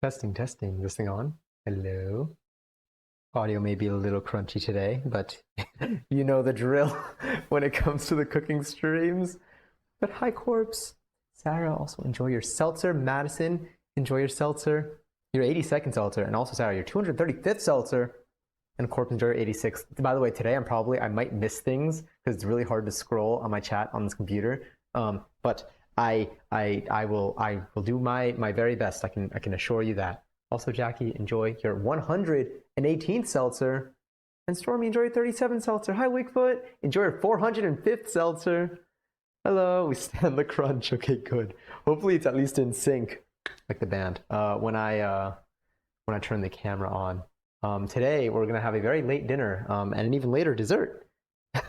Testing, testing. Is this thing on? Hello. Audio may be a little crunchy today, but you know the drill when it comes to the cooking streams. But hi, Corpse. Sarah, also enjoy your seltzer. Madison, enjoy your seltzer. Your 82nd seltzer. And also, Sarah, your 235th seltzer. And Corpse, enjoy your 86th. By the way, today I might miss things because it's really hard to scroll on my chat on this computer. But I will do my very best. I can assure you that. Also, Jackie, enjoy your 118th seltzer. And Stormy, enjoy your 37th seltzer. Hi, Wigfoot. Enjoy your 405th seltzer. Hello, we stand the crunch. Okay, good. Hopefully it's at least in sync, like the band. When I turn the camera on. Today we're gonna have a very late dinner and an even later dessert.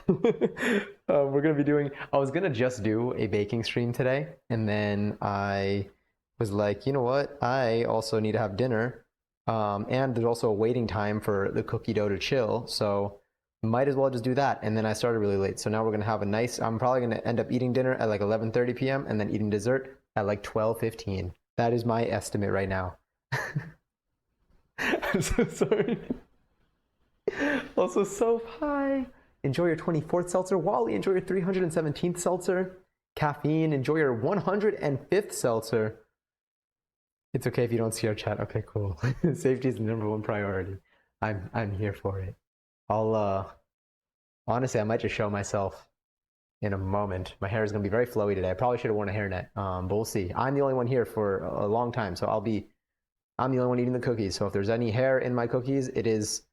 We're gonna be doing. I was gonna just do a baking stream today, and then I was like, you know what? I also need to have dinner, and there's also a waiting time for the cookie dough to chill, so might as well just do that. And then I started really late, so now we're gonna have a nice. I'm probably gonna end up eating dinner at like 11:30 p.m. and then eating dessert at like 12:15. That is my estimate right now. I'm so sorry. Also, Soph, hi. Enjoy your 24th seltzer. Wally, enjoy your 317th seltzer. Caffeine, enjoy your 105th seltzer. It's okay if you don't see our chat. Okay, cool. Safety is the #1 priority. I'm here for it. I'll honestly, I might just show myself in a moment. My hair is gonna be very flowy today. I probably should have worn a hairnet, but we'll see. I'm the only one here for a long time, so I'm the only one eating the cookies. So if there's any hair in my cookies, it is.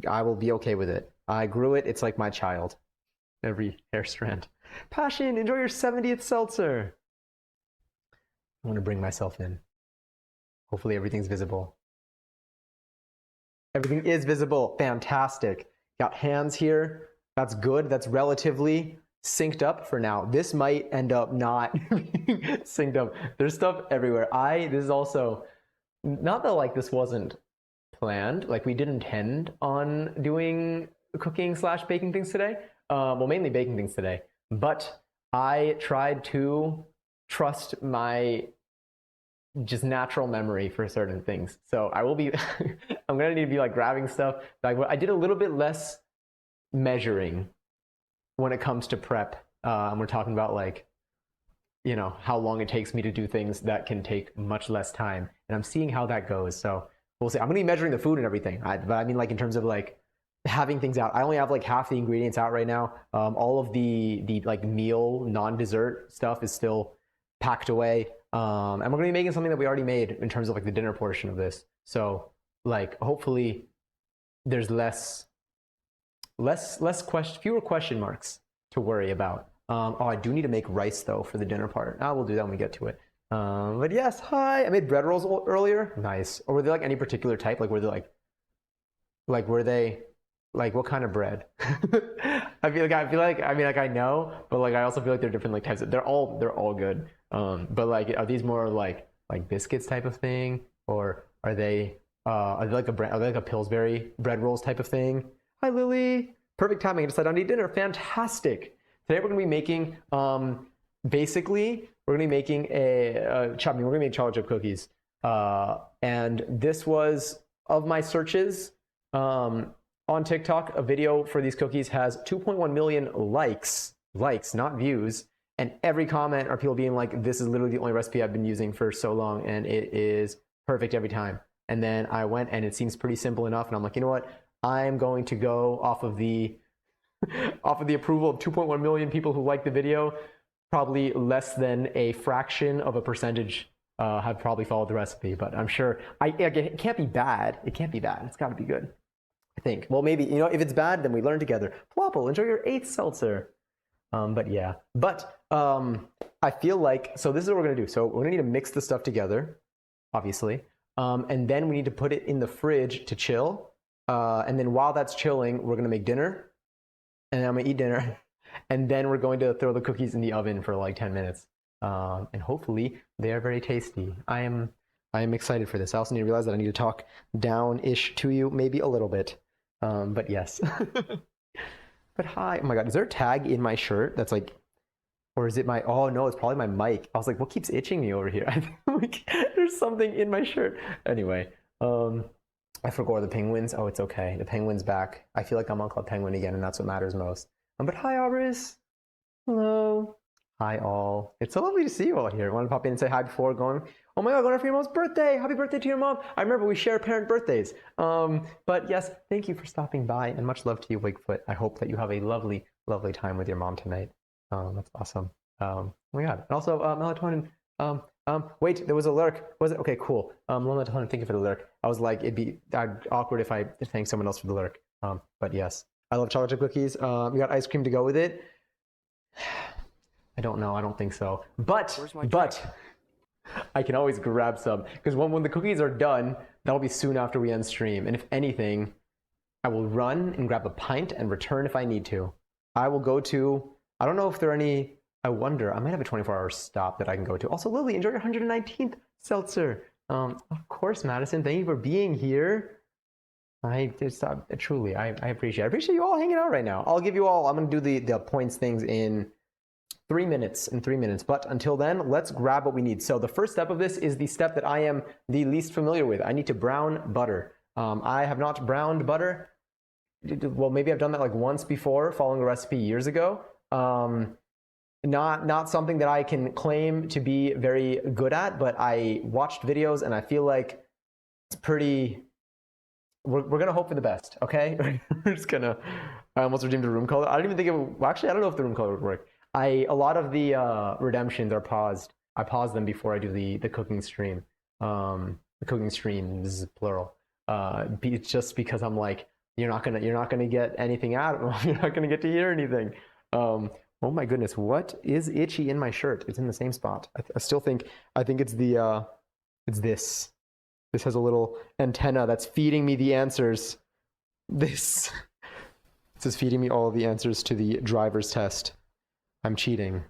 I will be okay with it. I grew it. It's like my child. Every hair strand. Passion, enjoy your 70th seltzer. I want to bring myself in. Hopefully everything's visible. Everything is visible. Fantastic. Got hands here. That's good. That's relatively synced up for now. This might end up not being synced up. There's stuff everywhere. This is also, not that like this wasn't planned. Like we didn't intend on doing cooking / baking things today. Well, mainly baking things today. But I tried to trust my just natural memory for certain things. So I will be, I'm gonna need to be like grabbing stuff. Like I did a little bit less measuring when it comes to prep. And we're talking about like, you know, how long it takes me to do things that can take much less time. And I'm seeing how that goes. So we'll see. I'm gonna be measuring the food and everything. But I mean, like in terms of like having things out, I only have like half the ingredients out right now. All of the like meal non-dessert stuff is still packed away. And we're gonna be making something that we already made in terms of like the dinner portion of this. So like hopefully there's fewer question marks to worry about. Oh, I do need to make rice though for the dinner part. We'll do that when we get to it. But yes, hi. I made bread rolls earlier. Nice. Or were they like any particular type? Like were they were they like what kind of bread? I mean like I know, but like I also feel like they're different like types. They're all good. But like are these more like biscuits type of thing, or are they like a Pillsbury bread rolls type of thing? Hi Lily. Perfect timing. I decided on to eat dinner. Fantastic. Today we're gonna be making basically we're gonna be making we're gonna make chocolate chip cookies. And this was of my searches on TikTok. A video for these cookies has 2.1 million likes, not views. And every comment are people being like, this is literally the only recipe I've been using for so long, and it is perfect every time. And then I went, and it seems pretty simple enough, and I'm like, you know what? I'm going to go off of the approval of 2.1 million people who like the video. Probably less than a fraction of a percentage have probably followed the recipe, but I'm sure it can't be bad. It can't be bad. It's got to be good, I think. Well, maybe, you know, if it's bad, then we learn together. Plopple, enjoy your 8th seltzer. But yeah, I feel like, so this is what we're gonna do. So we're gonna need to mix the stuff together, obviously. And then we need to put it in the fridge to chill. And then while that's chilling, we're gonna make dinner. And then I'm gonna eat dinner. And then we're going to throw the cookies in the oven for like 10 minutes. And hopefully they are very tasty. I am excited for this. I also need to realize that I need to talk down-ish to you, maybe a little bit. But yes. But hi, oh my God, is there a tag in my shirt that's like Or is it my, oh no, it's probably my mic. I was like, what keeps itching me over here? I think there's something in my shirt. Anyway, I forgot the penguins. Oh, it's okay. The penguin's back. I feel like I'm on Club Penguin again, and that's what matters most. But hi, Arbris. Hello. Hi, all. It's so lovely to see you all here. Want to pop in and say hi before going? Oh my God, going for your mom's birthday. Happy birthday to your mom. I remember we share parent birthdays. But yes, thank you for stopping by, and much love to you, Wigfoot. I hope that you have a lovely, lovely time with your mom tonight. That's awesome. Oh my God. And also, melatonin. Wait, there was a lurk. Was it? Okay, cool. Melatonin, thank you for the lurk. I was like, it'd be awkward if I thanked someone else for the lurk. But yes, I love chocolate chip cookies. We got ice cream to go with it. I don't know. I don't think so. But I can always grab some because when the cookies are done, that'll be soon after we end stream. And if anything, I will run and grab a pint and return if I need to. I will go to, I don't know if there are any, I wonder, I might have a 24-hour stop that I can go to. Also, Lily, enjoy your 119th seltzer. Of course, Madison, thank you for being here. Truly, I appreciate it. I appreciate you all hanging out right now. I'll give you all, I'm going to do the points things in 3 minutes. But until then, let's grab what we need. So the first step of this is the step that I am the least familiar with. I need to brown butter. I have not browned butter. Well, maybe I've done that like once before, following a recipe years ago. Not something that I can claim to be very good at, but I watched videos and I feel like it's pretty. We're gonna hope for the best, okay? We're just gonna. I almost redeemed a room color. I don't even think it would. Well, actually, I don't know if the room color would work. A lot of the redemptions are paused. I pause them before I do the cooking stream. The cooking streams plural. Just because I'm like, you're not gonna get anything out of them. You're not gonna get to hear anything. Oh my goodness, what is itchy in my shirt? It's in the same spot. I still think, I think it's the, it's this. This has a little antenna that's feeding me the answers. This is feeding me all of the answers to the driver's test. I'm cheating.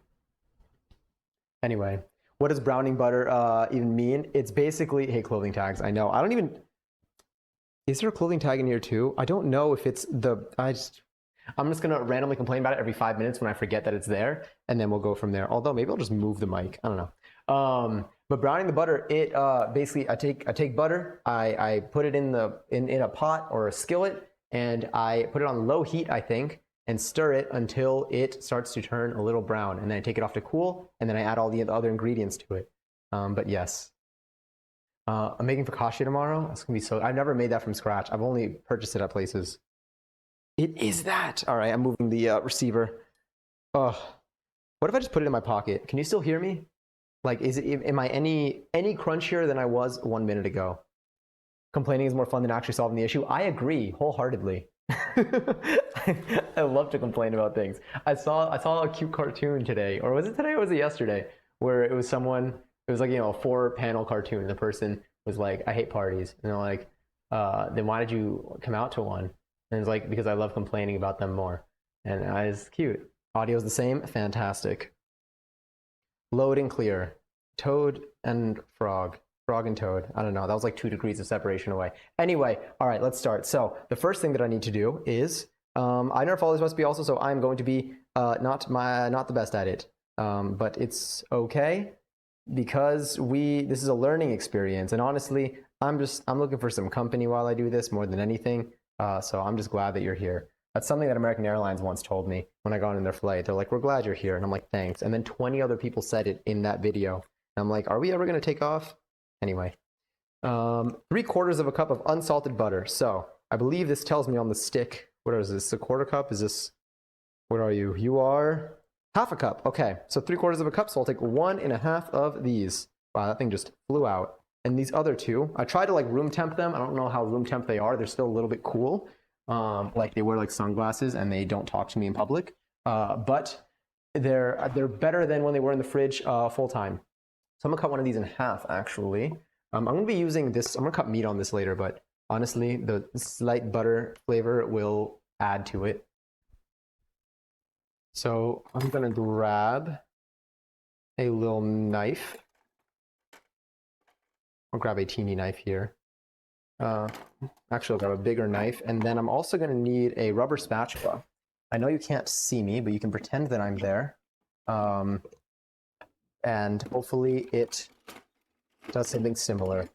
Anyway, what does browning butter even mean? It's basically, hey, clothing tags, I know. I don't even, is there a clothing tag in here too? I don't know if it's I'm just gonna randomly complain about it every 5 minutes when I forget that it's there, and then we'll go from there. Although maybe I'll just move the mic. I don't know. But browning the butter, it basically I take butter, I put it in a pot or a skillet, and I put it on low heat, I think, and stir it until it starts to turn a little brown, and then I take it off to cool, and then I add all the other ingredients to it. But yes. I'm making focaccia tomorrow. It's gonna be so. I've never made that from scratch. I've only purchased it at places. It is that. All right, I'm moving the receiver. What if I just put it in my pocket? Can you still hear me? Like, am I any crunchier than I was 1 minute ago? Complaining is more fun than actually solving the issue. I agree wholeheartedly. I love to complain about things. I saw a cute cartoon today, or was it today or was it yesterday, where it was someone, it was like, a 4-panel cartoon. The person was like, I hate parties. And they're like, then why did you come out to one? And it's like, because I love complaining about them more. And it's cute. Audio's the same. Fantastic. Load and clear. Toad and frog. Frog and toad. I don't know. That was like 2 degrees of separation away. Anyway, all right, let's start. So the first thing that I need to do is, I never follow this recipe also, so I'm going to be not the best at it. But it's okay because this is a learning experience. And honestly, I'm looking for some company while I do this more than anything. So I'm just glad that you're here. That's something that American Airlines once told me when I got on their flight. They're like, we're glad you're here. And I'm like, thanks. And then 20 other people said it in that video. And I'm like, are we ever going to take off? Anyway, 3/4 cup of unsalted butter. So I believe this tells me on the stick. What is this? A 1/4 cup? Is this, what are you? You are 1/2 cup. Okay. So 3/4 cup. So I'll take 1.5 of these. Wow, that thing just flew out. And these other 2, I tried to like room temp them. I don't know how room temp they are. They're still a little bit cool. Like they wear like sunglasses and they don't talk to me in public. But they're better than when they were in the fridge full time. So I'm gonna cut one of these in half actually. I'm gonna be using this. I'm gonna cut meat on this later, but honestly, the slight butter flavor will add to it. So I'm gonna grab a little knife. I'll grab a teeny knife here. Actually, I'll grab a bigger knife, and then I'm also going to need a rubber spatula. I know you can't see me, but you can pretend that I'm there. And hopefully it does something similar.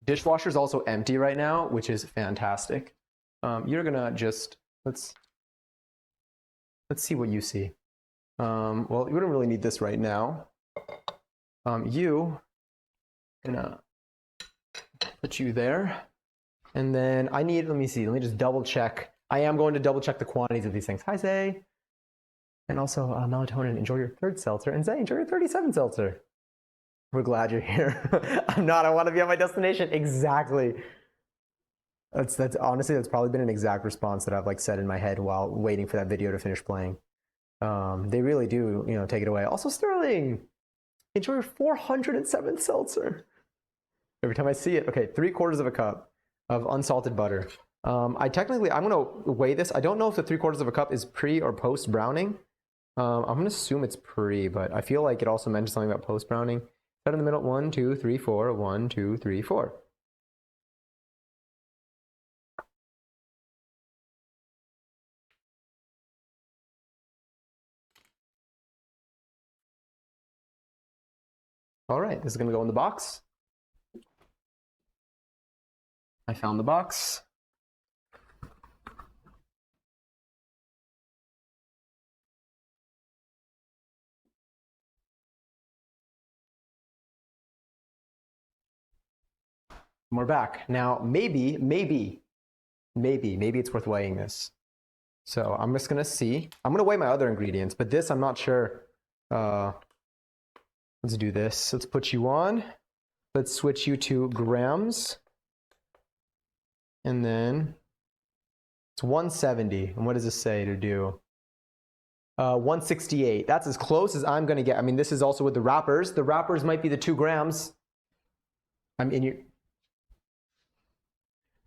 Dishwasher's also empty right now, which is fantastic. You're gonna just let's see what you see. Well, you wouldn't really need this right now. You gonna put you there, and then I need. Let me see. Let me just double check. I am going to double check the quantities of these things. Hi, Zay, and also Melatonin. Enjoy your 3rd seltzer, and Zay, enjoy your 37 seltzer. We're glad you're here. I'm not. I want to be at my destination. Exactly. That's honestly, that's probably been an exact response that I've like said in my head while waiting for that video to finish playing. They really do, take it away. Also, Sterling, enjoy your 407 seltzer. Every time I see it, okay, 3/4 of a cup of unsalted butter. I'm gonna weigh this. I don't know if the 3/4 of a cup is pre or post browning. I'm gonna assume it's pre, but I feel like it also mentioned something about post browning. Set in the middle. 1, 2, 3, 4. 1, 2, 3, 4. All right, this is gonna go in the box. I found the box. We're back. Now, maybe it's worth weighing this. So I'm just gonna see. I'm gonna weigh my other ingredients, but this I'm not sure. Let's do this. Let's put you on. Let's switch you to grams. And then it's 170. And what does this say to do? 168. That's as close as I'm gonna get. I mean, this is also with the wrappers. The wrappers might be the 2 grams. I'm in your.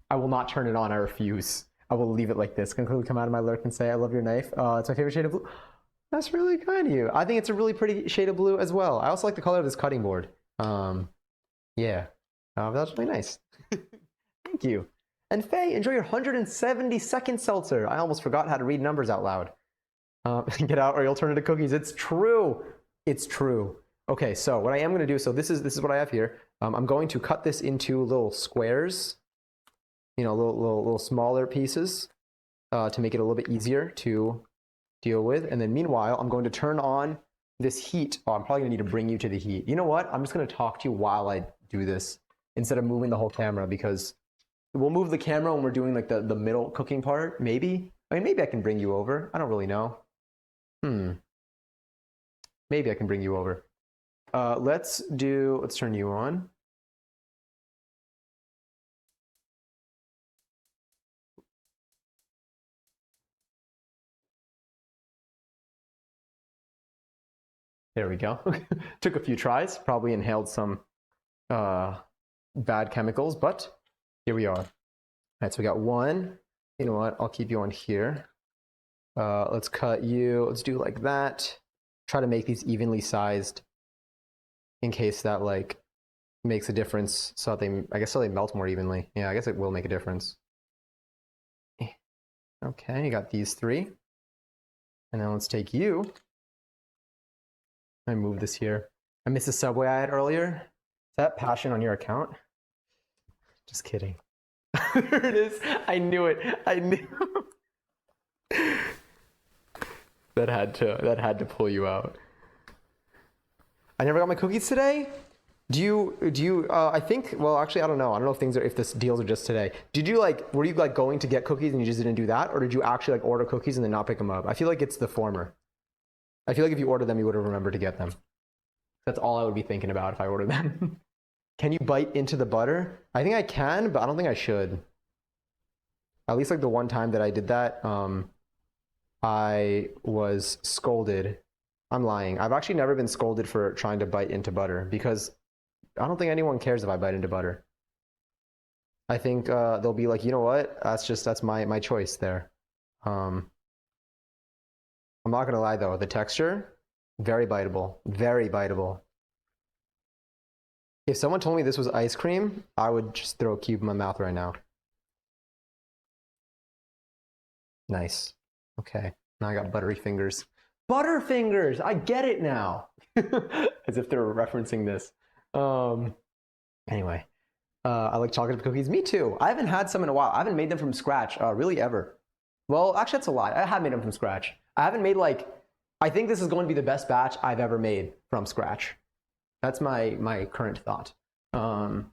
I will not turn it on. I refuse. I will leave it like this. Can quickly come out of my lurk and say, I love your knife. It's my favorite shade of blue. That's really kind of you. I think it's a really pretty shade of blue as well. I also like the color of this cutting board. Yeah. That's really nice. Thank you. And Faye, enjoy your 172nd seltzer. I almost forgot how to read numbers out loud. Get out or you'll turn into cookies. It's true. It's true. Okay, so what I am going to do, so this is what I have here. I'm going to cut this into little squares. Little smaller pieces to make it a little bit easier to deal with. And then meanwhile, I'm going to turn on this heat. Oh, I'm probably gonna need to bring you to the heat. You know what? I'm just gonna talk to you while I do this instead of moving the whole camera, because we'll move the camera when we're doing like the middle cooking part, maybe. I mean, maybe I can bring you over. I don't really know. Maybe I can bring you over. Let's turn you on. There we go. Took a few tries, probably inhaled some bad chemicals, but here we are. All right, so we got one. You know what? I'll keep you on here. Let's cut you. Let's do like that. Try to make these evenly sized in case that like makes a difference, so that I guess they melt more evenly. Yeah, I guess it will make a difference. Okay, you got these 3. And then let's take you. I move this here. I missed the subway I had earlier. Is that passion on your account? Just kidding. There it is. I knew it. I knew. That had to pull you out. I never got my cookies today. Do you I think, well, actually, I don't know. I don't know if this deals are just today. Were you like going to get cookies and you just didn't do that? Or did you actually like order cookies and then not pick them up? I feel like it's the former. I feel like if you ordered them, you would have remembered to get them. That's all I would be thinking about if I ordered them. Can you bite into the butter? I think I can, but I don't think I should. At least like the one time that I did that, I was scolded. I'm lying. I've actually never been scolded for trying to bite into butter because I don't think anyone cares if I bite into butter. I think they'll be like, you know what? That's my choice there. I'm not gonna lie though, the texture, very biteable, very biteable. If someone told me this was ice cream, I would just throw a cube in my mouth right now. Nice. Okay. Now I got buttery fingers. Butterfingers! I get it now. As if they were referencing this. Anyway, I like chocolate chip cookies. Me too. I haven't had some in a while. I haven't made them from scratch, really ever. Well, actually, that's a lie. I have made them from scratch. I haven't made like, I think this is going to be the best batch I've ever made from scratch. That's my current thought. I'm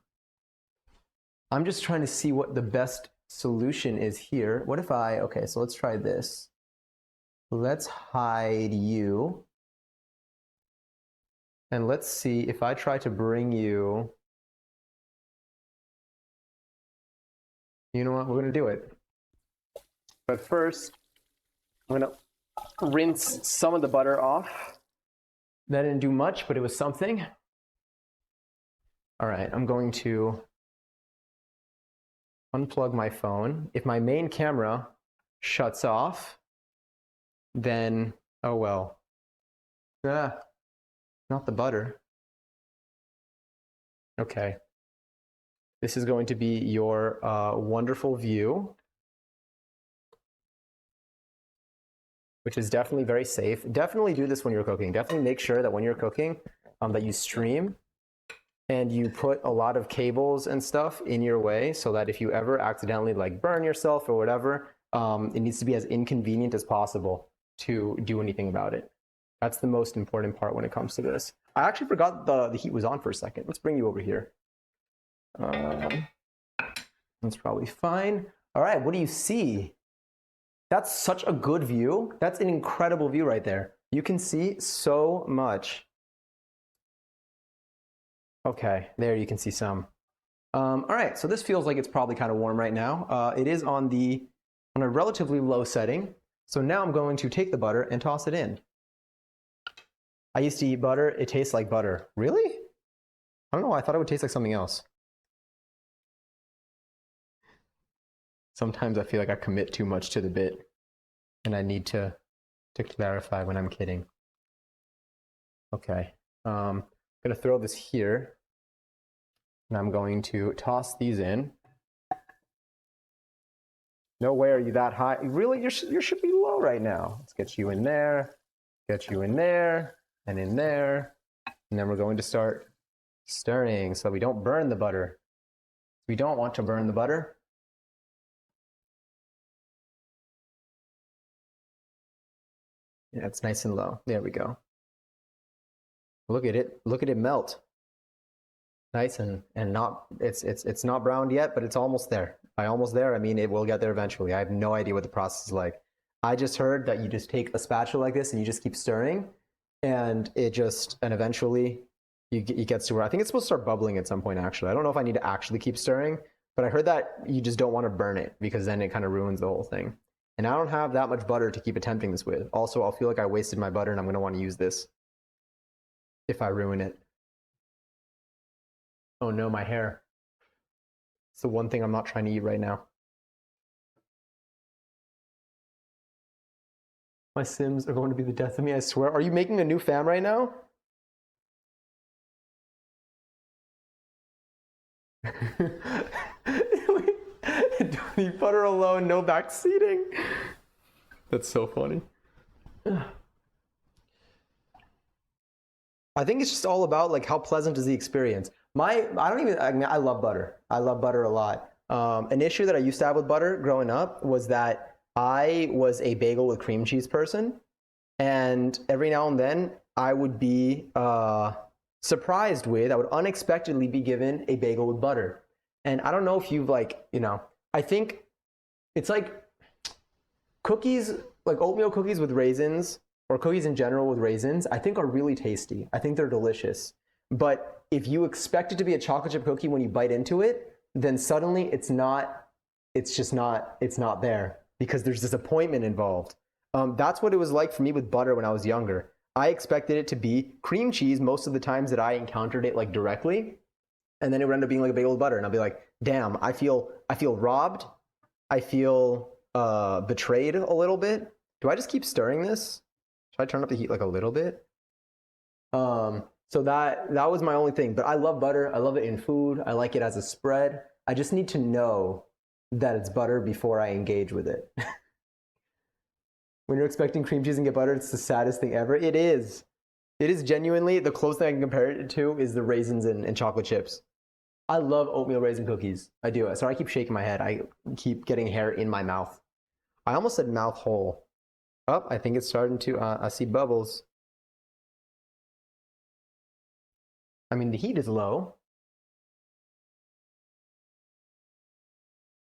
just trying to see what the best solution is here. What if okay, so let's try this. Let's hide you. And let's see if I try to bring you. You know what? We're going to do it. But first, I'm going to rinse some of the butter off. That didn't do much, but it was something. All right, I'm going to unplug my phone. If my main camera shuts off, then, oh well. Not the butter. Okay. This is going to be your wonderful view, which is definitely very safe. Definitely do this when you're cooking. Definitely make sure that when you're cooking that you stream and you put a lot of cables and stuff in your way so that if you ever accidentally like burn yourself or whatever, it needs to be as inconvenient as possible to do anything about it. That's the most important part when it comes to this. I actually forgot the heat was on for a second. Let's bring you over here. That's probably fine. All right, what do you see? That's such a good view. That's an incredible view right there. You can see so much. Okay, there you can see some. All right, so this feels like it's probably kind of warm right now. It is on a relatively low setting. So now I'm going to take the butter and toss it in. I used to eat butter. It tastes like butter. Really? I don't know. I thought it would taste like something else. Sometimes I feel like I commit too much to the bit, and I need to clarify when I'm kidding. Okay. I'm going to throw this here, and I'm going to toss these in. No way are you that high. Really? You should be low right now. Let's get you in there, get you in there, and in there. And then we're going to start stirring so we don't burn the butter. We don't want to burn the butter. Yeah, it's nice and low. There we go. Look at it. Look at it melt. Nice and not, it's not browned yet, but it's almost there. By almost there, I mean it will get there eventually. I have no idea what the process is like. I just heard that you just take a spatula like this and you just keep stirring, and eventually it gets to where I think it's supposed to start bubbling at some point. Actually, I don't know if I need to actually keep stirring, but I heard that you just don't want to burn it because then it kind of ruins the whole thing. And I don't have that much butter to keep attempting this with. Also, I'll feel like I wasted my butter and I'm going to want to use this if I ruin it. Oh no, my hair. It's the one thing I'm not trying to eat right now. My Sims are going to be the death of me, I swear. Are you making a new fam right now? Don't eat butter alone, no back seating. That's so funny. I think it's just all about like how pleasant is the experience. I love butter. I love butter a lot. An issue that I used to have with butter growing up was that I was a bagel with cream cheese person, and every now and then I would be surprised with, I would unexpectedly be given a bagel with butter. And I don't know if you've I think it's like cookies, like oatmeal cookies with raisins, or cookies in general with raisins, I think are really tasty. I think they're delicious. But if you expect it to be a chocolate chip cookie when you bite into it, then suddenly it's not there because there's disappointment involved. That's what it was like for me with butter when I was younger. I expected it to be cream cheese most of the times that I encountered it like directly, and then it would end up being like a bagel with butter, and I'll be like, damn, I feel robbed. I feel betrayed a little bit. Do I just keep stirring this? Should I turn up the heat like a little bit? So that was my only thing. But I love butter. I love it in food. I like it as a spread. I just need to know that it's butter before I engage with it. When you're expecting cream cheese and get butter, it's the saddest thing ever. It is. It is genuinely, the closest thing I can compare it to is the raisins and chocolate chips. I love oatmeal raisin cookies. I do. Sorry, I keep shaking my head. I keep getting hair in my mouth. I almost said mouth hole. Oh, I think it's starting to, I see bubbles. I mean, the heat is low.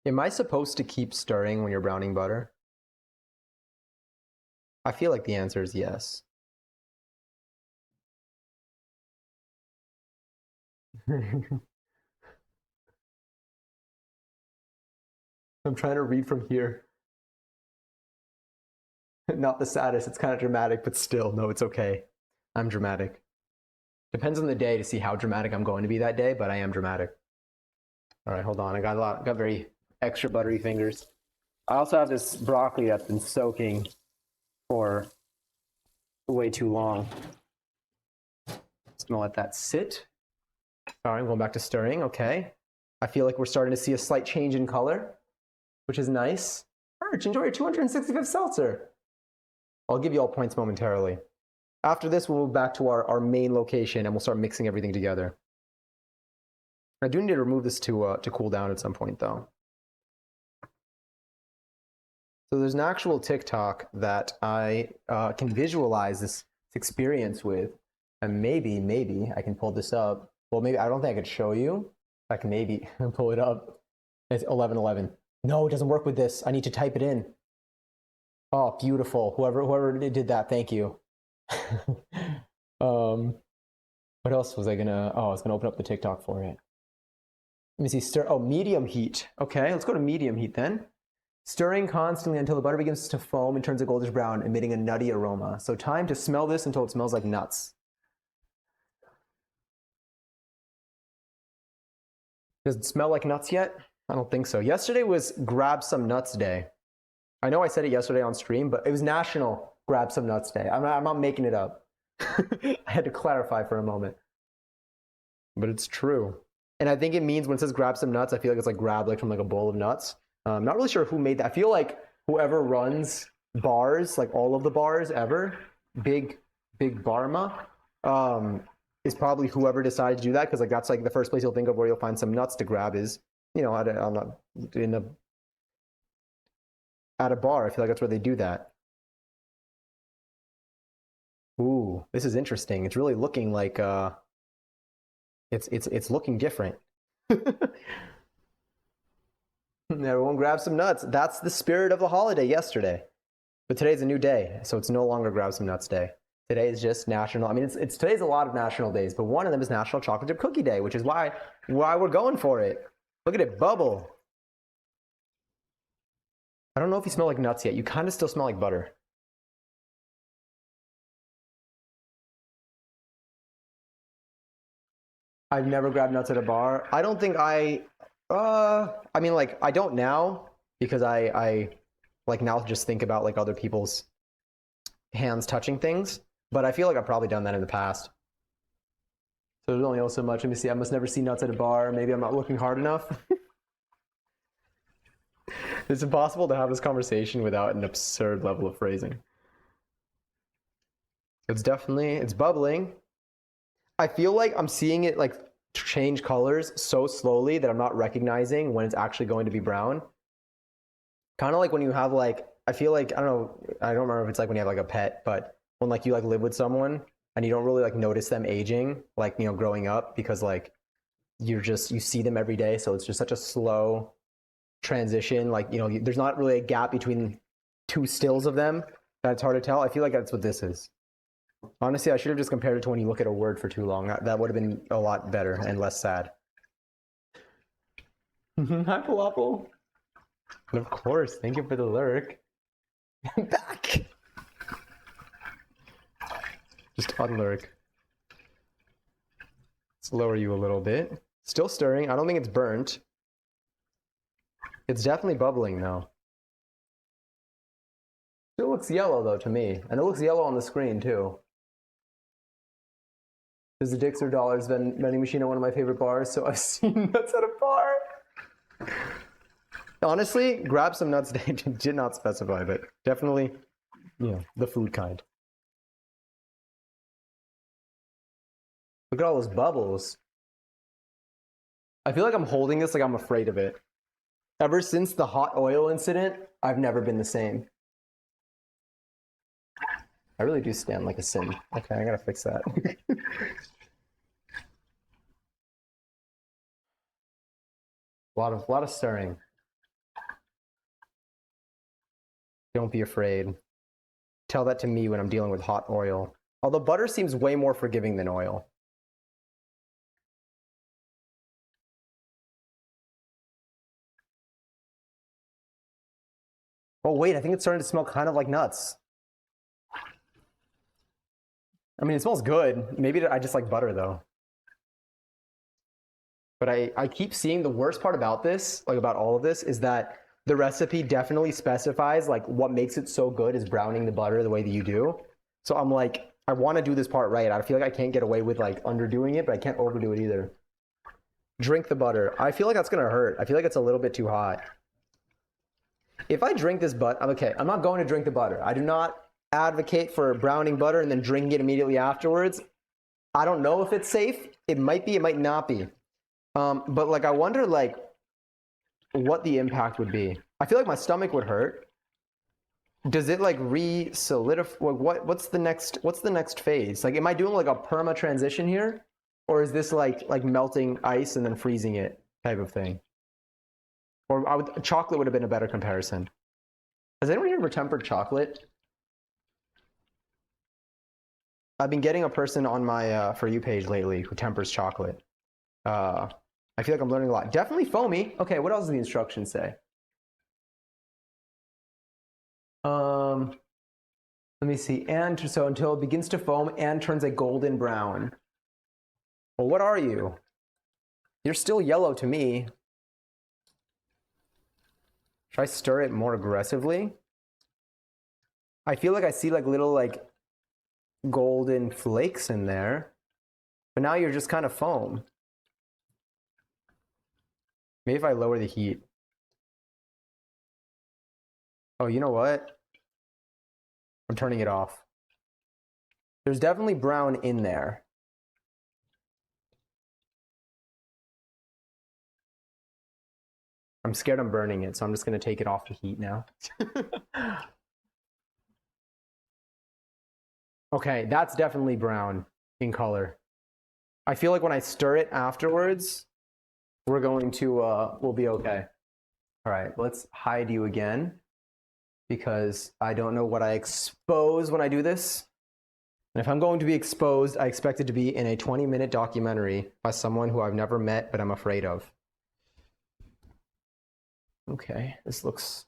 Am I supposed to keep stirring when you're browning butter? I feel like the answer is yes. I'm trying to read from here. Not the saddest. It's kind of dramatic, but still, no, it's okay. I'm dramatic. Depends on the day to see how dramatic I'm going to be that day, but I am dramatic. All right, hold on. I got very extra buttery fingers. I also have this broccoli that's been soaking for way too long. Just gonna let that sit. All right, I'm going back to stirring. Okay. I feel like we're starting to see a slight change in color, which is nice. Arch, enjoy your 265th seltzer. I'll give you all points momentarily. After this, we'll move back to our main location and we'll start mixing everything together. I do need to remove this to cool down at some point, though. So there's an actual TikTok that I can visualize this experience with, and maybe I can pull this up. Well, maybe I don't think I could show you. I can maybe pull it up. It's 11:11. No, it doesn't work with this. I need to type it in. Oh, beautiful. Whoever did that, thank you. What else was I gonna? Oh, I was gonna open up the TikTok for it. Let me see. Stir. Oh, medium heat. Okay, let's go to medium heat then. Stirring constantly until the butter begins to foam and turns a goldish brown, emitting a nutty aroma. So time to smell this until it smells like nuts. Does it smell like nuts yet? I don't think so. Yesterday was Grab Some Nuts Day. I know I said it yesterday on stream, but it was National Grab Some Nuts Day. I'm not making it up. I had to clarify for a moment. But it's true. And I think it means when it says grab some nuts, I feel like it's like grab like from like a bowl of nuts. I'm not really sure who made that. I feel like whoever runs bars, like all of the bars ever, Big Barma, is probably whoever decided to do that, because like that's like the first place you'll think of where you'll find some nuts to grab is, you know, at a bar. I feel like that's where they do that. Ooh, this is interesting. It's really looking like it's looking different. Everyone grab some nuts. That's the spirit of the holiday yesterday. But today's a new day, so it's no longer Grab Some Nuts Day. Today is just national. I mean, today's a lot of national days, but one of them is National Chocolate Chip Cookie Day, which is why we're going for it. Look at it bubble. I don't know if you smell like nuts yet. You kind of still smell like butter. I've never grabbed nuts at a bar. I don't think I mean, like, I don't now, because I like now just think about like other people's hands touching things, but I feel like I've probably done that in the past. So there's only so much. Let me see. I must never see nuts at a bar. Maybe I'm not looking hard enough. It's impossible to have this conversation without an absurd level of phrasing. It's bubbling. I feel like I'm seeing it like change colors so slowly that I'm not recognizing when it's actually going to be brown. Kind of like when you have like, I feel like, I don't remember if it's like when you have like a pet, but when like you like live with someone and you don't really like notice them aging, like, you know, growing up, because like you see them every day. So it's just such a slow transition. Like, you know, there's not really a gap between two stills of them that it's hard to tell. I feel like that's what this is. Honestly, I should have just compared it to when you look at a word for too long. That would have been a lot better and less sad. Hi, Falafel. And of course, thank you for the lurk. I'm back. Just unlurk. Let's lower you a little bit. Still stirring. I don't think it's burnt. It's definitely bubbling though. Still looks yellow though to me, and it looks yellow on the screen too. Is the Dixer Dollars vending machine at one of my favorite bars, so I've seen nuts at a bar. Honestly, Grab Some Nuts Day did not specify, but definitely the food kind. Look at all those bubbles. I feel like I'm holding this like I'm afraid of it. Ever since the hot oil incident, I've never been the same. I really do stand like a sin. Okay, I gotta fix that. A lot of stirring. Don't be afraid. Tell that to me when I'm dealing with hot oil. Although butter seems way more forgiving than oil. Oh wait, I think it's starting to smell kind of like nuts. I mean, it smells good. Maybe I just like butter though. But I keep seeing the worst part about this, like about all of this, is that the recipe definitely specifies like what makes it so good is browning the butter the way that you do. So I'm like, I want to do this part right. I feel like I can't get away with like underdoing it, but I can't overdo it either. Drink the butter. I feel like that's gonna hurt. I feel like it's a little bit too hot. If I drink this butter, okay, I'm not going to drink the butter. I do not advocate for browning butter and then drinking it immediately afterwards. I don't know if it's safe. It might be, it might not be. But like, I wonder like what the impact would be. I feel like my stomach would hurt. Does it like re-solidify? What's the next phase? Like, am I doing like a perma transition here, or is this like melting ice and then freezing it type of thing? Or chocolate would have been a better comparison. Has anyone here ever tempered chocolate? I've been getting a person on my For You page lately who tempers chocolate. I feel like I'm learning a lot. Definitely foamy. Okay, what else does the instructions say? Let me see. And so until it begins to foam and turns a golden brown. Well, what are you? You're still yellow to me. Should I stir it more aggressively? I feel like I see like little like golden flakes in there. But now you're just kind of foam. Maybe if I lower the heat. Oh, you know what? I'm turning it off. There's definitely brown in there. I'm scared I'm burning it, so I'm just going to take it off the heat now. Okay, that's definitely brown in color. I feel like when I stir it afterwards, we're going to, we'll be okay. All right, let's hide you again because I don't know what I expose when I do this. And if I'm going to be exposed, I expect it to be in a 20-minute documentary by someone who I've never met, but I'm afraid of. Okay, this looks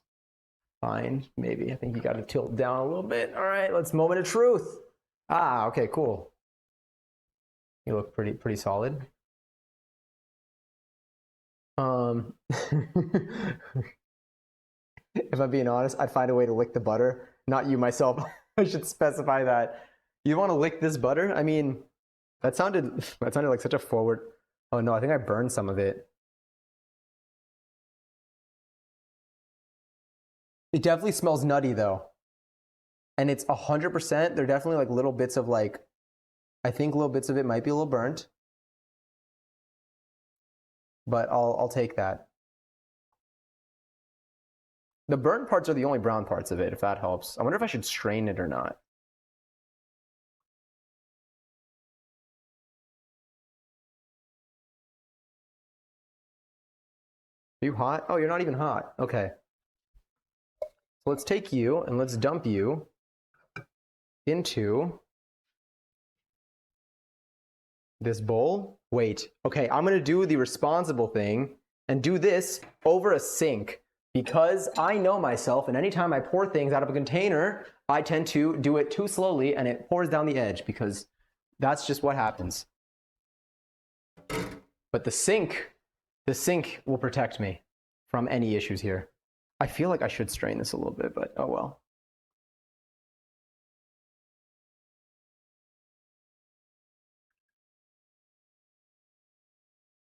fine, maybe. I think you got to tilt down a little bit. All right, let's moment of truth. Ah, okay, cool. You look pretty solid. If I'm being honest, I'd find a way to lick the butter, not you myself. I should specify that. You want to lick this butter? I mean, that sounded like such a forward. Oh no, I think I burned some of it. It definitely smells nutty though. And it's 100%. There are definitely like little bits of like, I think little bits of it might be a little burnt. But I'll take that. The burnt parts are the only brown parts of it, if that helps. I wonder if I should strain it or not. Are you hot? Oh, you're not even hot. Okay. So let's take you and let's dump you into this bowl. Wait, okay, I'm gonna do the responsible thing and do this over a sink because I know myself, and anytime I pour things out of a container, I tend to do it too slowly and it pours down the edge because that's just what happens. But the sink will protect me from any issues here. I feel like I should strain this a little bit, but oh well.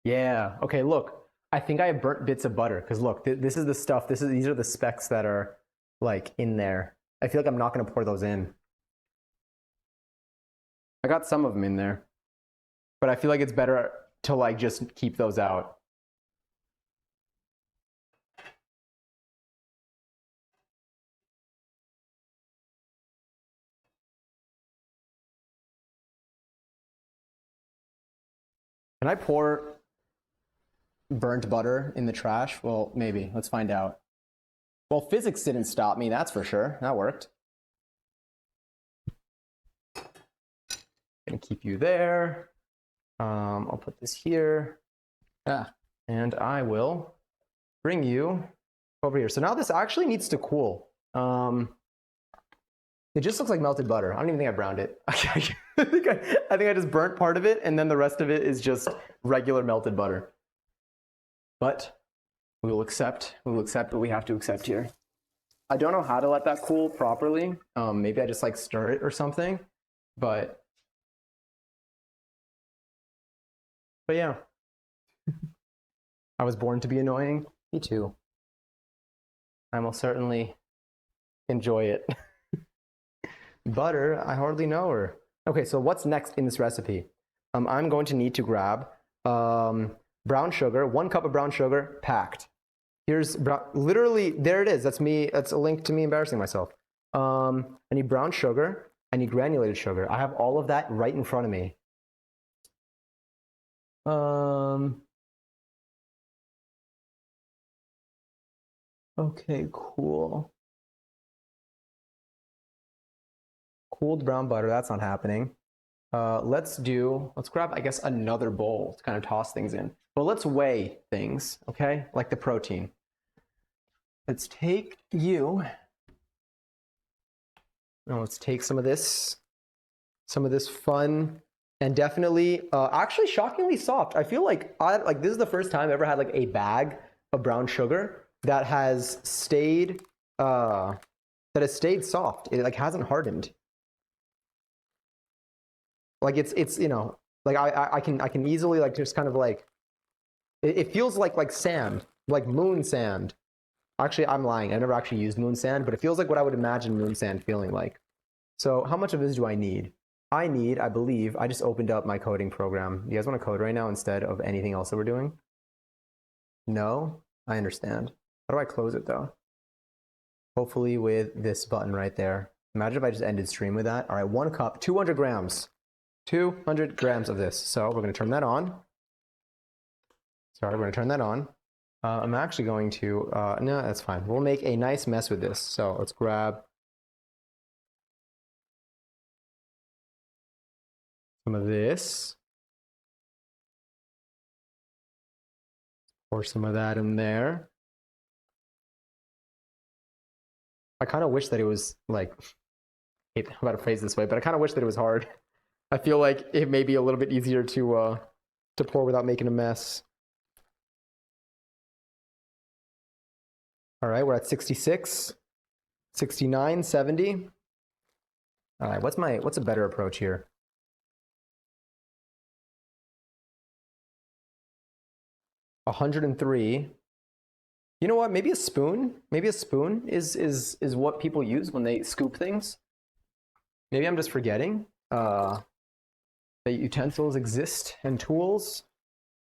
Yeah, okay, look. I think I have burnt bits of butter because look, this is the stuff, these are the specks that are like in there. I feel like I'm not going to pour those in. I got some of them in there, but I feel like it's better to like just keep those out. Can I pour burnt butter in the trash? Well, maybe. Let's find out. Well, physics didn't stop me, that's for sure. That worked. Gonna keep you there. I'll put this here. And I will bring you over here. So now this actually needs to cool. It just looks like melted butter. I don't even think I browned it. I think I just burnt part of it, and then the rest of it is just regular melted butter. But we will accept what we have to accept here. I don't know how to let that cool properly. Maybe I just like stir it or something. But yeah. I was born to be annoying. Me too. I will certainly enjoy it. Butter, I hardly know her. Okay, so what's next in this recipe? I'm going to need to grab brown sugar, 1 cup of brown sugar, packed. Here's literally, there it is. That's me. That's a link to me embarrassing myself. I need brown sugar. I need granulated sugar. I have all of that right in front of me. Okay, cool. Cooled brown butter, that's not happening. Let's grab, I guess, another bowl to kind of toss things in. But let's weigh things, okay? Like the protein. Let's take you. Now let's take some of this fun and definitely, actually shockingly soft. I feel like this is the first time I've ever had like a bag of brown sugar that has stayed soft. It like hasn't hardened. Like it's you know, like I can easily like just kind of like it feels like sand, like moon sand. Actually, I'm lying. I never actually used moon sand, but it feels like what I would imagine moon sand feeling like. So how much of this do I need? I believe, I just opened up my coding program. You guys want to code right now instead of anything else that we're doing? No? I understand. How do I close it though? Hopefully with this button right there. Imagine if I just ended stream with that. All right, 1 cup, 200 grams. 200 grams of this. So we're going to turn that on. Sorry, we're going to turn that on. I'm actually going to, no, that's fine. We'll make a nice mess with this. So let's grab some of this. Pour some of that in there. I kind of wish that it was like, I'm about to phrase this way, but I kind of wish that it was hard. I feel like it may be a little bit easier to pour without making a mess. All right, we're at 66, 69, 70. All right, what's a better approach here? $103. You know what? Maybe a spoon. Maybe a spoon is what people use when they scoop things. Maybe I'm just forgetting that utensils exist and tools.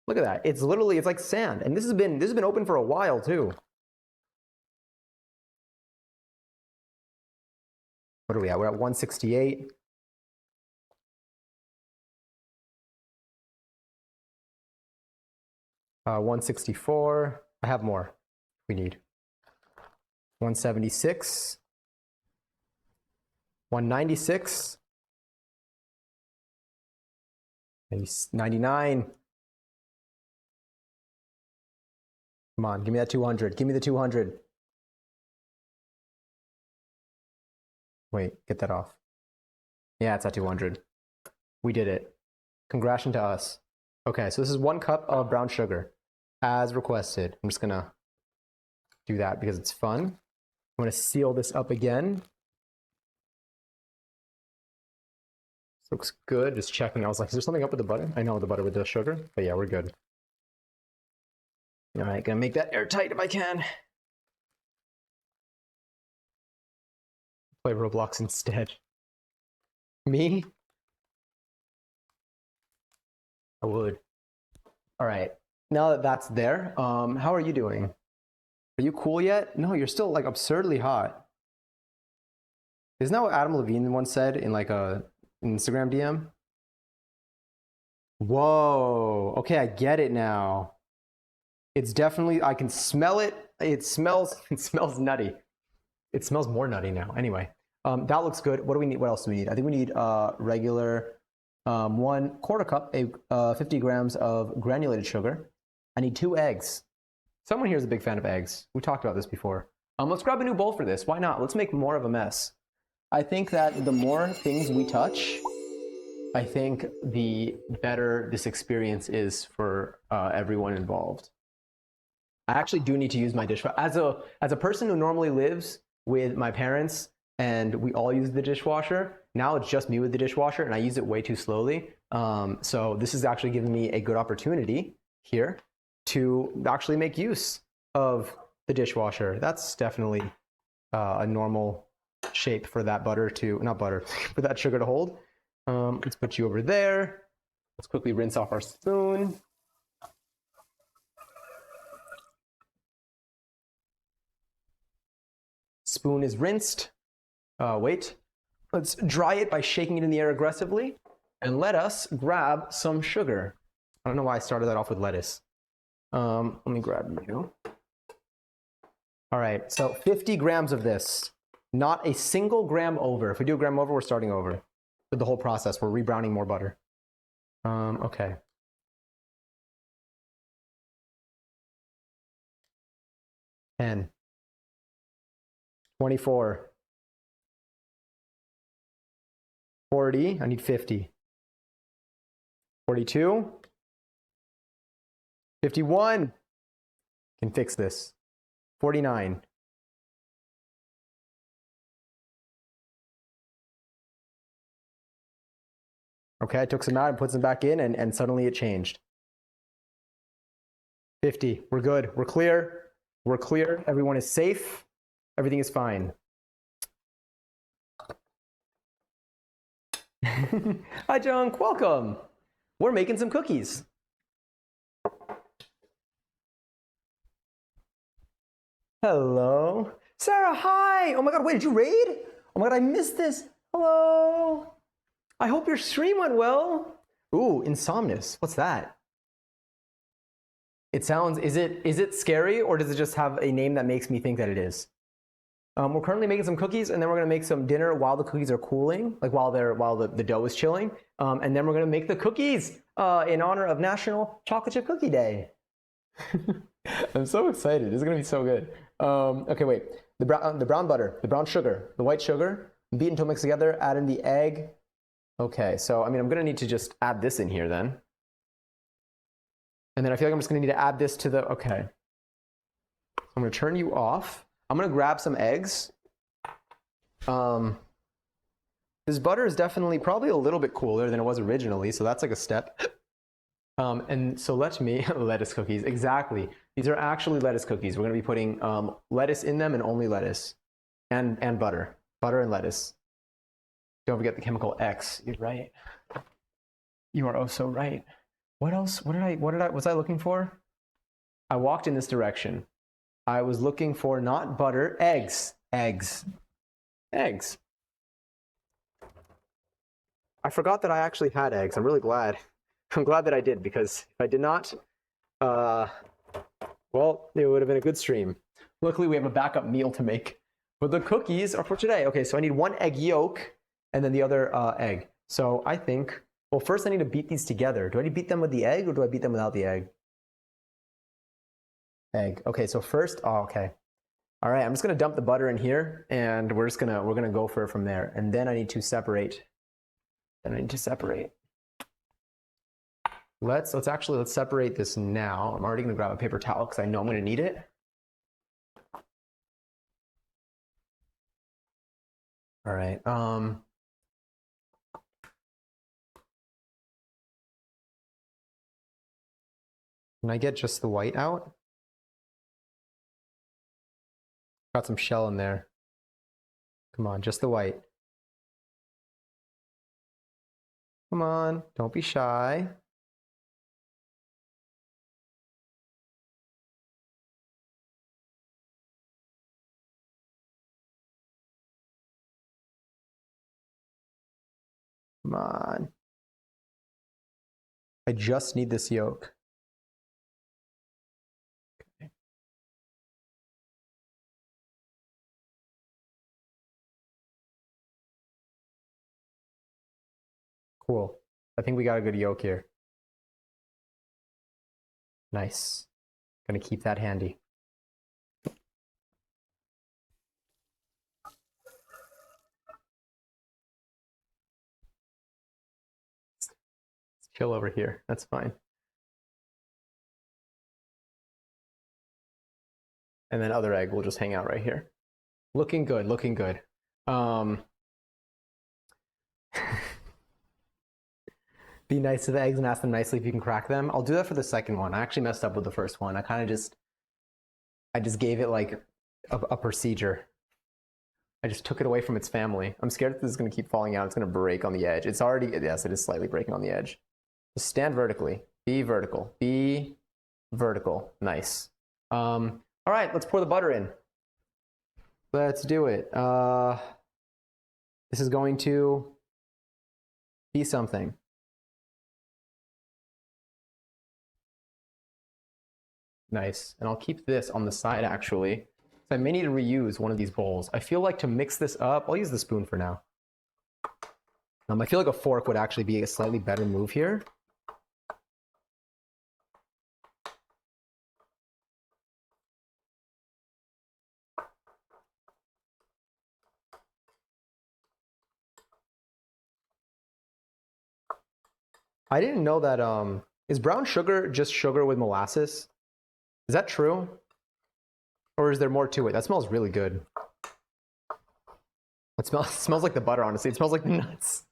Look at that. It's like sand, and this has been open for a while too. What are we at? We're at 168. Uh, 164. I have more. We need 176. 196. 99. Come on, give me that 200. Give me the 200. Wait, get that off. Yeah, it's at 200. We did it. Congrats to us. Okay, so this is 1 cup of brown sugar, as requested. I'm just gonna do that because it's fun. I'm gonna seal this up again. This looks good. Just checking. I was like, is there something up with the butter? I know the butter with the sugar, but yeah, we're good. All right, gonna make that airtight if I can. Play Roblox instead. Me? I would. All right. Now that that's there, how are you doing? Are you cool yet? No, you're still like absurdly hot. Isn't that what Adam Levine once said in like a Instagram DM? Whoa. Okay, I get it now. It's definitely, I can smell it. It smells nutty. It smells more nutty now. Anyway, that looks good. What do we need? What else do we need? I think we need regular 1/4 cup, 50 grams of granulated sugar. I need 2 eggs. Someone here is a big fan of eggs. We talked about this before. Let's grab a new bowl for this. Why not? Let's make more of a mess. I think that the more things we touch, I think the better this experience is for everyone involved. I actually do need to use my dishwasher. As a person who normally lives with my parents and we all use the dishwasher, now it's just me with the dishwasher and I use it way too slowly. So this is actually giving me a good opportunity here to actually make use of the dishwasher. That's definitely a normal shape for that butter to, not butter, for that sugar to hold. Let's put you over there. Let's quickly rinse off our spoon. Spoon is rinsed. Wait, let's dry it by shaking it in the air aggressively. And let us grab some sugar. I don't know why I started that off with lettuce. Let me grab you. All right, so 50 grams of this. Not a single gram over. If we do a gram over, we're starting over. With the whole process, we're rebrowning more butter. Okay. $10, $24, $40. I need $50. $42, $51. Can fix this. $49. Okay, I took some out and put some back in, and suddenly it changed. 50. We're good. We're clear. We're clear. Everyone is safe. Everything is fine. Hi, Junk. Welcome. We're making some cookies. Hello. Sarah, hi. Oh my God, wait, did you raid? Oh my God, I missed this. Hello. I hope your stream went well. Ooh, Insomnus. What's that? It sounds, is it scary, or does it just have a name that makes me think that it is? We're currently making some cookies, and then we're gonna make some dinner while the cookies are cooling, like while the dough is chilling. And then we're gonna make the cookies in honor of National Chocolate Chip Cookie Day. I'm so excited. This is gonna be so good. Okay, wait. The brown butter, the brown sugar, the white sugar, beat until mixed together. Add in the egg. Okay, so I mean, I'm gonna need to just add this in here then. And then I feel like I'm just gonna need to add this to the, okay. I'm gonna turn you off. I'm gonna grab some eggs. This butter is definitely probably a little bit cooler than it was originally, so that's like a step. And so let me, lettuce cookies, exactly. These are actually lettuce cookies. We're gonna be putting lettuce in them and only lettuce. And butter and lettuce. Don't forget the chemical X. You're right. You are oh so right. What else? What was I looking for? I walked in this direction. I was looking for not butter, eggs. Eggs. Eggs. I forgot that I actually had eggs. I'm really glad. I'm glad that I did, because if I did not, well, it would have been a good stream. Luckily, we have a backup meal to make. But the cookies are for today. Okay, so I need 1 egg yolk and then the other egg. So I think, well, first I need to beat these together. Do I need to beat them with the egg, or do I beat them without the egg? Egg. Okay, so first, oh, okay. All right, I'm just gonna dump the butter in here, and we're gonna go for it from there. And then I need to separate. Let's separate this now. I'm already gonna grab a paper towel because I know I'm gonna need it. All right. Can I get just the white out? Got some shell in there. Come on, just the white. Come on, don't be shy. Come on. I just need this yolk. Okay. Cool. I think we got a good yolk here. Nice. Gonna keep that handy. Let's chill over here. That's fine. And then other egg will just hang out right here. Looking good, looking good. Be nice to the eggs and ask them nicely if you can crack them. I'll do that for the second one. I actually messed up with the first one. I just gave it like a procedure. I just took it away from its family. I'm scared that this is going to keep falling out. It's going to break on the edge. It's already, yes, it is slightly breaking on the edge. Just stand vertically. Be vertical. Be vertical. Nice. All right, let's pour the butter in. Let's do it. This is going to be something. Nice. And I'll keep this on the side actually. So I may need to reuse one of these bowls. I feel like to mix this up, I'll use the spoon for now. I feel like a fork would actually be a slightly better move here. I didn't know that, is brown sugar just sugar with molasses? Is that true? Or is there more to it? That smells really good. It smells like the butter, honestly. It smells like the nuts.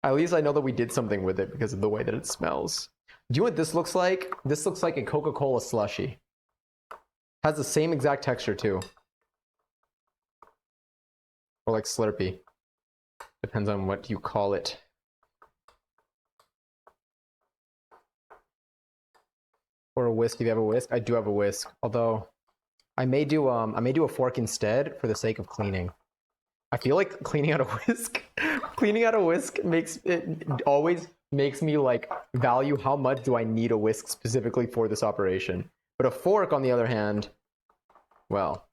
At least I know that we did something with it because of the way that it smells. Do you know what this looks like? This looks like a Coca-Cola slushie. Has the same exact texture too. Or like Slurpee. Depends on what you call it. Or a whisk if you have a whisk. I do have a whisk, although I may do a fork instead for the sake of cleaning. I feel like cleaning out a whisk always makes me like value how much do I need a whisk specifically for this operation. But a fork on the other hand, well,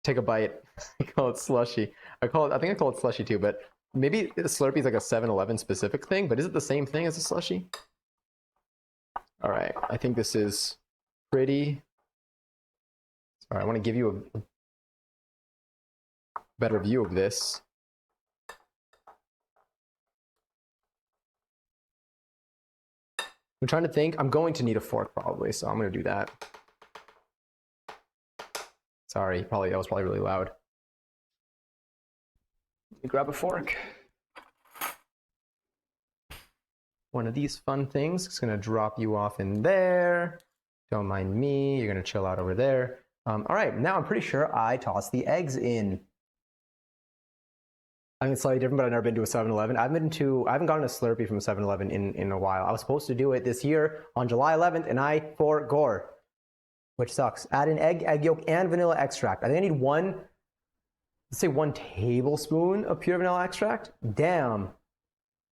take a bite. I call it slushy. I think I call it slushy too, but maybe Slurpee is like a 7-Eleven specific thing, but is it the same thing as a slushy? All right, I think this is pretty. Sorry, I want to give you a better view of this. I'm trying to think. I'm going to need a fork probably, so I'm going to do that. Sorry, that was probably really loud. Let me grab a fork. One of these fun things. It's gonna drop you off in there. Don't mind me. You're gonna chill out over there. All right, now I'm pretty sure I tossed the eggs in. I mean, it's slightly different, but I've never been to a 7-Eleven. I haven't gotten a Slurpee from a 7-Eleven in a while. I was supposed to do it this year on July 11th, and I forgot, which sucks. Add an egg yolk, and vanilla extract. I think I need let's say 1 tablespoon of pure vanilla extract. Damn,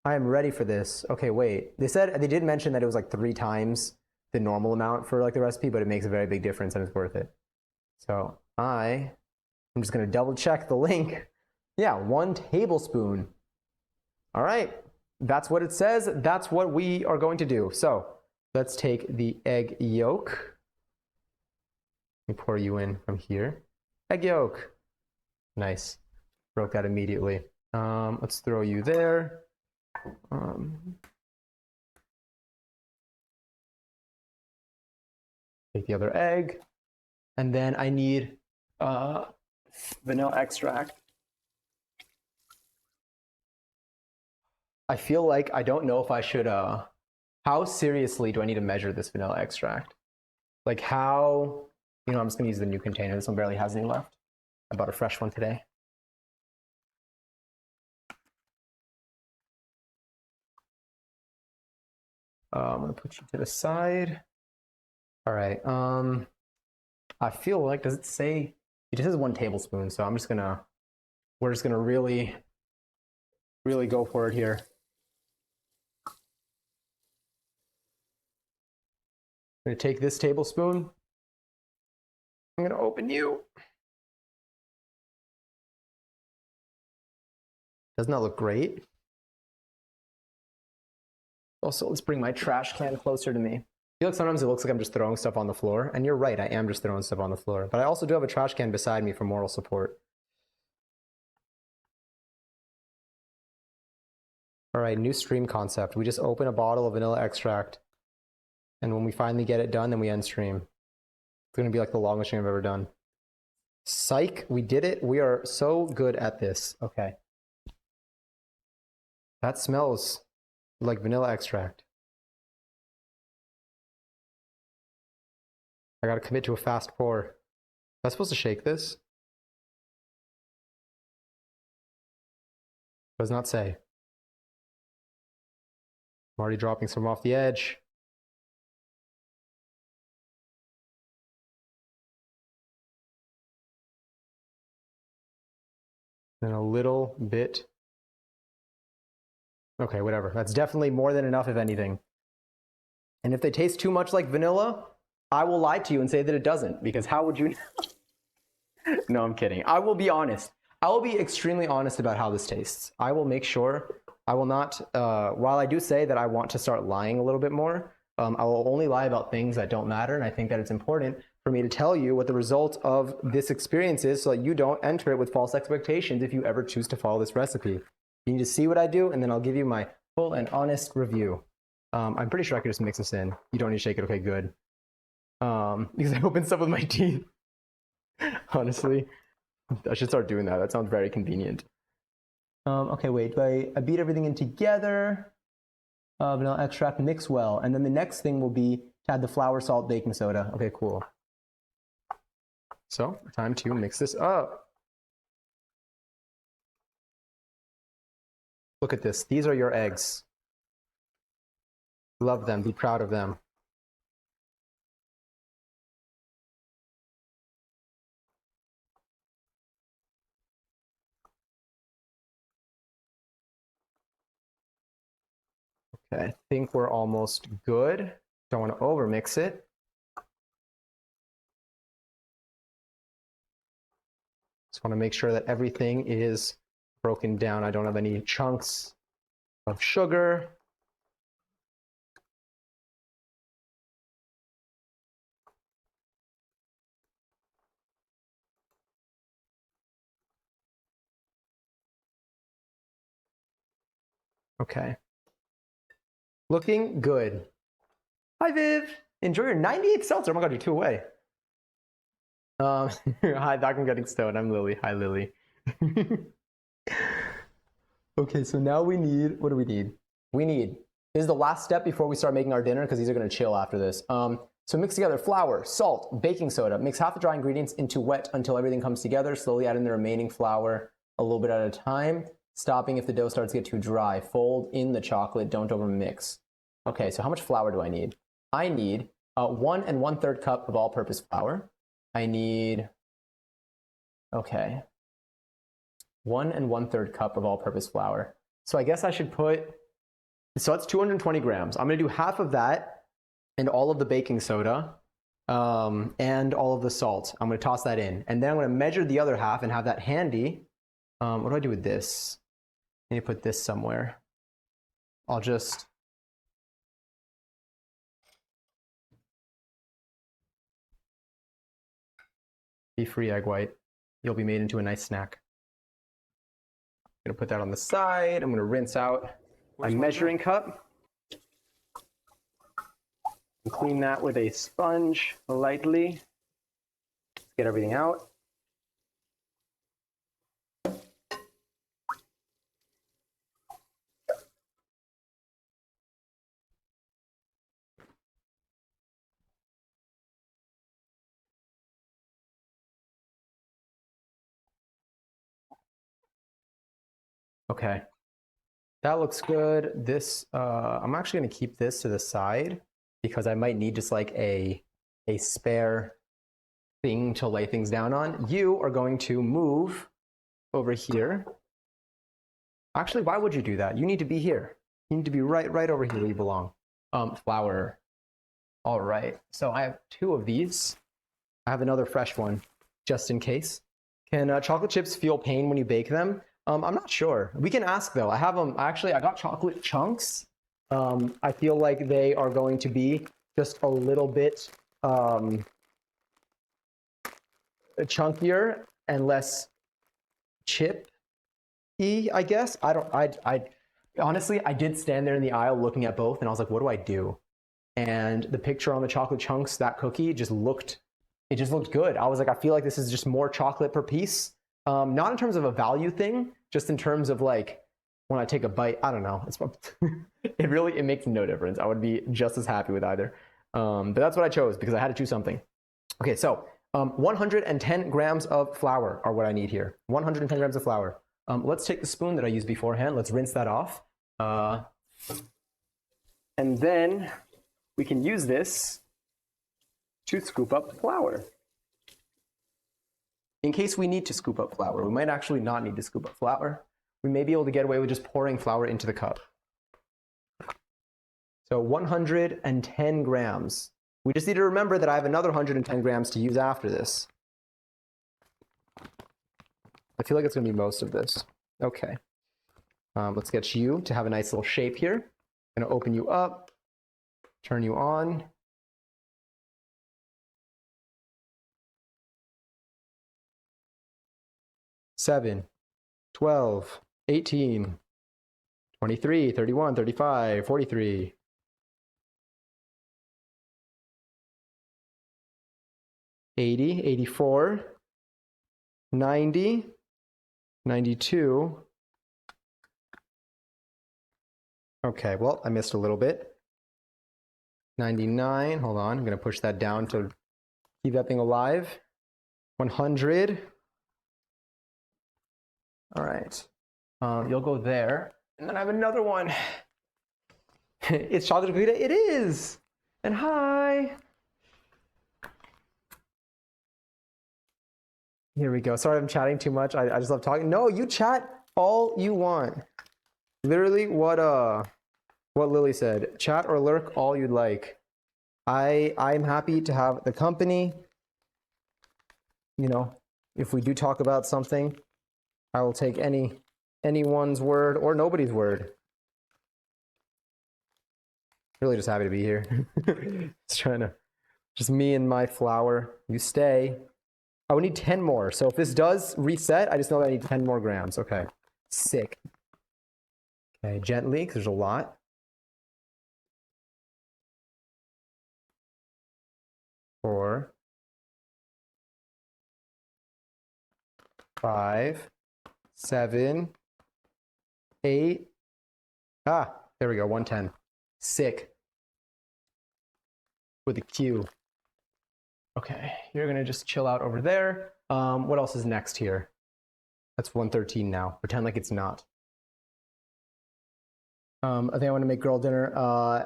I am ready for this. Okay, wait. They did mention that it was like 3 times the normal amount for like the recipe, but it makes a very big difference and it's worth it. So I'm just gonna double check the link. Yeah, 1 tablespoon. All right, that's what it says. That's what we are going to do. So let's take the egg yolk. Let me pour you in from here. Egg yolk. Nice. Broke that immediately. Let's throw you there. Take the other egg. And then I need vanilla extract. I feel like I don't know if I should, how seriously do I need to measure this vanilla extract? Like how, I'm just gonna use the new container. This one barely has any left. I bought a fresh one today. I'm gonna put you to the side. All right. I feel like, does it say? It just says 1 tablespoon. So we're just gonna really, really go for it here. I'm gonna take this tablespoon. I'm gonna open you. Doesn't that look great? Also, let's bring my trash can closer to me. I feel like sometimes it looks like I'm just throwing stuff on the floor, and you're right, I am just throwing stuff on the floor. But I also do have a trash can beside me for moral support. All right, new stream concept. We just open a bottle of vanilla extract, and when we finally get it done, then we end stream. It's gonna be like the longest stream I've ever done. Psych, we did it. We are so good at this. Okay. That smells like vanilla extract. I gotta commit to a fast pour. Am I supposed to shake this? Does not say. I'm already dropping some off the edge. And a little bit. Okay, whatever. That's definitely more than enough, if anything. And if they taste too much like vanilla, I will lie to you and say that it doesn't, because how would you know? No, I'm kidding. I will be honest. I will be extremely honest about how this tastes. I will make sure I will not, while I do say that I want to start lying a little bit more, I will only lie about things that don't matter. And I think that it's important for me to tell you what the result of this experience is so that you don't enter it with false expectations if you ever choose to follow this recipe. You need to see what I do, and then I'll give you my full and honest review. I'm pretty sure I could just mix this in. You don't need to shake it. Okay, good. Because I opened stuff with my teeth. Honestly, I should start doing that. That sounds very convenient. Okay, wait. I beat everything in together. Vanilla extract, mix well. And then the next thing will be to add the flour, salt, baking soda. Okay, cool. So, time to mix this up. Look at this. These are your eggs. Love them. Be proud of them. Okay, I think we're almost good. Don't want to overmix it. Just want to make sure that everything is broken down. I don't have any chunks of sugar. Okay. Looking good. Hi, Viv. Enjoy your 98 seltzer. Oh my god, you're 2 away. Hi, Doc, I'm getting stoned. I'm Lily. Hi, Lily. Okay, so now we need, what do we need? This is the last step before we start making our dinner because these are going to chill after this. So mix together flour, salt, baking soda. Mix half the dry ingredients into wet until everything comes together. Slowly add in the remaining flour a little bit at a time, stopping if the dough starts to get too dry. Fold in the chocolate. Don't overmix. Okay, so how much flour do I need? I need 1 1/3 cup of all-purpose flour. I need, okay, 1 1/3 cup of all-purpose flour. So I guess I should put, so that's 220 grams. I'm going to do half of that and all of the baking soda and all of the salt. I'm going to toss that in. And then I'm going to measure the other half and have that handy. What do I do with this? I need to put this somewhere. I'll just, be free egg white. You'll be made into a nice snack. I'm going to put that on the side. I'm going to rinse out my measuring cup. And clean that with a sponge lightly. Get everything out. Okay. That looks good. This, I'm actually going to keep this to the side because I might need just like a spare thing to lay things down on. You are going to move over here. Actually, why would you do that? You need to be here. You need to be right over here where you belong. Flour. All right. So I have 2 of these. I have another fresh one just in case. Can chocolate chips feel pain when you bake them? I'm not sure. We can ask though. I have them. Actually, I got chocolate chunks. I feel like they are going to be just a little bit chunkier and less chippy, I guess. I honestly, I did stand there in the aisle looking at both, and I was like, what do I do? And the picture on the chocolate chunks, that cookie just looked good. I was like, I feel like this is just more chocolate per piece. Not in terms of a value thing, just in terms of like when I take a bite, I don't know. It makes no difference. I would be just as happy with either. But that's what I chose because I had to choose something. Okay, so 110 grams of flour are what I need here. 110 grams of flour. Let's take the spoon that I used beforehand. Let's rinse that off. And then we can use this to scoop up flour. In case we need to scoop up flour, we might actually not need to scoop up flour. We may be able to get away with just pouring flour into the cup. So 110 grams. We just need to remember that I have another 110 grams to use after this. I feel like it's going to be most of this. Okay. Let's get you to have a nice little shape here. I'm going to open you up, turn you on. Seven, 12, 18, 23, 31, 35, 43. 80, 84, 90, 92. Okay, well, I missed a little bit. 99, hold on, I'm going to push that down to keep that thing alive. 100. All right, you'll go there. And then I have another one. It's chocolate cookie day. It is. And hi. Here we go. Sorry, I'm chatting too much. I just love talking. No, you chat all you want. Literally what Lily said. Chat or lurk all you'd like. I'm happy to have the company. You know, if we do talk about something, I will take anyone's word or nobody's word. Really just happy to be here. Just me and my flour. You stay. I would need 10 more. So if this does reset, I just know that I need 10 more grams. Okay. Sick. Okay, gently, because there's a lot. 4, 5, 7, 8. Ah, there we go. 110. Sick. With a Q. Okay, you're gonna just chill out over there. What else is next here? That's 113 now. Pretend like it's not. I think I want to make girl dinner,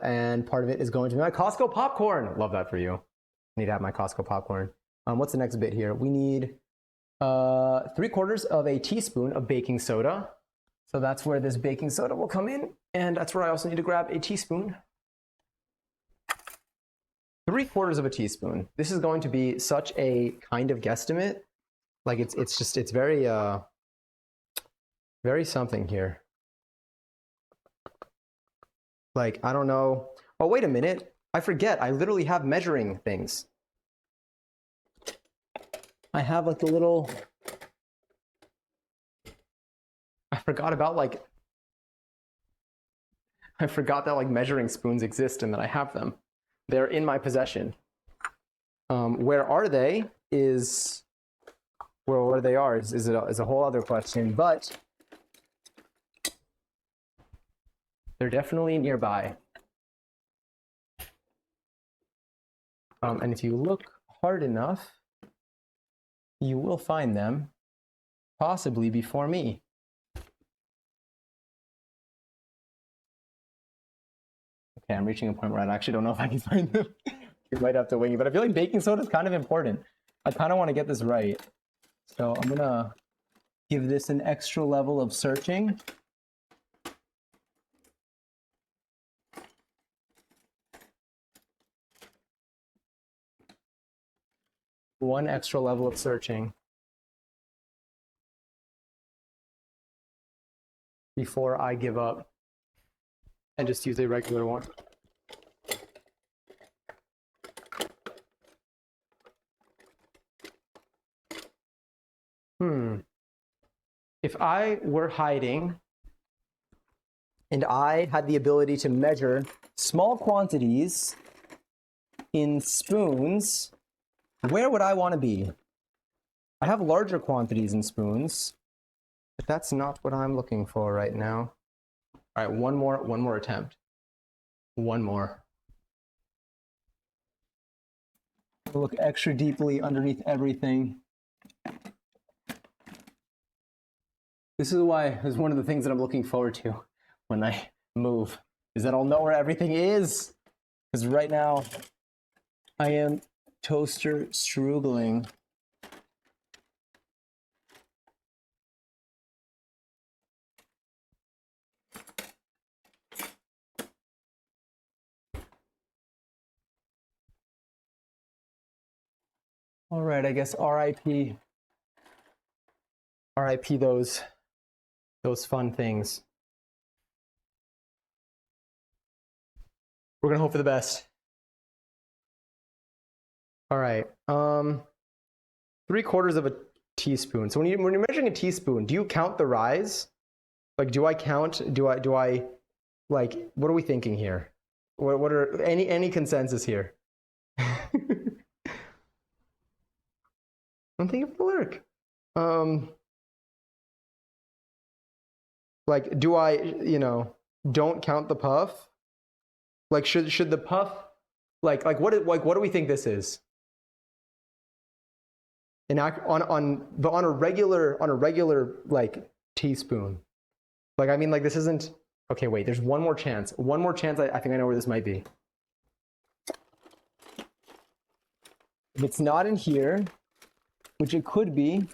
and part of it is going to be my Costco popcorn. Love that for you. I need to have my Costco popcorn. What's the next bit here? We need 3/4 of a teaspoon of baking soda. So that's where this baking soda will come in, and that's where I also need to grab a teaspoon. 3/4 of a teaspoon. This is going to be such a kind of guesstimate. Like it's very very something here. Like, I don't know. Oh, wait a minute. I forget. I literally have measuring things. I have like the little... I forgot that like measuring spoons exist and that I have them. They're in my possession. Where are they is... Well, where they are is a whole other question, but they're definitely nearby. And if you look hard enough, you will find them, possibly before me. Okay, I'm reaching a point where I actually don't know if I can find them. You might have to wing it, but I feel like baking soda is kind of important. I kind of want to get this right. So I'm gonna give this an extra level of searching. One extra level of searching before I give up and just use a regular one. If I were hiding and I had the ability to measure small quantities in spoons, where would I want to be? I have larger quantities in spoons, but that's not what I'm looking for right now. All right, one more attempt. One more. Look extra deeply underneath everything. This is one of the things that I'm looking forward to when I move, is that I'll know where everything is. Because right now, I am toaster struggling. All right, I guess RIP. RIP those fun things. We're gonna hope for the best. All right. 3/4 of a teaspoon. So when you're measuring a teaspoon, do you count the rise? Like, do I count? Do I like? What are we thinking here? What are any consensus here? I'm thinking of the lyric. Like, do I, don't count the puff? Like, should the puff, like what do we think this is? On a regular like teaspoon. Like, I mean, like, this isn't. Okay, wait. There's one more chance. One more chance. I think I know where this might be. If it's not in here, which it could be.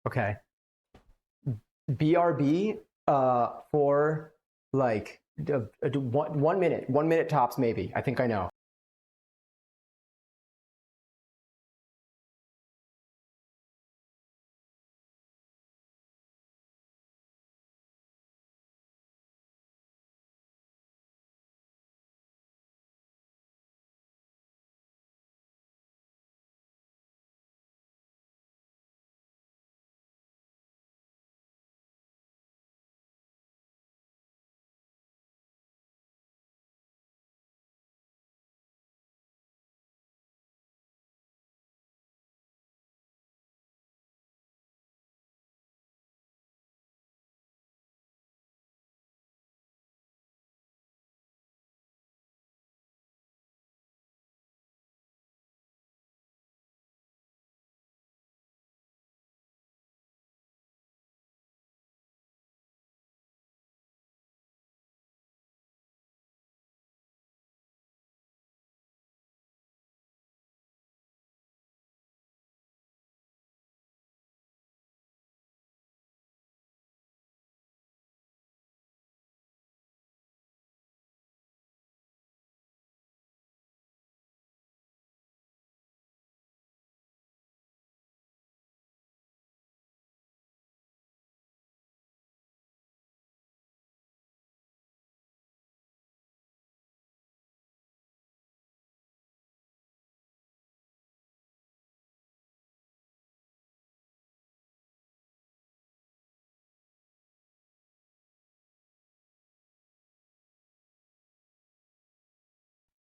Okay. BRB for like 1 minute. 1 minute tops, maybe. I think I know.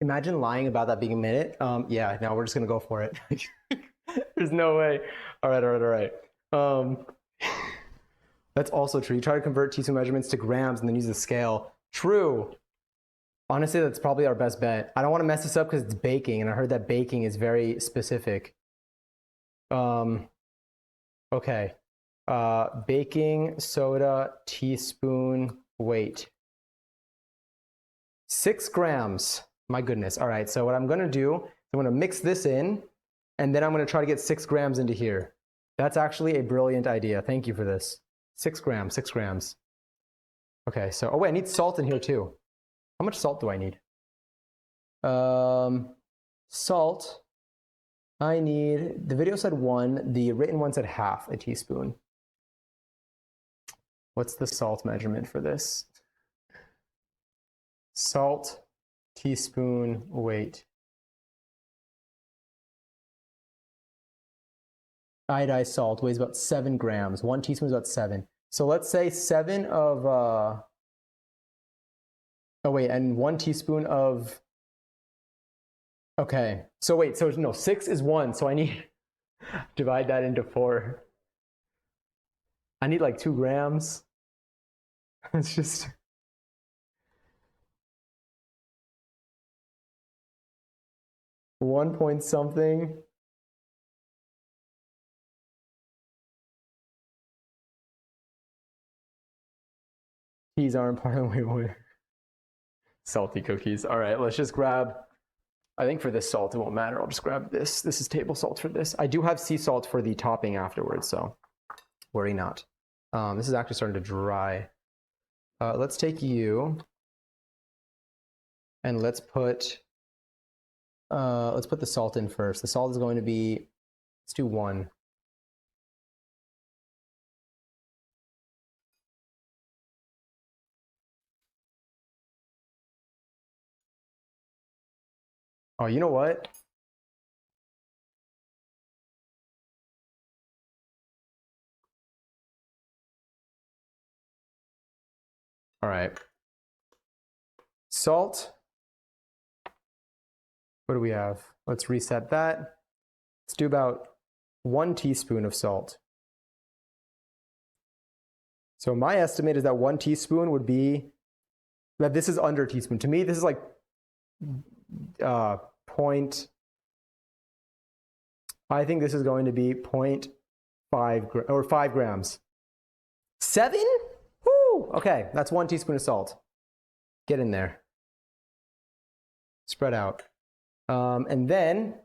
Imagine lying about that being a minute. Yeah, no, we're just gonna go for it. There's no way. All right. That's also true. You try to convert teaspoon measurements to grams and then use the scale. True. Honestly, that's probably our best bet. I don't want to mess this up because it's baking, and I heard that baking is very specific. Okay. Baking soda teaspoon weight. 6 grams. My goodness. All right, so what I'm gonna do, I'm gonna mix this in, and then I'm gonna try to get 6 grams into here. That's actually a brilliant idea. Thank you for this. 6 grams, 6 grams. Okay, so, oh wait, I need salt in here too. How much salt do I need? Salt, I need, the video said 1, the written one said half a teaspoon. What's the salt measurement for this? Salt, teaspoon, weight. Iodized salt weighs about 7 grams. 1 teaspoon is about 7. So let's say 7 of, oh wait, and 1 teaspoon of, okay. So wait, so no, 6 is 1, so I need, divide that into 4. I need like 2 grams. It's just, one point something. These aren't part of the way. Salty cookies. All right, let's just grab, I think for this salt, it won't matter. I'll just grab this. This is table salt for this. I do have sea salt for the topping afterwards, so worry not. This is actually starting to dry. Let's take you and let's put the salt in first. The salt is going to be, let's do 1. Oh, you know what? All right. Salt. What do we have? Let's reset that. Let's do about 1 teaspoon of salt. So my estimate is that 1 teaspoon would be, that this is under a teaspoon. To me, this is like point, I think this is going to be 0.5 or 5 grams. 7? Woo! Okay, that's 1 teaspoon of salt. Get in there. Spread out. And then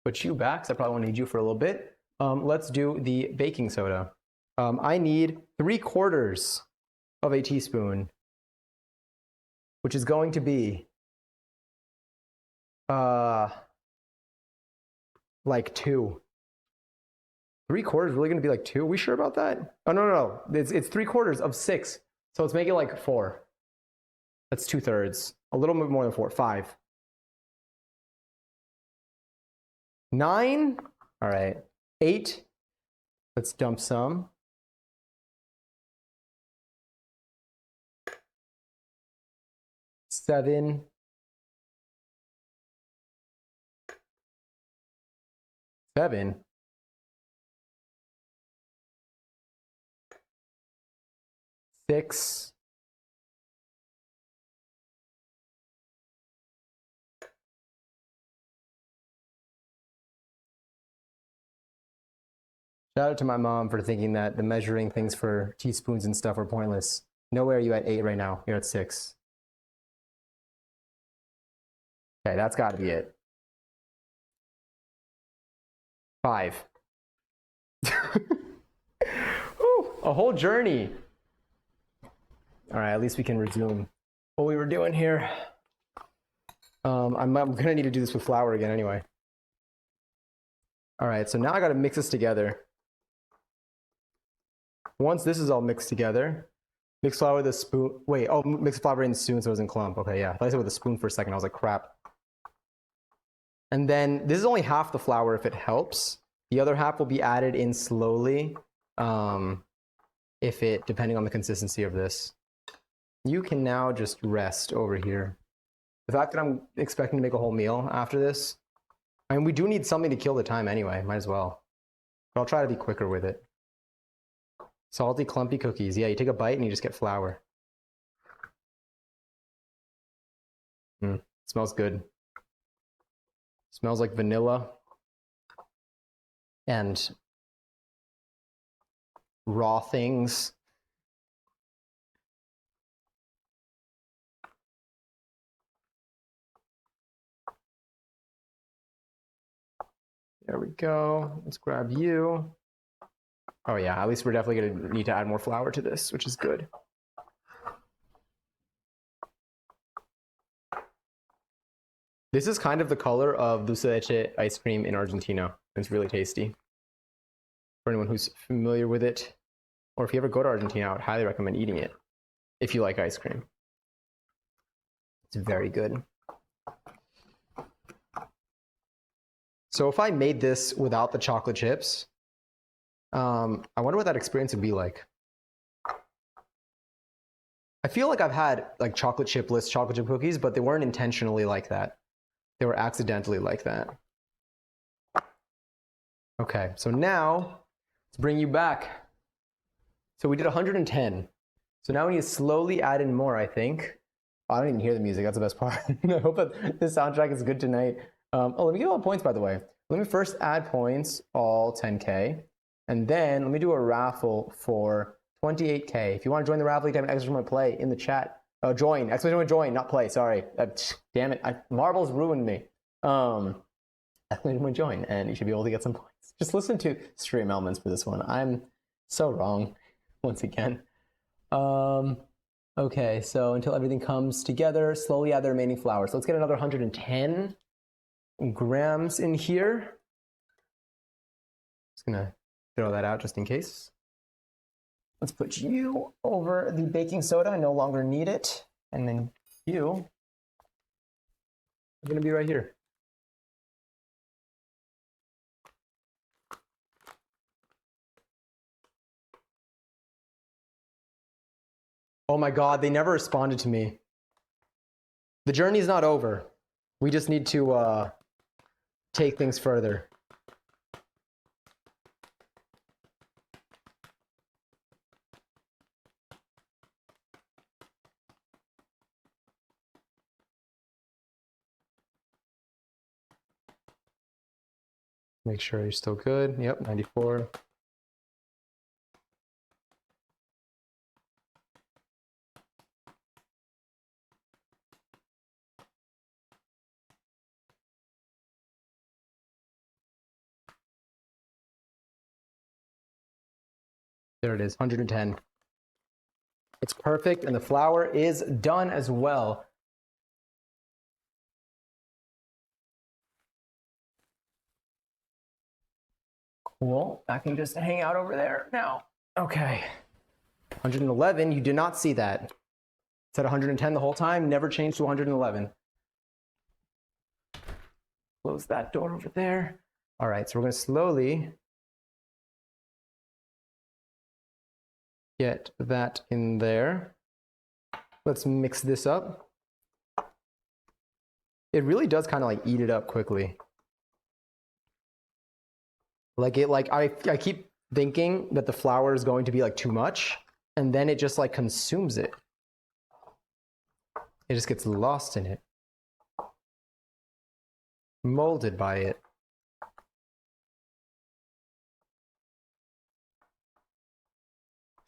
put you back, because I probably won't need you for a little bit. Let's do the baking soda. I need 3/4 of a teaspoon, which is going to be like 2. 3/4 is really going to be like 2? Are we sure about that? Oh, no. It's 3/4 of 6. So let's make it like 4. That's 2/3. A little bit more than 4. 5. 9. All right. 8. Let's dump some. 7. 7. 6. 'Shout out to my mom for thinking that the measuring things for teaspoons and stuff are pointless. Nowhere are you at 8 right now. You're at 6. Okay, that's got to be it. 5. Whew, a whole journey. All right, at least we can resume what we were doing here. I'm gonna need to do this with flour again anyway. All right, so now I gotta mix this together. Once this is all mixed together, mix flour with a spoon. Wait, oh, mix flour in the spoon so it doesn't clump. Okay, yeah. I thought I said with a spoon for a second. I was like, crap. And then this is only half the flour if it helps. The other half will be added in slowly, depending on the consistency of this. You can now just rest over here. The fact that I'm expecting to make a whole meal after this, I mean, we do need something to kill the time anyway. Might as well. But I'll try to be quicker with it. Salty, clumpy cookies. Yeah, you take a bite and you just get flour. Smells good. Smells like vanilla and raw things. There we go. Let's grab you. Oh yeah, at least we're definitely gonna need to add more flour to this, which is good. This is kind of the color of dulce de leche ice cream in Argentina. It's really tasty. For anyone who's familiar with it, or if you ever go to Argentina, I would highly recommend eating it if you like ice cream. It's very good. So if I made this without the chocolate chips, I wonder what that experience would be like. I feel like I've had like chocolate chipless chocolate chip cookies, but they weren't intentionally like that. They were accidentally like that. Okay, so now let's bring you back. So we did 110. So now we need to slowly add in more, I think. Oh, I don't even hear the music. That's the best part. I hope that this soundtrack is good tonight. Oh, let me give all points, by the way. Let me first add points, all 10K. And then let me do a raffle for 28K. If you want to join the raffle, you type an exclamation play in the chat. Oh, join. Exclamation join, not play. Sorry. Damn it. Marbles ruined me. Exclamation join, and you should be able to get some points. Just listen to stream elements for this one. I'm so wrong once again. Okay, so until everything comes together, slowly add the remaining flour. So let's get another 110 grams in here. Just gonna throw that out just in case. Let's put you over the baking soda. I no longer need it. And then you are gonna be right here. Oh my God, they never responded to me. The journey's not over. We just need to take things further. Make sure you're still good. Yep, 94. There it is, 110. It's perfect, and the flour is done as well. Cool. I can just hang out over there now. Okay. 111, you did not see that. It's at 110 the whole time, never changed to 111. Close that door over there. All right, so we're going to slowly get that in there. Let's mix this up. It really does kind of like eat it up quickly. I keep thinking that the flour is going to be like too much, and then it just like consumes it. It just gets lost in it. Molded by it.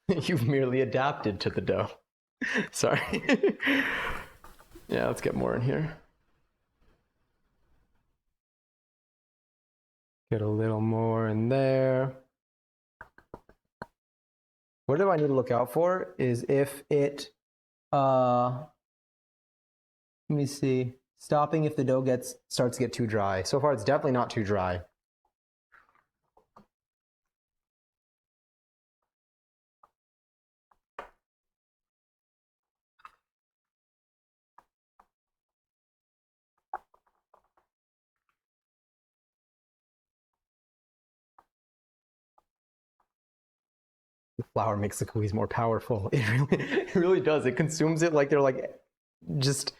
You've merely adapted to the dough. Sorry. Yeah, let's get more in here. Get a little more in there. What do I need to look out for is if it, let me see, stopping if the dough starts to get too dry. So far, it's definitely not too dry. The flour makes the cookies more powerful. It really does. It consumes it like they're like just,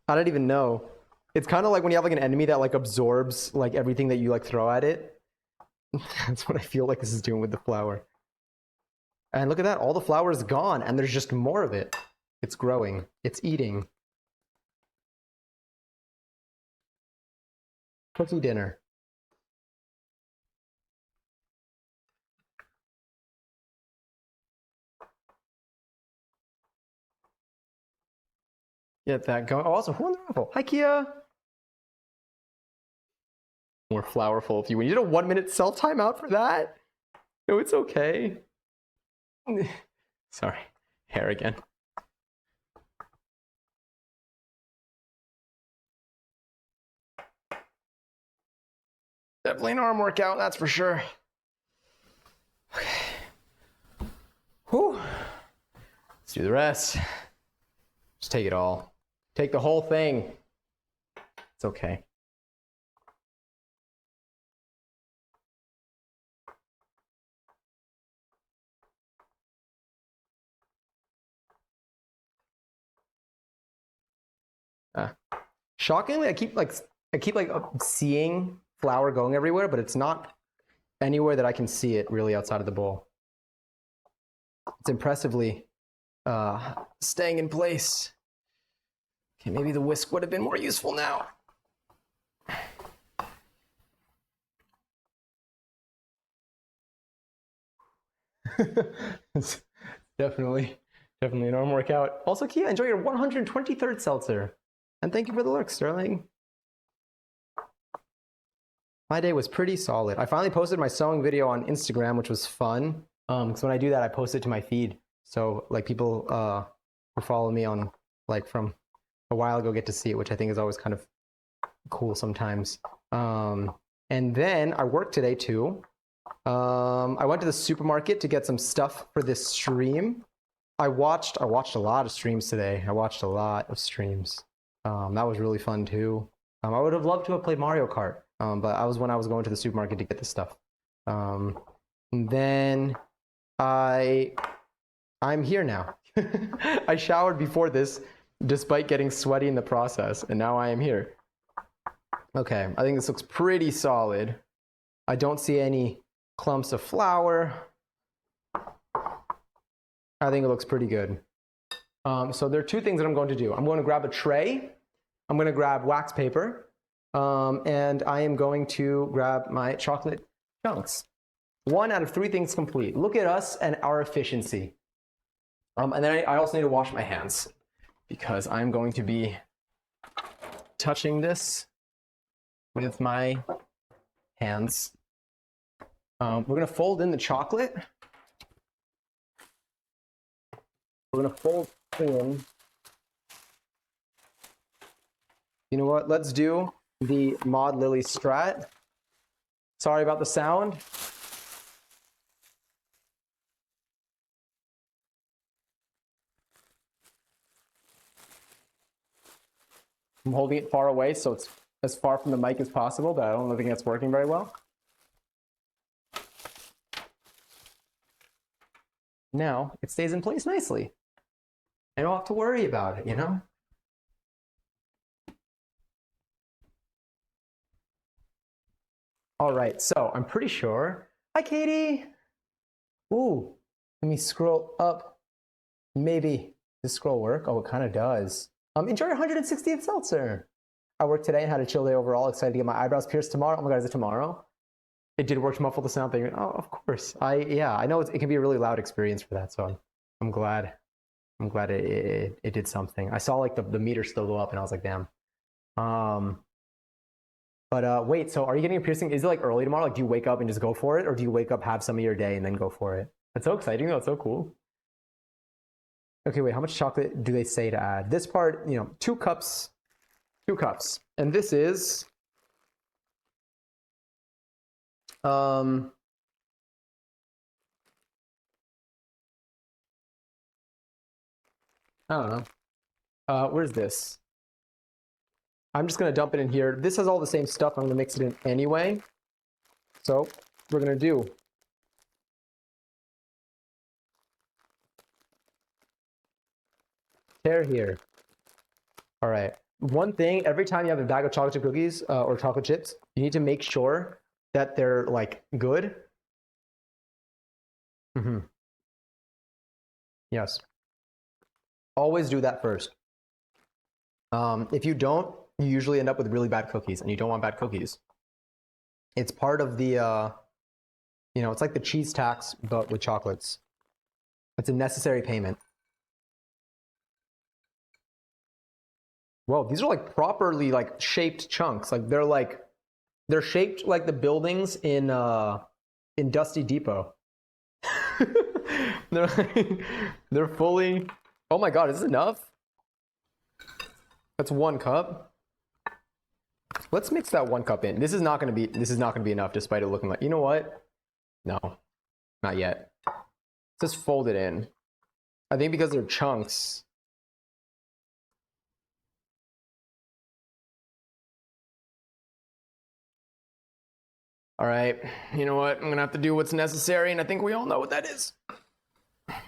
I don't even know. It's kind of like when you have like an enemy that like absorbs like everything that you like throw at it. That's what I feel like this is doing with the flour. And look at that, all the flour is gone and there's just more of it. It's growing, it's eating. Cookie dinner. Get that going. Oh, also, who won the raffle? Hi, Kia. more flourful if you need a 1 minute self timeout for that. No, it's okay. Sorry, hair again. Definitely an arm workout, that's for sure. Okay. Whew. Let's do the rest. Just take it all. Take the whole thing. It's okay. Shockingly, I keep seeing flour going everywhere, but it's not anywhere that I can see it really outside of the bowl. It's impressively staying in place. Okay, maybe the whisk would have been more useful now. It's definitely an arm workout. Also, Kia, enjoy your 123rd seltzer. And thank you for the lurk, Sterling. My day was pretty solid. I finally posted my sewing video on Instagram, which was fun. Because when I do that, I post it to my feed. So like people who follow me on like from a while ago get to see it, which I think is always kind of cool sometimes. And then I worked today too. I went to the supermarket to get some stuff for this stream. I watched a lot of streams today. I watched a lot of streams. That was really fun too. I would have loved to have played Mario Kart, but I was when I was going to the supermarket to get this stuff. And then I'm here now. I showered before this, despite getting sweaty in the process, and now I am here. Okay, I think this looks pretty solid. I don't see any clumps of flour. I think it looks pretty good. So there are two things that I'm going to do. I'm going to grab a tray. I'm going to grab wax paper. And I am going to grab my chocolate chunks. 1 out of 3 things complete. Look at us and our efficiency. And then I also need to wash my hands because I'm going to be touching this with my hands. We're going to fold in the chocolate. We're going to fold in. You know what? Let's do the Maud Lily Strat. Sorry about the sound. I'm holding it far away so it's as far from the mic as possible, but I don't think that's working very well. Now it stays in place nicely. I don't have to worry about it, you know? All right, so I'm pretty sure. Hi, Katie. Ooh, let me scroll up. Maybe. Does scroll work? Oh, it kind of does. Enjoy your 160th seltzer. I worked today and had a chill day overall. Excited to get my eyebrows pierced tomorrow. Oh my God, is it tomorrow? It did work to muffle the sound thing. Oh, of course. I know it can be a really loud experience for that, so I'm glad. I'm glad it did something. I saw like the meter still go up, and I was like, damn. But wait, so are you getting a piercing? Is it like early tomorrow? Like, do you wake up and just go for it, or do you wake up, have some of your day, and then go for it? That's so exciting, though. It's so cool. Okay, wait. How much chocolate do they say to add? This part, 2 cups. 2 cups, and this is. I don't know. Where's this? I'm just going to dump it in here. This has all the same stuff. I'm going to mix it in anyway. So we're going to do tear here. All right. One thing, every time you have a bag of chocolate chip cookies or chocolate chips, you need to make sure that they're like good. Yes. Always do that first. If you don't, you usually end up with really bad cookies, and you don't want bad cookies. It's part of the, it's like the cheese tax, but with chocolates. It's a necessary payment. Whoa, these are like properly like shaped chunks. Like they're like They're shaped like the buildings in Dusty Depot. They're fully. Oh my god, is this enough? That's 1 cup. Let's mix that 1 cup in. This is not gonna be enough, despite it looking like. You know what? No, not yet. Just fold it in. I think because they're chunks. All right, you know what? I'm gonna have to do what's necessary, and I think we all know what that is. I'm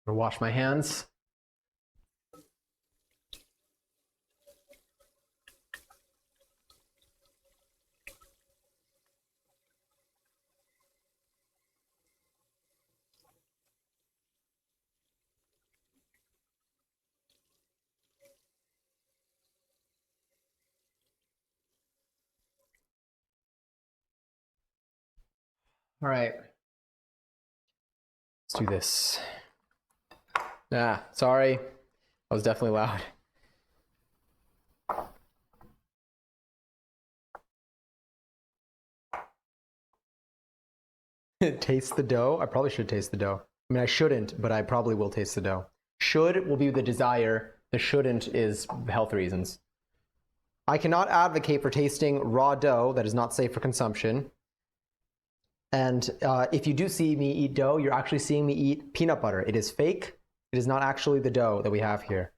gonna wash my hands. All right, let's do this. Ah, sorry. I was definitely loud. Taste the dough? I probably should taste the dough. I mean, I shouldn't, but I probably will taste the dough. Should will be the desire. The shouldn't is health reasons. I cannot advocate for tasting raw dough that is not safe for consumption. And if you do see me eat dough, you're actually seeing me eat peanut butter. It is fake. It is not actually the dough that we have here.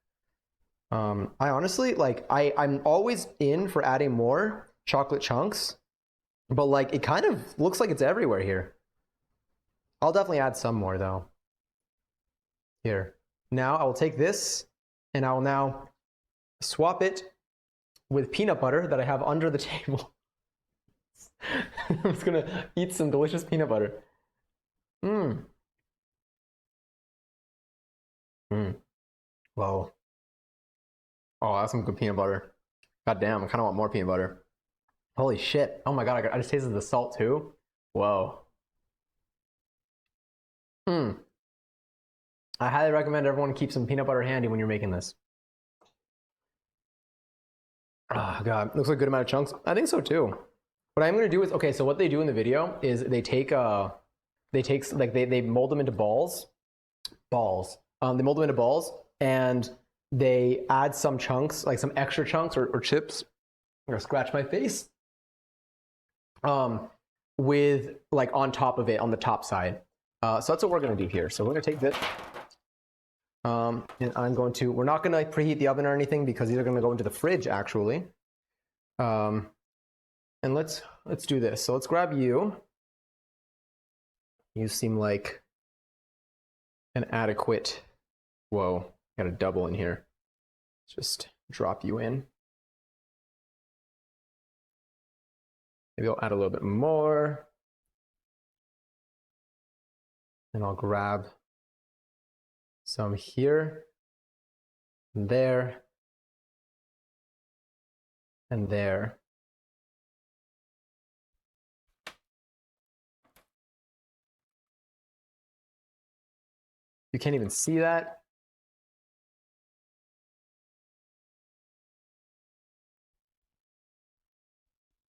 I honestly, like, I'm always in for adding more chocolate chunks, but like, it kind of looks like it's everywhere here. I'll definitely add some more though. Here. Now I will take this and I will now swap it with peanut butter that I have under the table. I'm just gonna eat some delicious peanut butter. Mmm. Mmm. Whoa. Oh, that's some good peanut butter. God damn, I kind of want more peanut butter. Holy shit. Oh my god, I just tasted the salt too. Whoa. Hmm. I highly recommend everyone keep some peanut butter handy when you're making this. Oh god, looks like a good amount of chunks. I think so too. What I'm gonna do is, okay, so what they do in the video is they take like they mold them into balls. They mold them into balls and they add some chunks, like some extra chunks or chips. I'm gonna scratch my face. With like on top of it on the top side. So that's what we're gonna do here. So we're gonna take this. And we're not gonna preheat the oven or anything because these are gonna go into the fridge actually. And let's do this. So let's grab you. You seem like an adequate. Whoa, got a double in here. Let's just drop you in. Maybe I'll add a little bit more. And I'll grab some here, and there, and there. You can't even see that.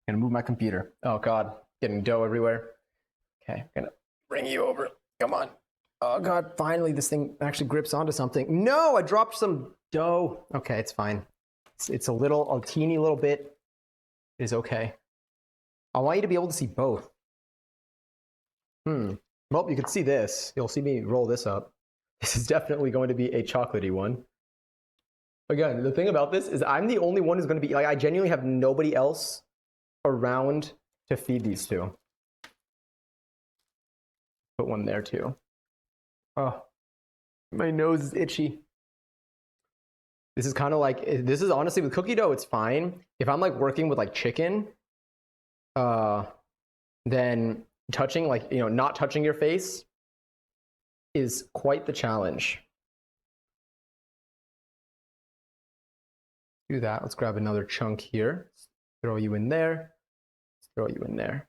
I'm gonna move my computer. Oh god, getting dough everywhere. Okay, I'm gonna bring you over. Come on. Oh god, finally this thing actually grips onto something. No, I dropped some dough. Okay, it's fine. It's a teeny little bit. It is okay. I want you to be able to see both. Well, you can see this. You'll see me roll this up. This is definitely going to be a chocolatey one. Again, the thing about this is I'm the only one who's going to be, like, I genuinely have nobody else around to feed these to. Put one there too. Oh, my nose is itchy. This is kind of like, this is honestly with cookie dough, it's fine. If I'm like working with like chicken, then touching, like, you know, not touching your face is quite the challenge. Do that. Let's grab another chunk here. Throw you in there. Throw you in there.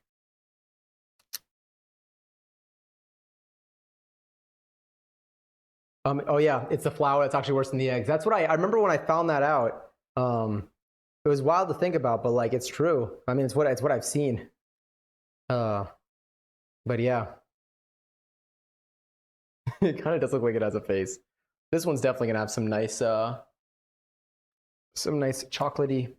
Oh yeah, it's the flour that's actually worse than the eggs. That's what I remember when I found that out. It was wild to think about, but like it's true. I mean, it's what I've seen. Uh, but yeah, it kind of does look like it has a face. This one's definitely gonna have some nice chocolatey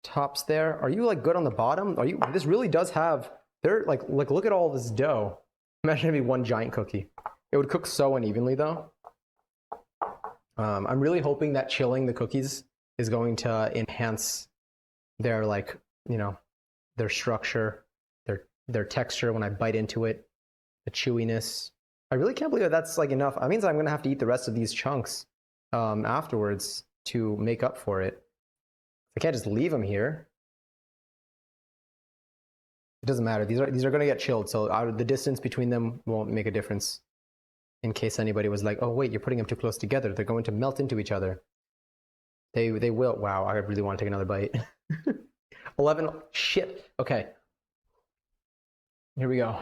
tops there. Are you like good on the bottom? Are you? This really does have. They're like look at all this dough. Imagine it'd be one giant cookie. It would cook so unevenly though. I'm really hoping that chilling the cookies is going to enhance their like, you know, their structure, their texture when I bite into it, the chewiness. I really can't believe that that's like enough. That means I'm gonna have to eat the rest of these chunks afterwards to make up for it. I can't just leave them here. It doesn't matter. These are gonna get chilled, so the distance between them won't make a difference. In case anybody was like, "Oh wait, you're putting them too close together. They're going to melt into each other." They will. Wow, I really want to take another bite. 11. Shit. Okay. Here we go.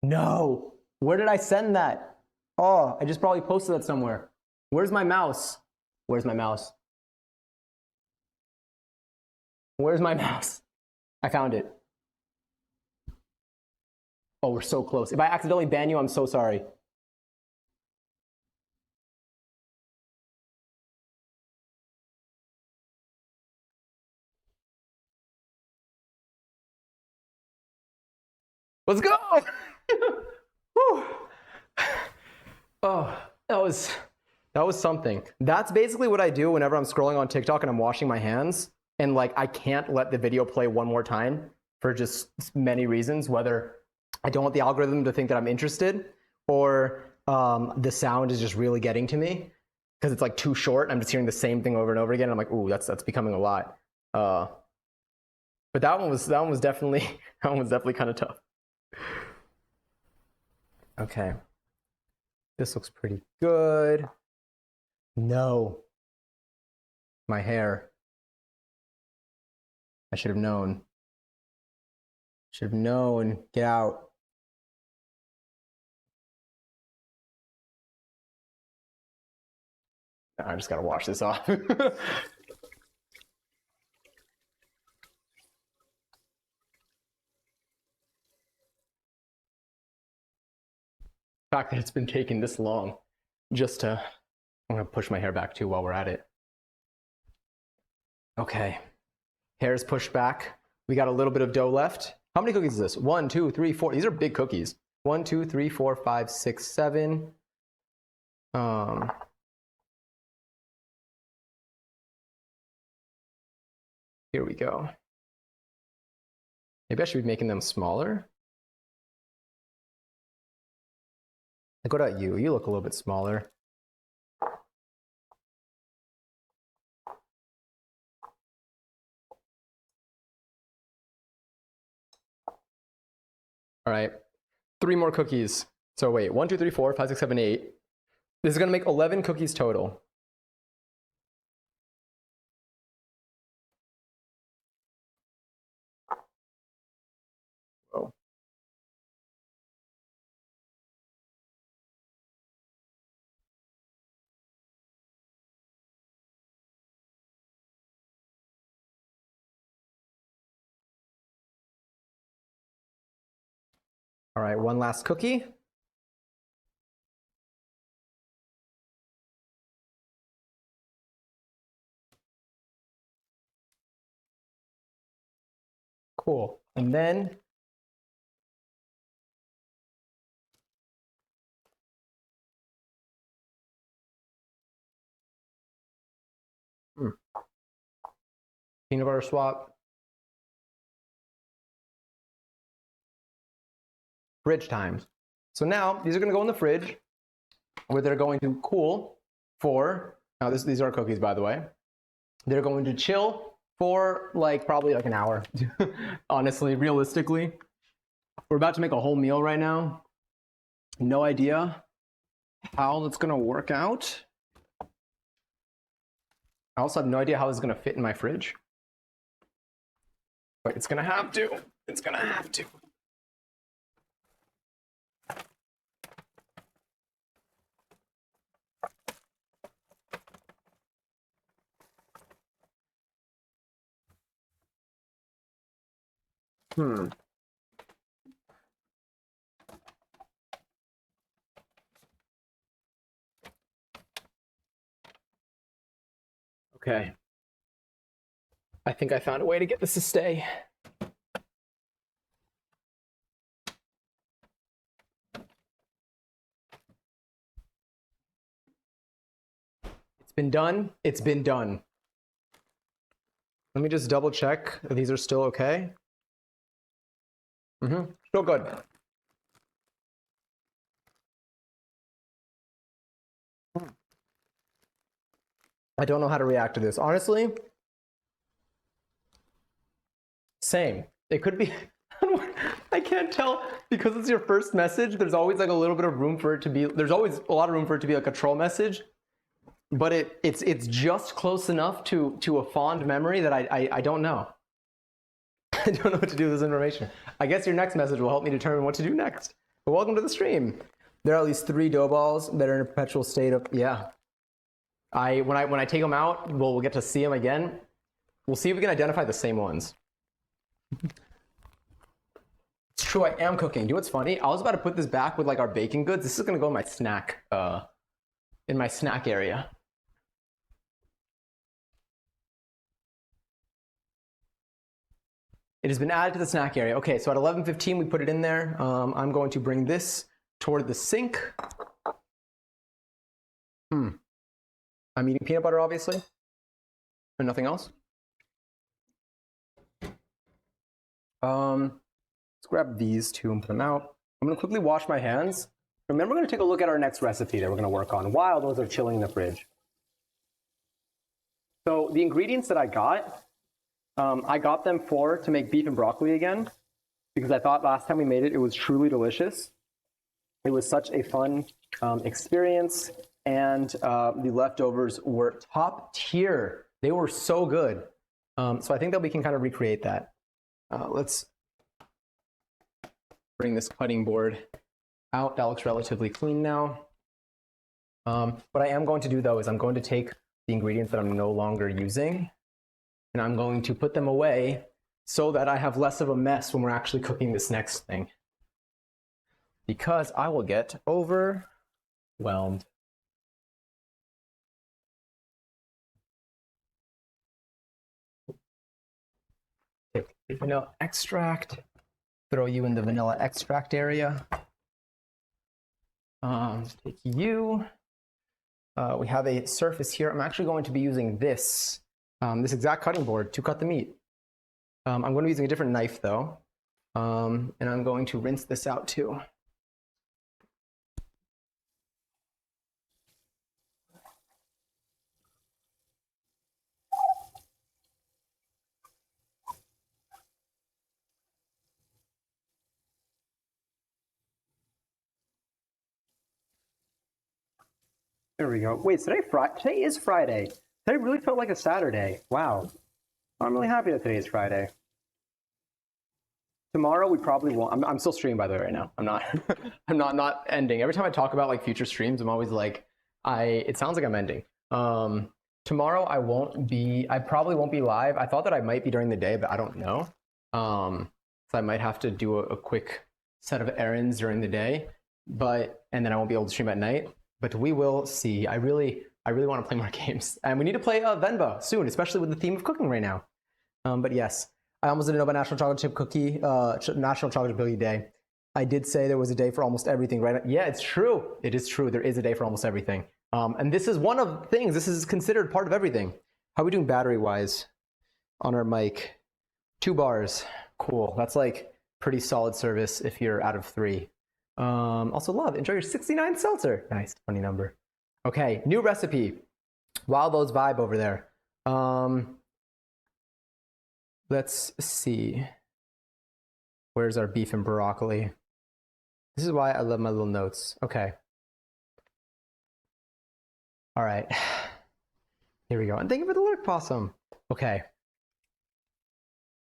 No. Where did I send that? Oh, I just probably posted that somewhere. Where's my mouse? Where's my mouse? Where's my mouse? I found it. Oh, we're so close. If I accidentally ban you, I'm so sorry. Let's go! Oh, that was something. That's basically what I do whenever I'm scrolling on TikTok and I'm washing my hands, and like I can't let the video play one more time for just many reasons, whether I don't want the algorithm to think that I'm interested, or the sound is just really getting to me because it's like too short. I'm just hearing the same thing over and over again. And I'm like, ooh, that's becoming a lot. But that one was definitely kind of tough. Okay. This looks pretty good. No. My hair. I should have known. Should have known. Get out. I just gotta wash this off. The fact that it's been taking this long just to, I'm gonna push my hair back too while we're at it. Okay, hair is pushed back. We got a little bit of dough left. How many cookies is this? 1, 2, 3, 4. These are big cookies. 1, 2, 3, 4, 5, 6, 7. Here we go. Maybe I should be making them smaller. Like, what about you? You look a little bit smaller. All right, 3 more cookies. So wait, 1, 2, 3, 4, 5, 6, 7, 8. This is gonna make 11 cookies total. Oh. All right, one last cookie. Cool. And then peanut butter swap. Fridge times. So now these are going to go in the fridge where they're going to cool for, now these are cookies by the way. They're going to chill for like probably like an hour. Honestly, realistically. We're about to make a whole meal right now. No idea how that's going to work out. I also have no idea how this is going to fit in my fridge. But it's gonna have to. It's gonna have to. Okay. I think I found a way to get this to stay. It's been done. It's been done. Let me just double check that these are still okay. Still good. I don't know how to react to this. Honestly, same. It could be, I can't tell because it's your first message. There's always like a little bit of room for it to be, there's always a lot of room for it to be like a troll message, but it's just close enough to a fond memory that I don't know. I don't know what to do with this information. I guess your next message will help me determine what to do next. But welcome to the stream. There are at least 3 dough balls that are in a perpetual state of, yeah. When I take them out, we'll get to see them again. We'll see if we can identify the same ones. It's true, I am cooking. Do you know what's funny? I was about to put this back with like our baking goods. This is gonna go in my snack area. It has been added to the snack area. Okay, so at 11:15 we put it in there. I'm going to bring this toward the sink. I'm eating peanut butter, obviously, and nothing else. Let's grab these two and put them out. I'm gonna quickly wash my hands. Remember, we're gonna take a look at our next recipe that we're gonna work on while those are chilling in the fridge. So the ingredients that I got them to make beef and broccoli again, because I thought last time we made it, it was truly delicious. It was such a fun experience, and the leftovers were top tier. They were so good. So I think that we can kind of recreate that. Let's bring this cutting board out. That looks relatively clean now. What I am going to do though is I'm going to take the ingredients that I'm no longer using and I'm going to put them away so that I have less of a mess when we're actually cooking this next thing. Because I will get overwhelmed. Take the vanilla extract, throw you in the vanilla extract area. Take you. We have a surface here. I'm actually going to be using this exact cutting board to cut the meat. I'm going to be using a different knife though, and I'm going to rinse this out too. There we go. Wait, today is Friday. Today really felt like a Saturday. Wow. I'm really happy that today is Friday. Tomorrow we probably won't. I'm still streaming by the way right now. I'm not I'm not ending. Every time I talk about like future streams, I'm always like it sounds like I'm ending. Tomorrow I probably won't be live. I thought that I might be during the day, but I don't know. So I might have to do a quick set of errands during the day, and then I won't be able to stream at night. But we will see. I really want to play more games, and we need to play Venba soon, especially with the theme of cooking right now. But yes, I almost didn't know about National Chocolate Chip Cookie, National Chocolate Chip Cookie Day. I did say there was a day for almost everything, right? Yeah, it's true. It is true. There is a day for almost everything. And this is one of the things. This is considered part of everything. How are we doing battery-wise on our mic? 2 bars. Cool. That's like pretty solid service if you're out of 3. Also love, enjoy your 69 seltzer. Nice, funny number. Okay, new recipe. While those vibe over there. Let's see. Where's our beef and broccoli? This is why I love my little notes. Okay. All right. Here we go. And thank you for the lurk, Possum. Okay.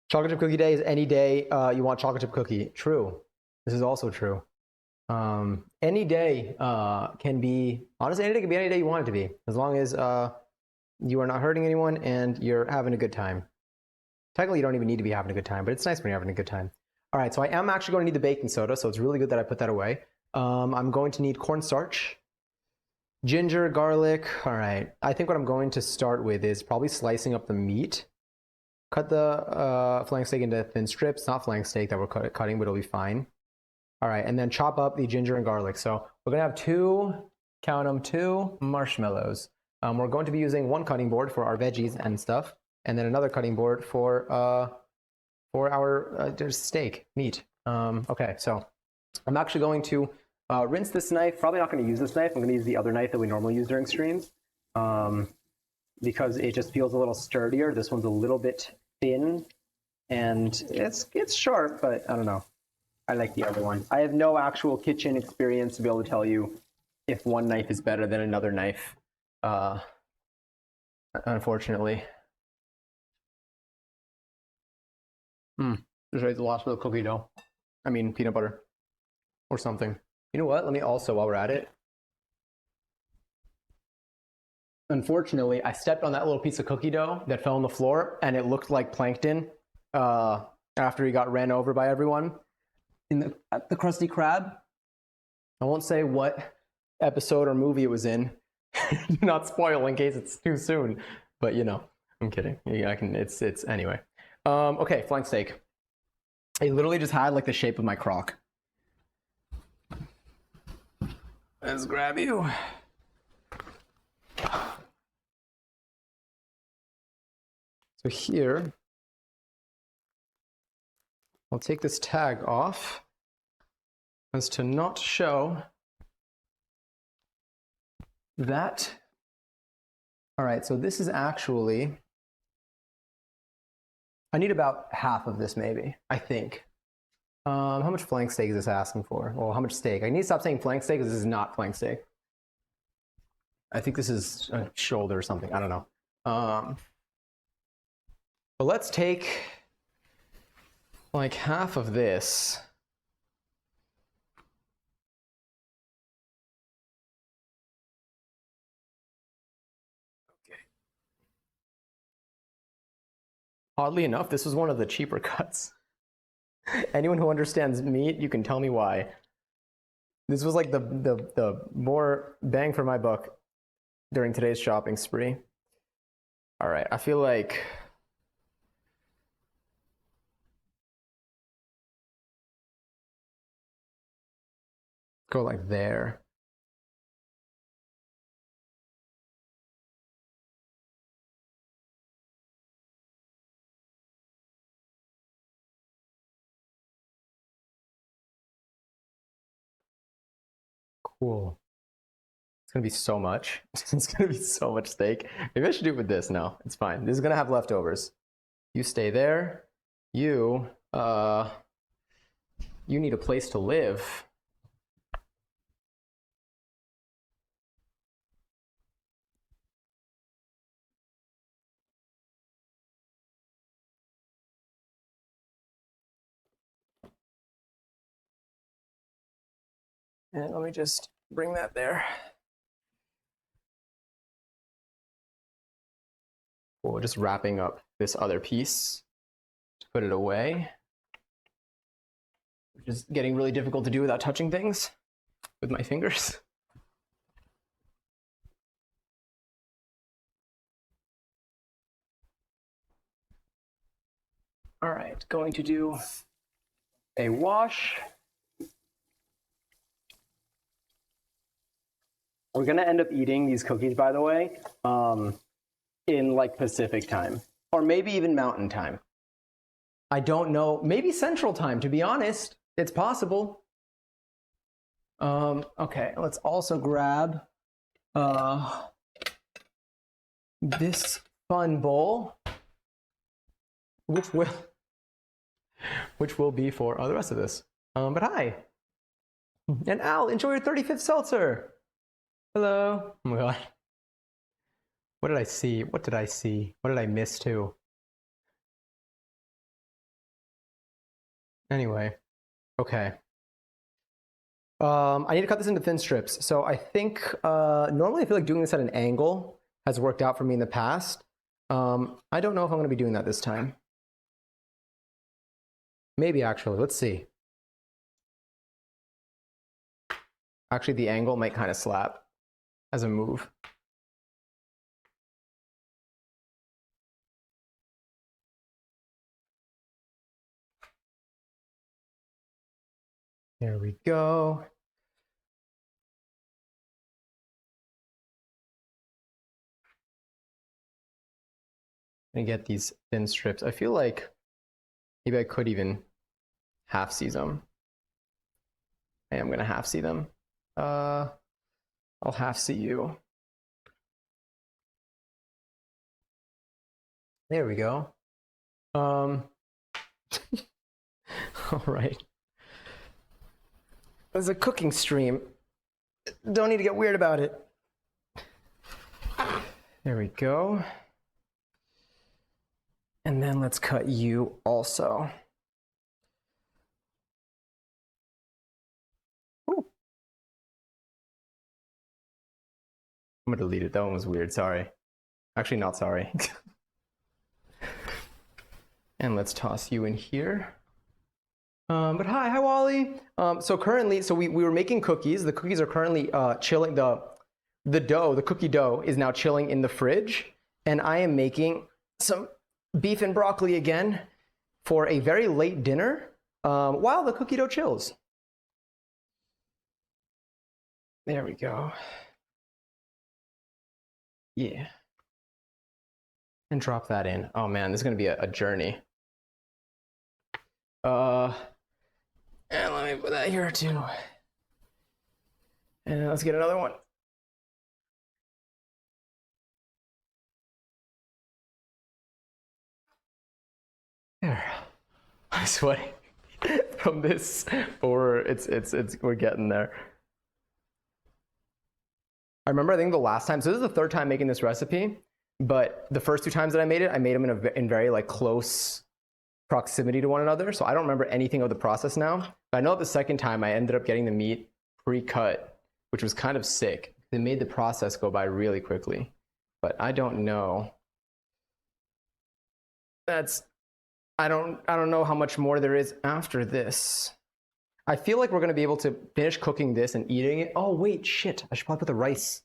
Chocolate chip cookie day is any day you want chocolate chip cookie. True. This is also true. Any day can be, honestly, any day can be any day you want it to be, as long as you are not hurting anyone and you're having a good time. Technically, you don't even need to be having a good time, but it's nice when you're having a good time. All right, so I am actually going to need the baking soda, so it's really good that I put that away. I'm going to need cornstarch, ginger, garlic. All right, I think what I'm going to start with is probably slicing up the meat. Cut the flank steak into thin strips, not flank steak that we're cutting, but it'll be fine. All right, and then chop up the ginger and garlic. So we're gonna have count them, two marshmallows. We're going to be using one cutting board for our veggies and stuff, and then another cutting board for our steak, meat. Okay, so I'm actually going to rinse this knife. Probably not going to use this knife. I'm going to use the other knife that we normally use during streams because it just feels a little sturdier. This one's a little bit thin, and it's sharp, but I don't know. I like the other one. I have no actual kitchen experience to be able to tell you if one knife is better than another knife, unfortunately. Just ate the last bit of cookie dough. I mean, peanut butter or something. You know what? Let me also, while we're at it, unfortunately, I stepped on that little piece of cookie dough that fell on the floor, and it looked like plankton after he got ran over by everyone in the Krusty Krab. I won't say what episode or movie it was in. Do not spoil in case it's too soon. But you know, I'm kidding. Yeah, I can. It's anyway. Okay, flank steak. It literally just had like the shape of my crock. Let's grab you. So here, I'll take this tag off as to not show that. All right, so this is actually, I need about half of this maybe, I think. How much flank steak is this asking for? Well, how much steak? I need to stop saying flank steak because this is not flank steak. I think this is a shoulder or something. I don't know. But let's take like half of this. Okay. Oddly enough, this was one of the cheaper cuts. Anyone who understands meat, you can tell me why. This was like the more bang for my buck during today's shopping spree. All right, I feel like go like there. Cool. It's gonna be so much. It's gonna be so much steak. Maybe I should do it with this. No, it's fine. This is gonna have leftovers. You stay there. You need a place to live. And let me just bring that there. Cool, just wrapping up this other piece to put it away, which is getting really difficult to do without touching things with my fingers. All right, going to do a wash. We're gonna end up eating these cookies, by the way, in like Pacific time, or maybe even Mountain time. I don't know, maybe Central time, to be honest. It's possible. Okay, let's also grab this fun bowl, which will be for the rest of this. But hi. And Al, enjoy your 35th seltzer. Hello. Oh my god. What did I see? What did I see? What did I miss too? Anyway, okay. I need to cut this into thin strips. So I think normally I feel like doing this at an angle has worked out for me in the past. I don't know if I'm going to be doing that this time. Maybe actually, let's see. Actually, the angle might kind of slap as a move. There we go. And get these thin strips. I feel like maybe I could even half see them. I am going to half see them. I'll half see you. There we go. All right. There's a cooking stream. Don't need to get weird about it. There we go. And then let's cut you also. Ooh. I'm gonna delete it. That one was weird. Sorry. Actually, not sorry. And let's toss you in here. But hi Wally. So currently, we were making cookies. The cookies are currently chilling. The dough, the cookie dough, is now chilling in the fridge, and I am making some beef and broccoli again for a very late dinner while the cookie dough chills. There we go. Yeah. And drop that in. Oh man, this is gonna be a journey. And let me put that here too. And let's get another one. There. I'm sweating from this, or we're getting there. I remember, I think the last time, so this is the third time making this recipe, but the first two times that I made them in very like close proximity to one another. So I don't remember anything of the process now. But I know the second time I ended up getting the meat pre-cut, which was kind of sick. It made the process go by really quickly. But I don't know. I don't know how much more there is after this. I feel like we're going to be able to finish cooking this and eating it. Oh, wait, shit. I should probably put the rice.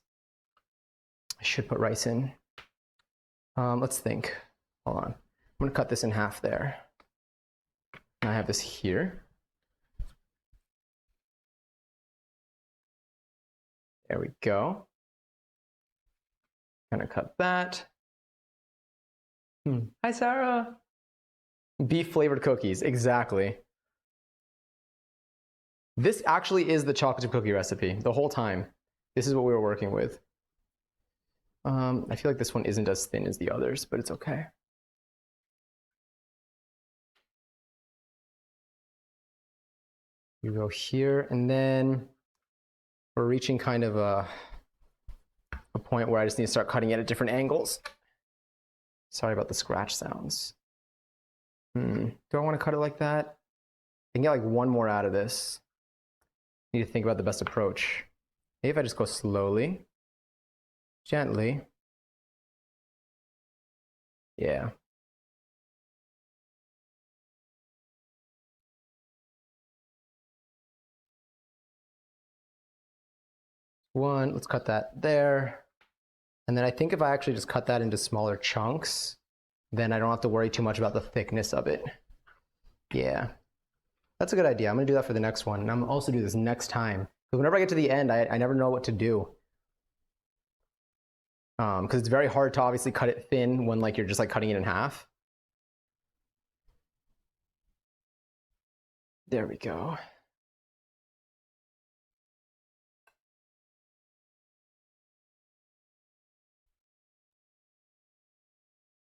I should put rice in. Let's think. Hold on. I'm going to cut this in half there. And I have this here. There we go. Gonna cut that. Hi, Sarah. Beef flavored cookies, exactly. This actually is the chocolate chip cookie recipe the whole time. This is what we were working with. I feel like this one isn't as thin as the others, but it's okay. You go here, and then we're reaching kind of a point where I just need to start cutting it at different angles. Sorry about the scratch sounds. Do I want to cut it like that? I can get like one more out of this. Need to think about the best approach. Maybe if I just go slowly, gently. Yeah. One, let's cut that there. And then I think if I actually just cut that into smaller chunks, then I don't have to worry too much about the thickness of it. Yeah. That's a good idea. I'm going to do that for the next one. And I'm also do this next time. Because whenever I get to the end, I never know what to do. Because it's very hard to obviously cut it thin when like you're just like cutting it in half. There we go.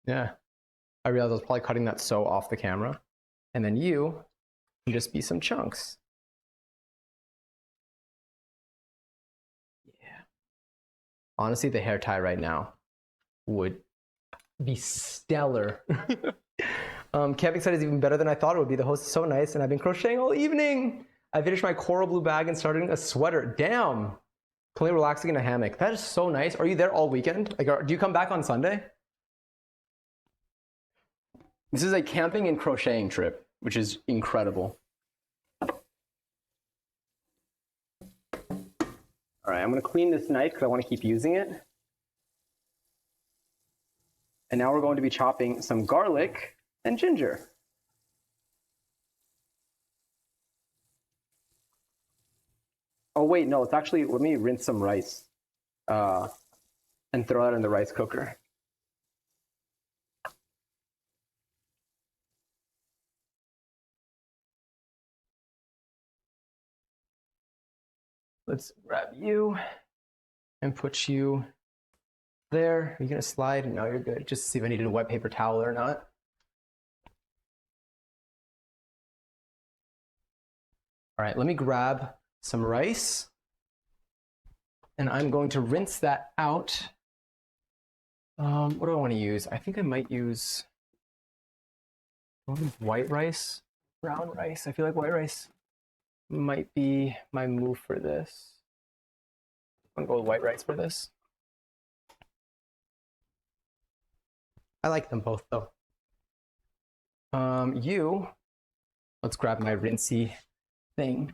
Yeah. I realized I was probably cutting that so off the camera. And then you can just be some chunks. Yeah. Honestly, the hair tie right now would be stellar Camping site is even better than I thought it would be. The host is so nice, and I've been crocheting all evening. I finished my coral blue bag and started a sweater. Damn. Playing relaxing in a hammock. That is so nice. Are you there all weekend? Like, do you come back on Sunday? This is a camping and crocheting trip, which is incredible. All right, I'm gonna clean this knife because I want to keep using it. And now we're going to be chopping some garlic and ginger. Oh wait, no, it's actually, let me rinse some rice and throw that in the rice cooker. Let's grab you and put you there. Are you gonna slide? No, you're good. Just to see if I needed a wet paper towel or not. All right, let me grab some rice and I'm going to rinse that out. What do I want to use? I think I might use white rice, brown rice. I feel like white rice might be my move for this. I'm gonna go with white rice for this. I like them both though. Let's grab my rinsey thing.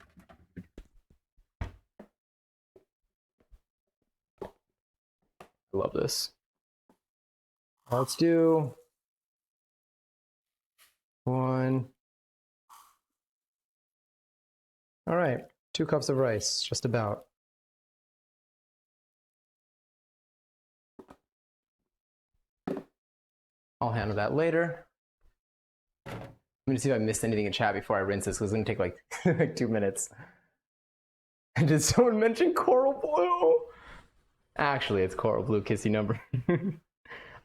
I love this. Let's do 1. All right, 2 cups of rice, just about. I'll handle that later. I'm gonna see if I missed anything in chat before I rinse this because it's gonna take like, like 2 minutes. Did someone mention coral blue? Actually, it's coral blue, kissy number. You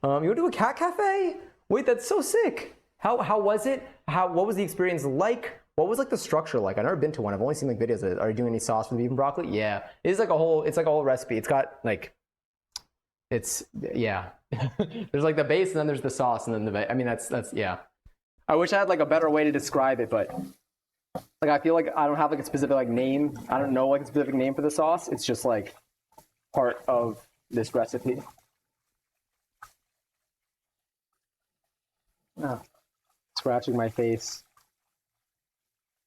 went to a cat cafe? Wait, that's so sick. How was it? What was the experience like? What was like the structure like? I've never been to one. I've only seen like videos of it. Are you doing any sauce for the beef and broccoli? Yeah, it's like a whole recipe. It's got like, yeah. There's like the base and then there's the sauce and then I mean, that's, yeah. I wish I had like a better way to describe it, but like, I feel like I don't have like a specific like name. I don't know like a specific name for the sauce. It's just like part of this recipe. Oh, scratching my face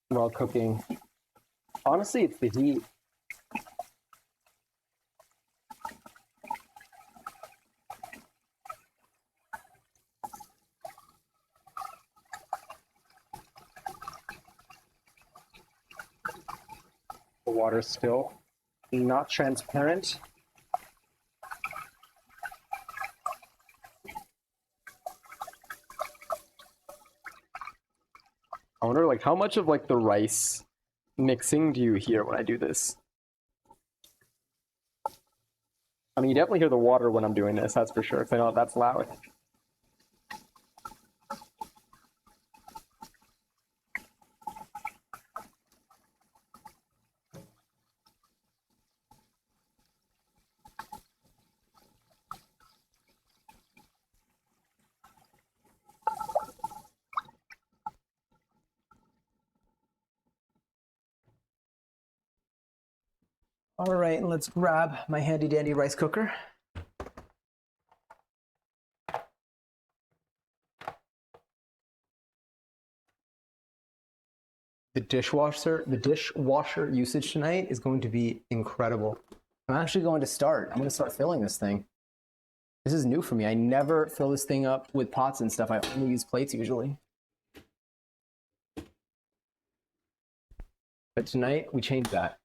while cooking. Honestly, it's the heat. The water's still not transparent. I wonder like how much of like the rice mixing do you hear when I do this? I mean, you definitely hear the water when I'm doing this, that's for sure, because I know that's loud. All right, and let's grab my handy dandy rice cooker. The dishwasher usage tonight is going to be incredible. I'm actually going to start. I'm going to start filling this thing. This is new for me. I never fill this thing up with pots and stuff. I only use plates usually. But tonight we changed that.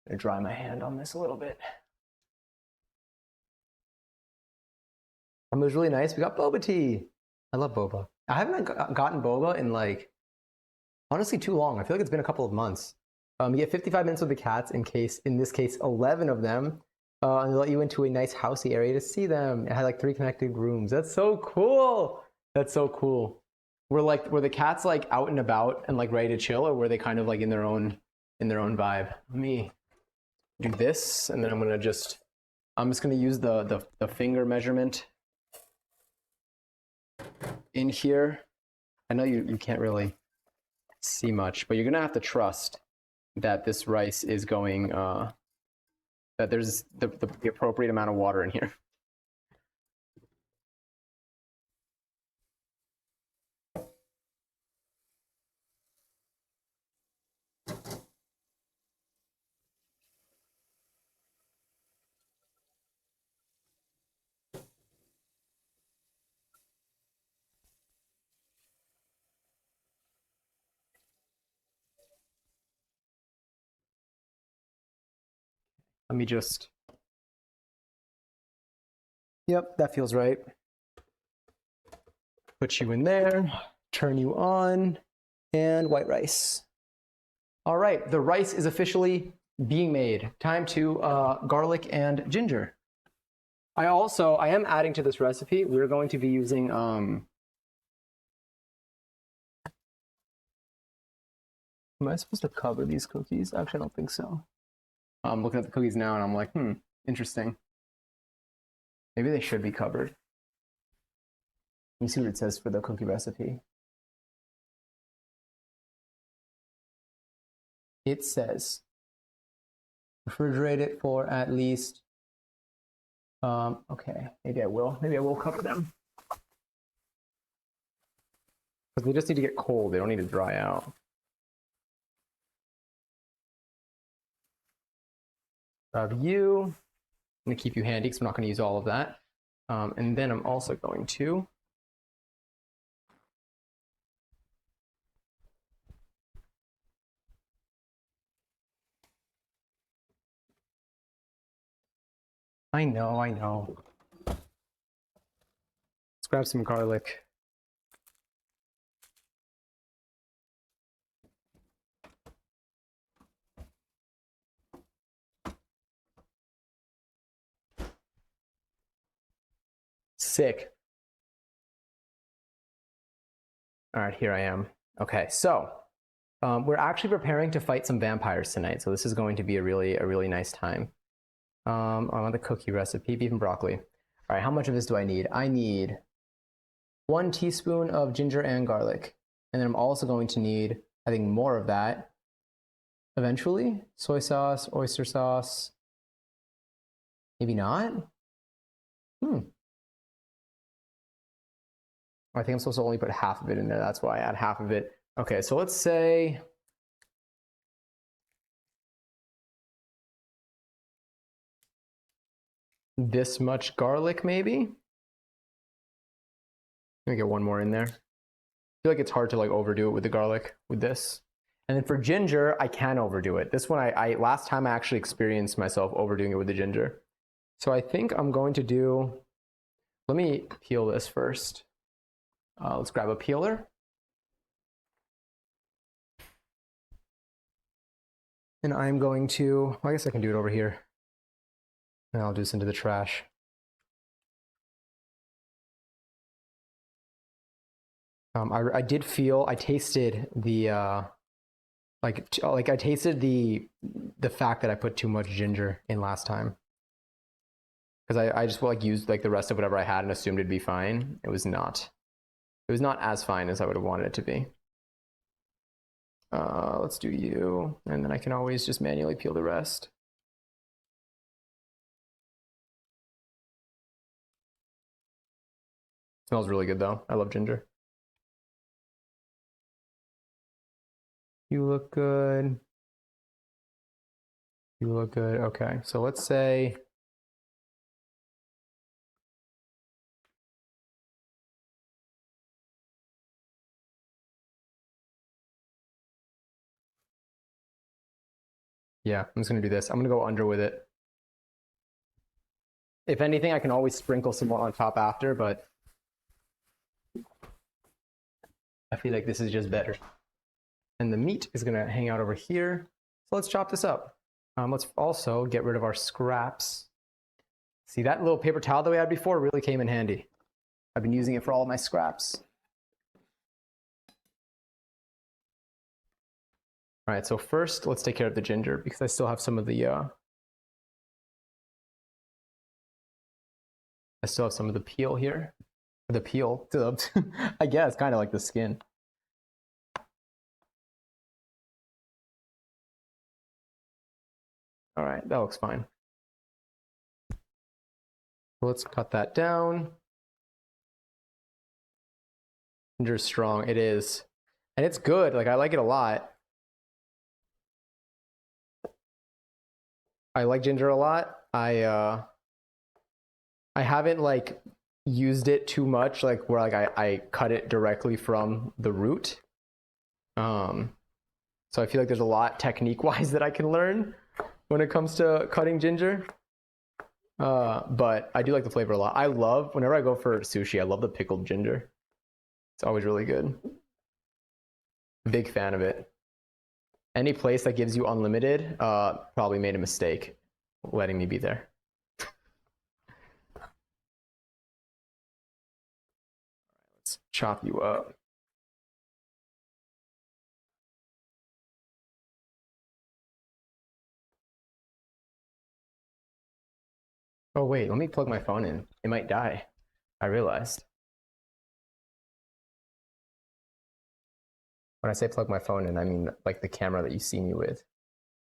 I'm gonna dry my hand on this a little bit. It was really nice. We got boba tea. I love boba. I haven't gotten boba in like, honestly, too long. I feel like it's been a couple of months. You get 55 minutes with the cats, in this case, 11 of them. And they let you into a nice housey area to see them. It had like 3 connected rooms. That's so cool. That's so cool. Were the cats like out and about and like ready to chill, or were they kind of like in their own vibe? Let me do this, and then I'm just gonna use the finger measurement in here I know you can't really see much, but you're gonna have to trust that this rice is going, that there's the appropriate amount of water in here. Let me just, yep, that feels right. Put you in there, turn you on, and white rice. All right, the rice is officially being made. Time to garlic and ginger. I am adding to this recipe, we're going to be using, am I supposed to cover these cookies? Actually, I don't think so. I'm looking at the cookies now and I'm like, interesting. Maybe they should be covered. Let me see what it says for the cookie recipe. It says, refrigerate it for at least, okay, maybe I will cover them. Because they just need to get cold, they don't need to dry out. Grab you, I'm gonna keep you handy because I'm not gonna use all of that. And then I'm also going to I know. Let's grab some garlic. Sick. All right, here I am. Okay, so we're actually preparing to fight some vampires tonight, so this is going to be a really nice time. On the cookie recipe, beef and broccoli. All right, how much of this do I need? I need 1 teaspoon of ginger and garlic, and then I'm also going to need, I think, more of that eventually. Soy sauce, oyster sauce. Maybe not. I think I'm supposed to only put half of it in there. That's why I add half of it. Okay, so let's say this much garlic, maybe. Let me get one more in there. I feel like it's hard to like overdo it with the garlic with this. And then for ginger, I can overdo it. This one, I last time I actually experienced myself overdoing it with the ginger. So I think I'm going to do, let me peel this first. Let's grab a peeler. And I'm going to, well, I guess I can do it over here. And I'll do this into the trash. I did feel, I tasted the, I tasted the fact that I put too much ginger in last time. Because I just like used like the rest of whatever I had and assumed it'd be fine. It was not. It was not as fine as I would have wanted it to be. Let's do you, and then I can always just manually peel the rest. Smells really good though. I love ginger. You look good. You look good. Okay, so let's say yeah, I'm just gonna do this. I'm gonna go under with it. If anything, I can always sprinkle some more on top after, but I feel like this is just better. And the meat is gonna hang out over here. So let's chop this up. Let's also get rid of our scraps. See, that little paper towel that we had before really came in handy. I've been using it for all of my scraps. All right, so first let's take care of the ginger because I still have some of the peel here. The peel, I guess, kind of like the skin. All right, that looks fine. Let's cut that down. Ginger's strong. It is. And it's good. Like, I like it a lot. I like ginger a lot. I haven't like used it too much, like where like I cut it directly from the root. So I feel like there's a lot technique wise that I can learn when it comes to cutting ginger. But I do like the flavor a lot. I love, whenever I go for sushi, I love the pickled ginger. It's always really good. Big fan of it. Any place that gives you unlimited probably made a mistake letting me be there. Let's chop you up. Oh wait, let me plug my phone in. It might die. I realized. When I say plug my phone in, I mean like the camera that you see me with.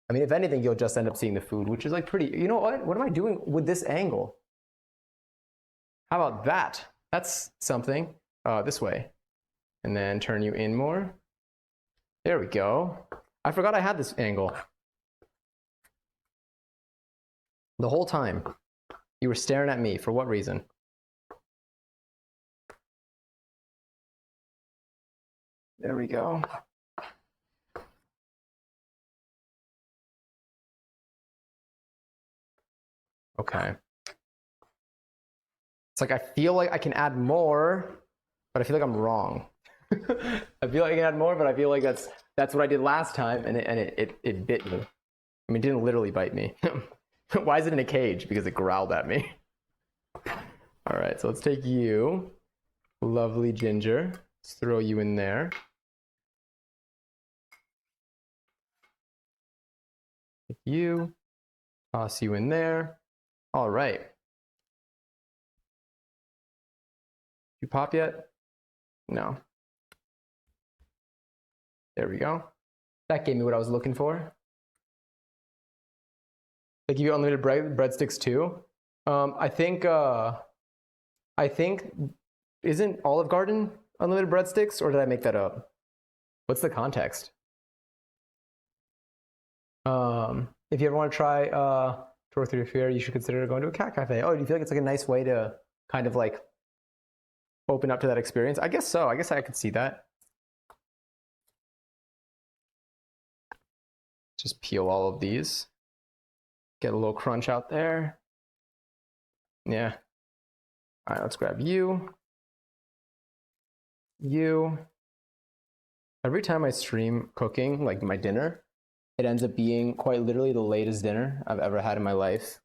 I mean, if anything, you'll just end up seeing the food, which is like pretty, you know what? What am I doing with this angle? How about that? That's something. This way. And then turn you in more. There we go. I forgot I had this angle. The whole time. You were staring at me. For what reason? There we go. Okay. It's like I feel like I can add more, but I feel like I'm wrong. I feel like I can add more, but I feel like that's what I did last time, and it bit me. I mean, it didn't literally bite me. Why is it in a cage? Because it growled at me. All right, so let's take you, lovely ginger. Let's throw you in there. Take you, toss you in there. All right. You pop yet? No. There we go. That gave me what I was looking for. They give you unlimited breadsticks too. I think isn't Olive Garden unlimited breadsticks, or did I make that up? What's the context? If you ever want to try tour through fair, you should consider going to a cat cafe. Oh, do you feel like it's like a nice way to kind of like open up to that experience? I guess so. I guess I could see that. Just peel all of these. Get a little crunch out there. Yeah. All right, let's grab you. You. Every time I stream cooking, like my dinner, it ends up being quite literally the latest dinner I've ever had in my life,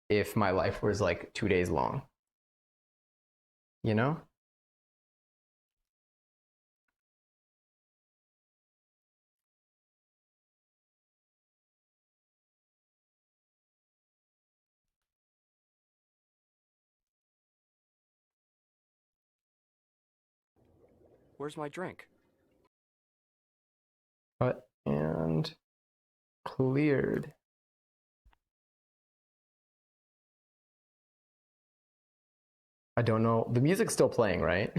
if my life was like 2 days long. You know? Where's my drink? Cut and cleared. I don't know. The music's still playing, right?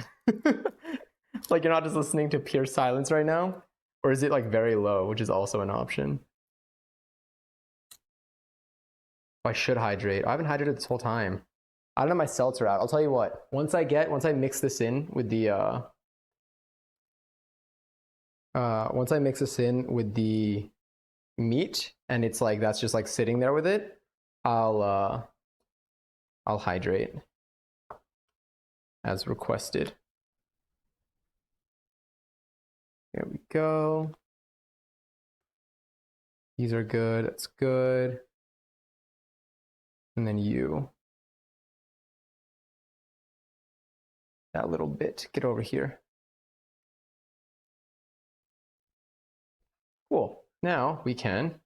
Like you're not just listening to pure silence right now? Or is it like very low, which is also an option? I should hydrate. I haven't hydrated this whole time. I don't know, my seltzer out. I'll tell you what. Once I mix this in with the once I mix this in with the meat, and it's like that's just like sitting there with it, I'll hydrate as requested. There we go. These are good. That's good. And then you. That little bit. Get over here. Cool. Now we can.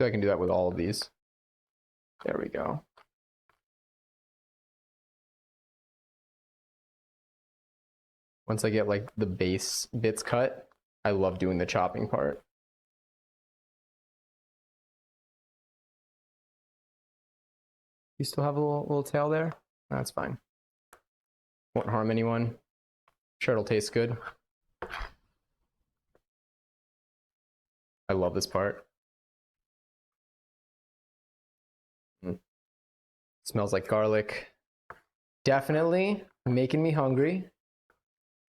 I can do that with all of these. There we go. Once I get like the base bits cut, I love doing the chopping part. You still have a little tail there? That's fine. Won't harm anyone. Sure, it'll taste good. I love this part. Smells like garlic. Definitely making me hungry.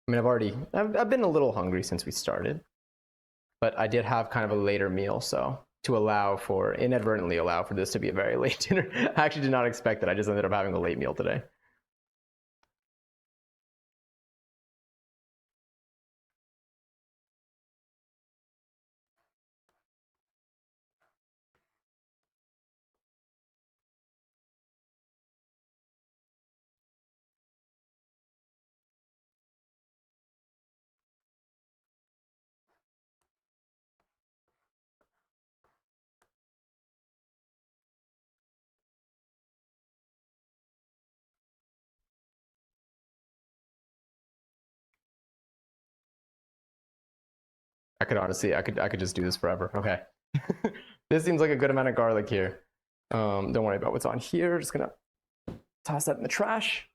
I mean, I've been a little hungry since we started, but I did have kind of a later meal, so to inadvertently allow for this to be a very late dinner. I actually did not expect it. I just ended up having a late meal today. I could honestly, I could just do this forever. Okay. This seems like a good amount of garlic here. Don't worry about what's on here. Just gonna toss that in the trash.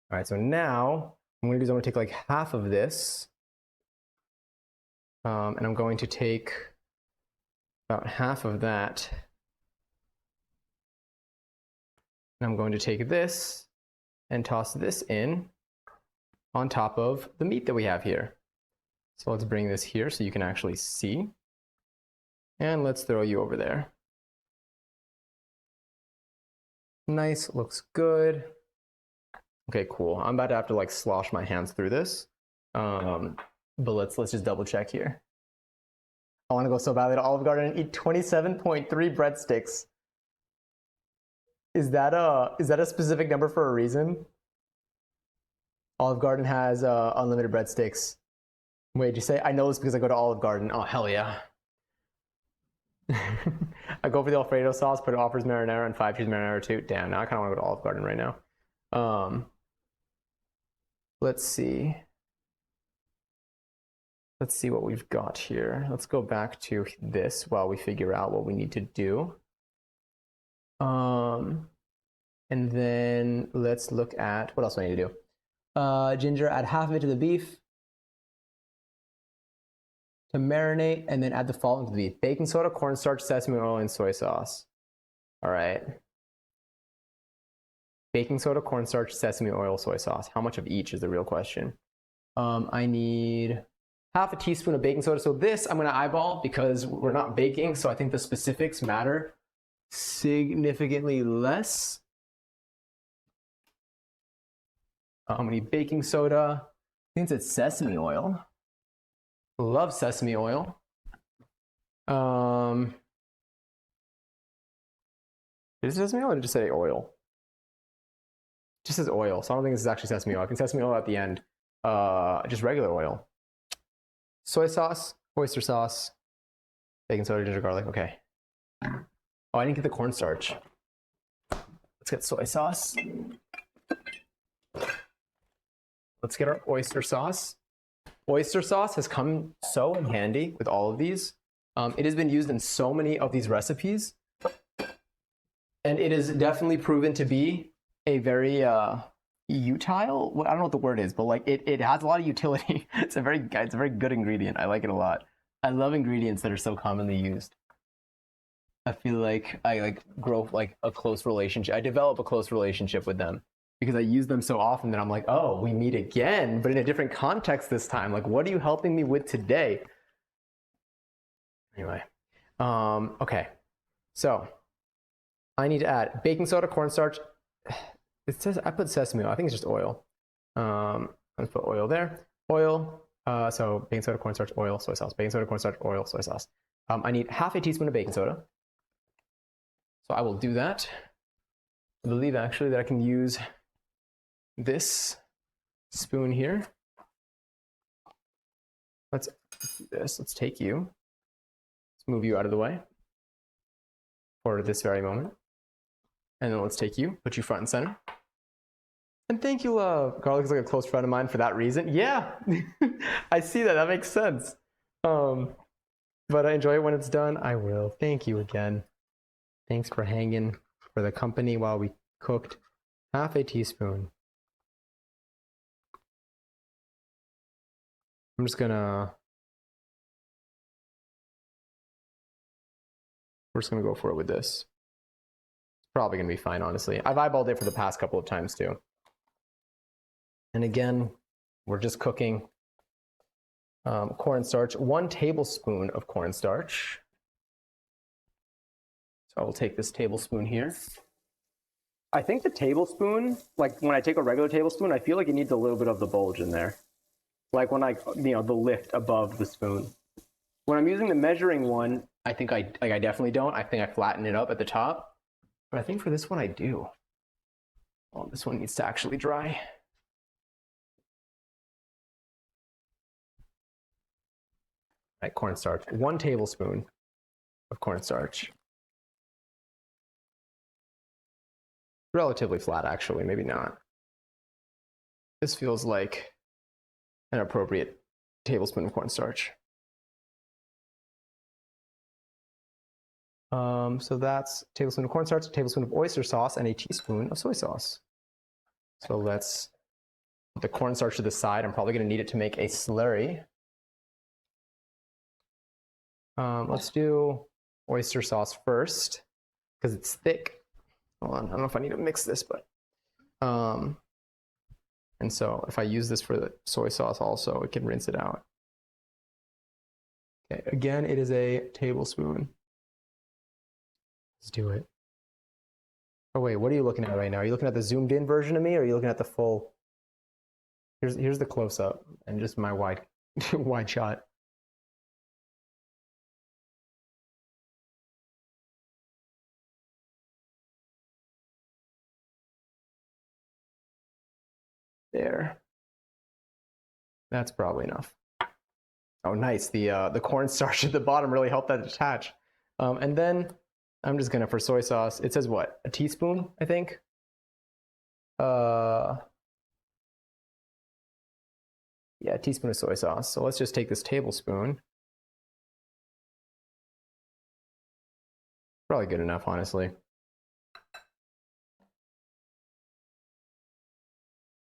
All right, so now I'm gonna take like half of this. And I'm going to take about half of that. And I'm going to take this and toss this in on top of the meat that we have here. So let's bring this here so you can actually see. And let's throw you over there. Nice, looks good. Okay, cool. I'm about to have to like slosh my hands through this. But let's just double check here. I want to go so badly to Olive Garden and eat 27.3 breadsticks. Is that a specific number for a reason? Olive Garden has unlimited breadsticks. Wait, did you say? I know this because I go to Olive Garden. Oh, hell yeah. I go for the Alfredo sauce, but it offers marinara and 5 cheese marinara too. Damn, now I kind of want to go to Olive Garden right now. Let's see. Let's see what we've got here. Let's go back to this while we figure out what we need to do. And then let's look at what else do I need to do. Ginger, add half of it to the beef to marinate, and then add the following to the beef: baking soda, cornstarch, sesame oil, and soy sauce. All right. Baking soda, cornstarch, sesame oil, soy sauce. How much of each is the real question? I need half a teaspoon of baking soda. So this I'm going to eyeball because we're not baking, so I think the specifics matter significantly less. How many baking soda? I think it's sesame oil. Love sesame oil. Is it sesame oil or did it just say oil? It just says oil, so I don't think this is actually sesame oil. I think sesame oil at the end. Just regular oil. Soy sauce, oyster sauce, baking soda, ginger garlic. Okay. Oh, I didn't get the cornstarch. Let's get soy sauce. Let's get our oyster sauce. Oyster sauce has come so in handy with all of these. It has been used in so many of these recipes. And it is definitely proven to be a very utile, I don't know what the word is, but like it has a lot of utility. It's a very good ingredient. I like it a lot. I love ingredients that are so commonly used. I feel like I grow like a close relationship. I develop a close relationship with them because I use them so often that I'm like, oh, we meet again, but in a different context this time. Like, what are you helping me with today? Anyway, okay. So I need to add baking soda, cornstarch. It says I put sesame oil. I think it's just oil. Let's put oil there. Oil. So baking soda, cornstarch, oil, soy sauce. Baking soda, cornstarch, oil, soy sauce. I need half a teaspoon of baking soda. So I will do that. I believe actually that I can use this spoon here. Let's do this. Let's take you. Let's move you out of the way for this very moment. And then let's take you, put you front and center. And thank you, love. Garlic is like a close friend of mine for that reason. Yeah, I see that. That makes sense. But I enjoy it when it's done. I will. Thank you again. Thanks for hanging for the company while we cooked. Half a teaspoon. I'm just gonna. We're just gonna go for it with this. It's probably gonna be fine, honestly. I've eyeballed it for the past couple of times too. And again, we're just cooking cornstarch. 1 tablespoon of cornstarch. So I will take this tablespoon here. I think the tablespoon, like when I take a regular tablespoon, I feel like it needs a little bit of the bulge in there. Like when the lift above the spoon. When I'm using the measuring one, I think I definitely don't. I think I flatten it up at the top. But I think for this one I do. Oh, this one needs to actually dry. All right, cornstarch. 1 tablespoon of cornstarch. Relatively flat, actually. Maybe not. This feels like an appropriate tablespoon of cornstarch. So that's a tablespoon of cornstarch, a tablespoon of oyster sauce, and a teaspoon of soy sauce. So let's put the cornstarch to the side. I'm probably going to need it to make a slurry. Let's do oyster sauce first because it's thick. Hold on, I don't know if I need to mix this, but and so if I use this for the soy sauce also, it can rinse it out. Okay, again, it is a tablespoon. Let's do it. Oh wait, what are you looking at right now? Are you looking at the zoomed in version of me, or are you looking at the full? Here's the close up and just my wide wide shot. There. That's probably enough. Oh, nice. The cornstarch at the bottom really helped that attach. And then I'm just gonna, for soy sauce, it says what? A teaspoon, I think? Yeah, a teaspoon of soy sauce. So let's just take this tablespoon. Probably good enough, honestly.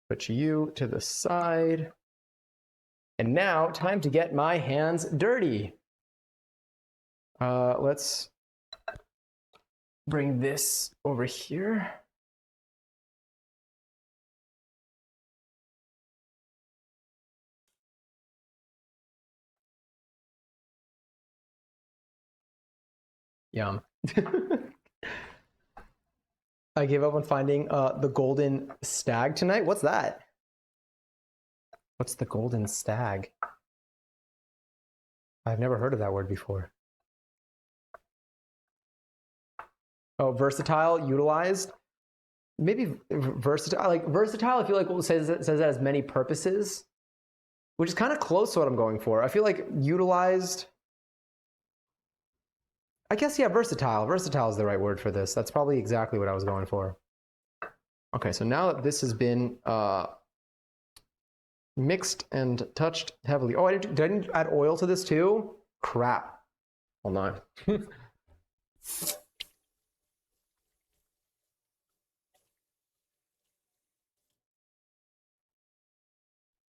Put you to the side. And now, time to get my hands dirty. Let's bring this over here. Yum. I gave up on finding the golden stag tonight. What's that? What's the golden stag? I've never heard of that word before. Oh, versatile, utilized. Maybe versatile. Like versatile, I feel like says that as many purposes, which is kind of close to what I'm going for. I feel like utilized. I guess, yeah, versatile. Versatile is the right word for this. That's probably exactly what I was going for. Okay, so now that this has been mixed and touched heavily. Oh, did I need to add oil to this too? Crap. Hold on.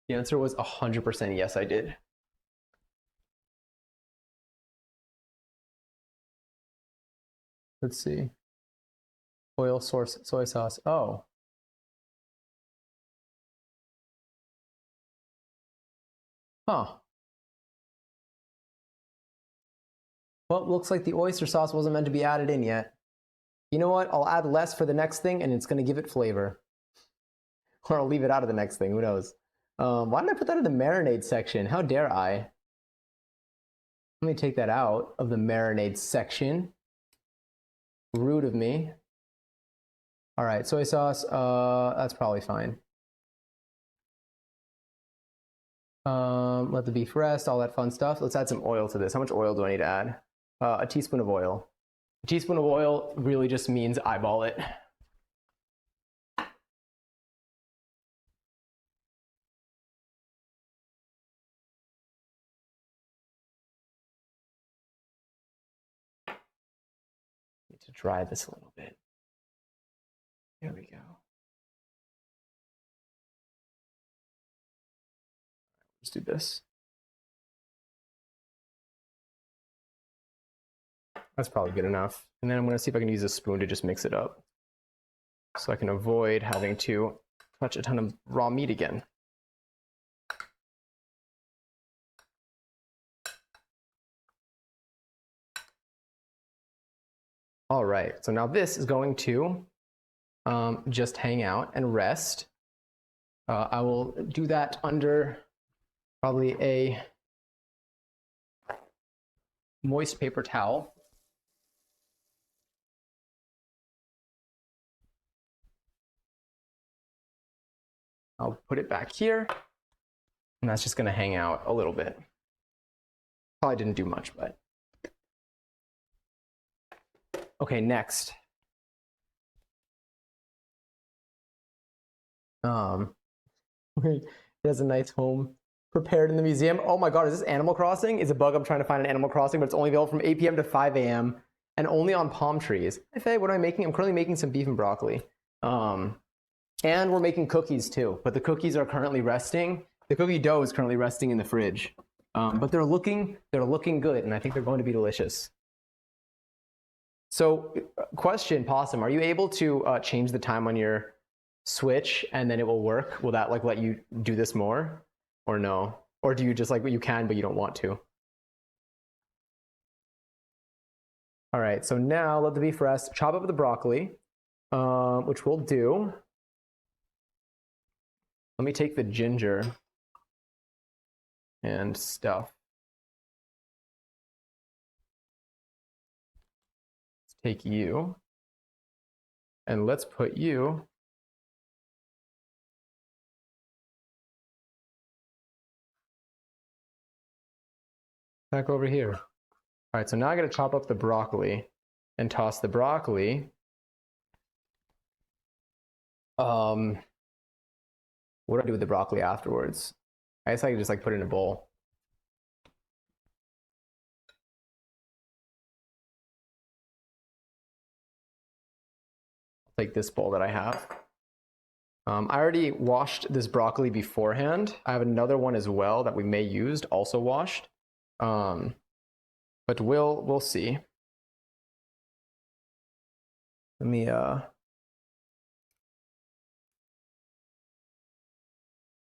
The answer was 100% yes, I did. Let's see. Oil, source, soy sauce. Oh. Huh. Well, looks like the oyster sauce wasn't meant to be added in yet. You know what? I'll add less for the next thing and it's going to give it flavor. Or I'll leave it out of the next thing. Who knows? Why did I put that in the marinade section? How dare I? Let me take that out of the marinade section. Rude of me. All right, soy sauce. That's probably fine. Let the beef rest, all that fun stuff. Let's add some oil to this. How much oil do I need to add? A teaspoon of oil. A teaspoon of oil really just means eyeball it. need to dry this a little bit. There we go. Let's do this. That's probably good enough. And then I'm going to see if I can use a spoon to just mix it up, so I can avoid having to touch a ton of raw meat again. All right, so now this is going to just hang out and rest. I will do that under probably a moist paper towel. I'll put it back here, and that's just going to hang out a little bit. Probably didn't do much, but. Okay, next. He has a nice home prepared in the museum. Oh my God, is this Animal Crossing? It's a bug. I'm trying to find an Animal Crossing, but it's only available from 8 p.m. to 5 a.m. and only on palm trees. Hey Faye, what am I making? I'm currently making some beef and broccoli. And we're making cookies too, but the cookies are currently resting. The cookie dough is currently resting in the fridge, but they're looking good, and I think they're going to be delicious. So, question, Possum, are you able to change the time on your Switch and then it will work? Will that like let you do this more, or no? Or do you just like you can but you don't want to? All right, so now let the beef rest. Chop up the broccoli, which we'll do. Let me take the ginger and stuff. Let's take you, and let's put you back over here. All right, so now I got to chop up the broccoli and toss the broccoli. What do I do with the broccoli afterwards? I guess I can just like put it in a bowl. I'll take this bowl that I have. I already washed this broccoli beforehand. I have another one as well that we may use, also washed. But we'll see. Let me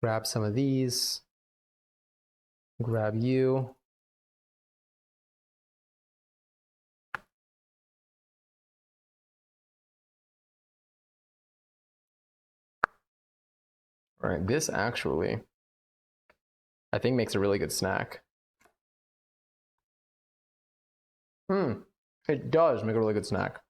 grab some of these. Grab you. All right, this actually, I think makes a really good snack. It does make a really good snack.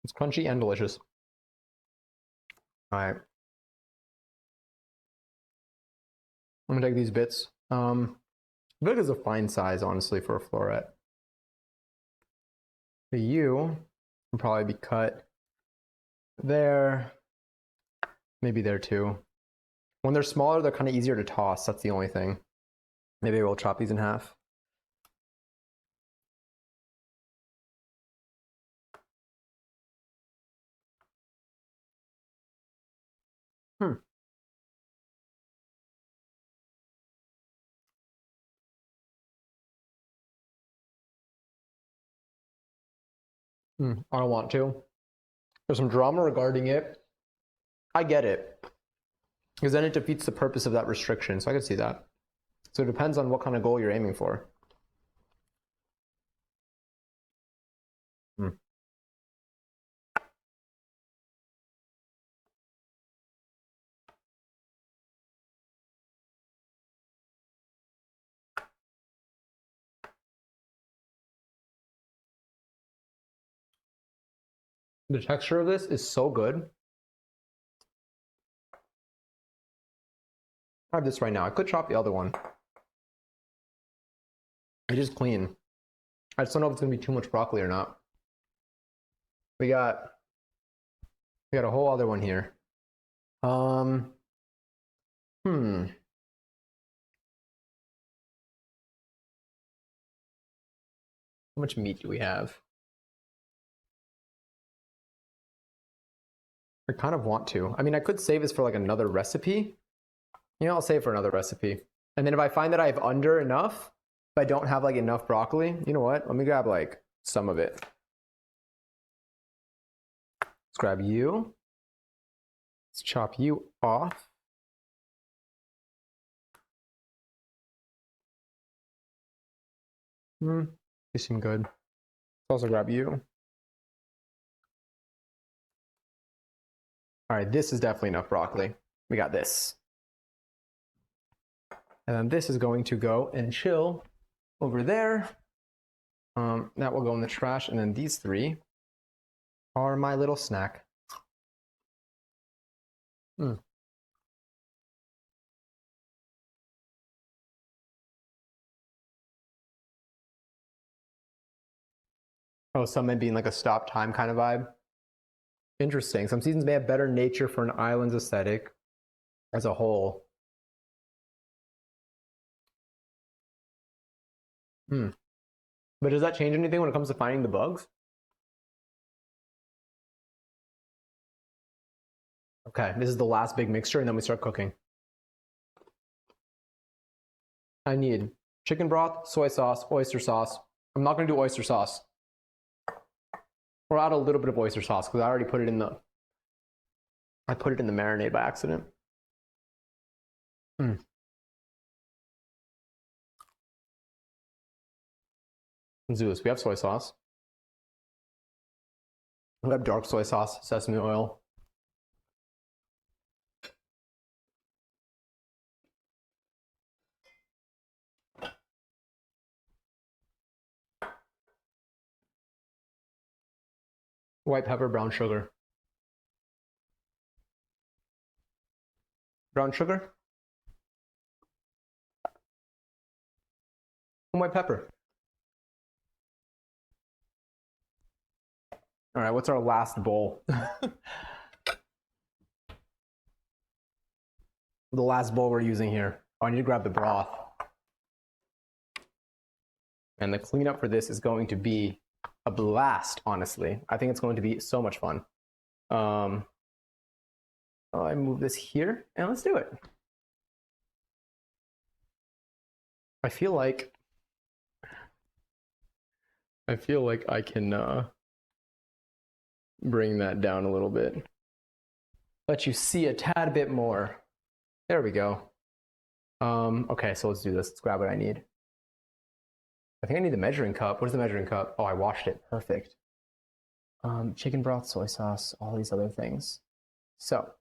It's crunchy and delicious. All right. I'm gonna take these bits. I feel like it's a fine size, honestly, for a floret. For you, will probably be cut there, maybe there too. When they're smaller, they're kind of easier to toss. That's the only thing. Maybe we'll chop these in half. I don't want to. There's some drama regarding it. I get it, because then it defeats the purpose of that restriction. So I could see that. So it depends on what kind of goal you're aiming for. The texture of this is so good. I have this right now. I could chop the other one. It is clean. I just don't know if it's gonna be too much broccoli or not. We got a whole other one here. Hmm. How much meat do we have? I kind of want to. I mean, I could save this for like another recipe. You know, I'll save for another recipe. And then if I find that I have under enough, if I don't have like enough broccoli, you know what? Let me grab like some of it. Let's grab you. Let's chop you off. You seem good. Let's also grab you. All right, this is definitely enough broccoli. We got this. And then this is going to go and chill over there. That will go in the trash. And then these three are my little snack. Oh, some may be in like a stop time kind of vibe. Interesting. Some seasons may have better nature for an island's aesthetic as a whole. But does that change anything when it comes to finding the bugs? Okay, this is the last big mixture, and then we start cooking. I need chicken broth, soy sauce, oyster sauce. I'm not going to do oyster sauce. Or add a little bit of oyster sauce because I already put it in the marinade by accident. Let's do this. We have soy sauce. We have dark soy sauce, sesame oil. White pepper, brown sugar. Brown sugar? And white pepper. All right, what's our last bowl? The last bowl we're using here. Oh, I need to grab the broth. And the cleanup for this is going to be a blast, honestly. I think it's going to be so much fun. I move this here, and let's do it. I feel like I can bring that down a little bit. Let you see a tad bit more. There we go. Okay, so let's do this. Let's grab what I need. I think I need the measuring cup. Where's the measuring cup? Oh, I washed it. Perfect. Chicken broth, soy sauce, all these other things. So,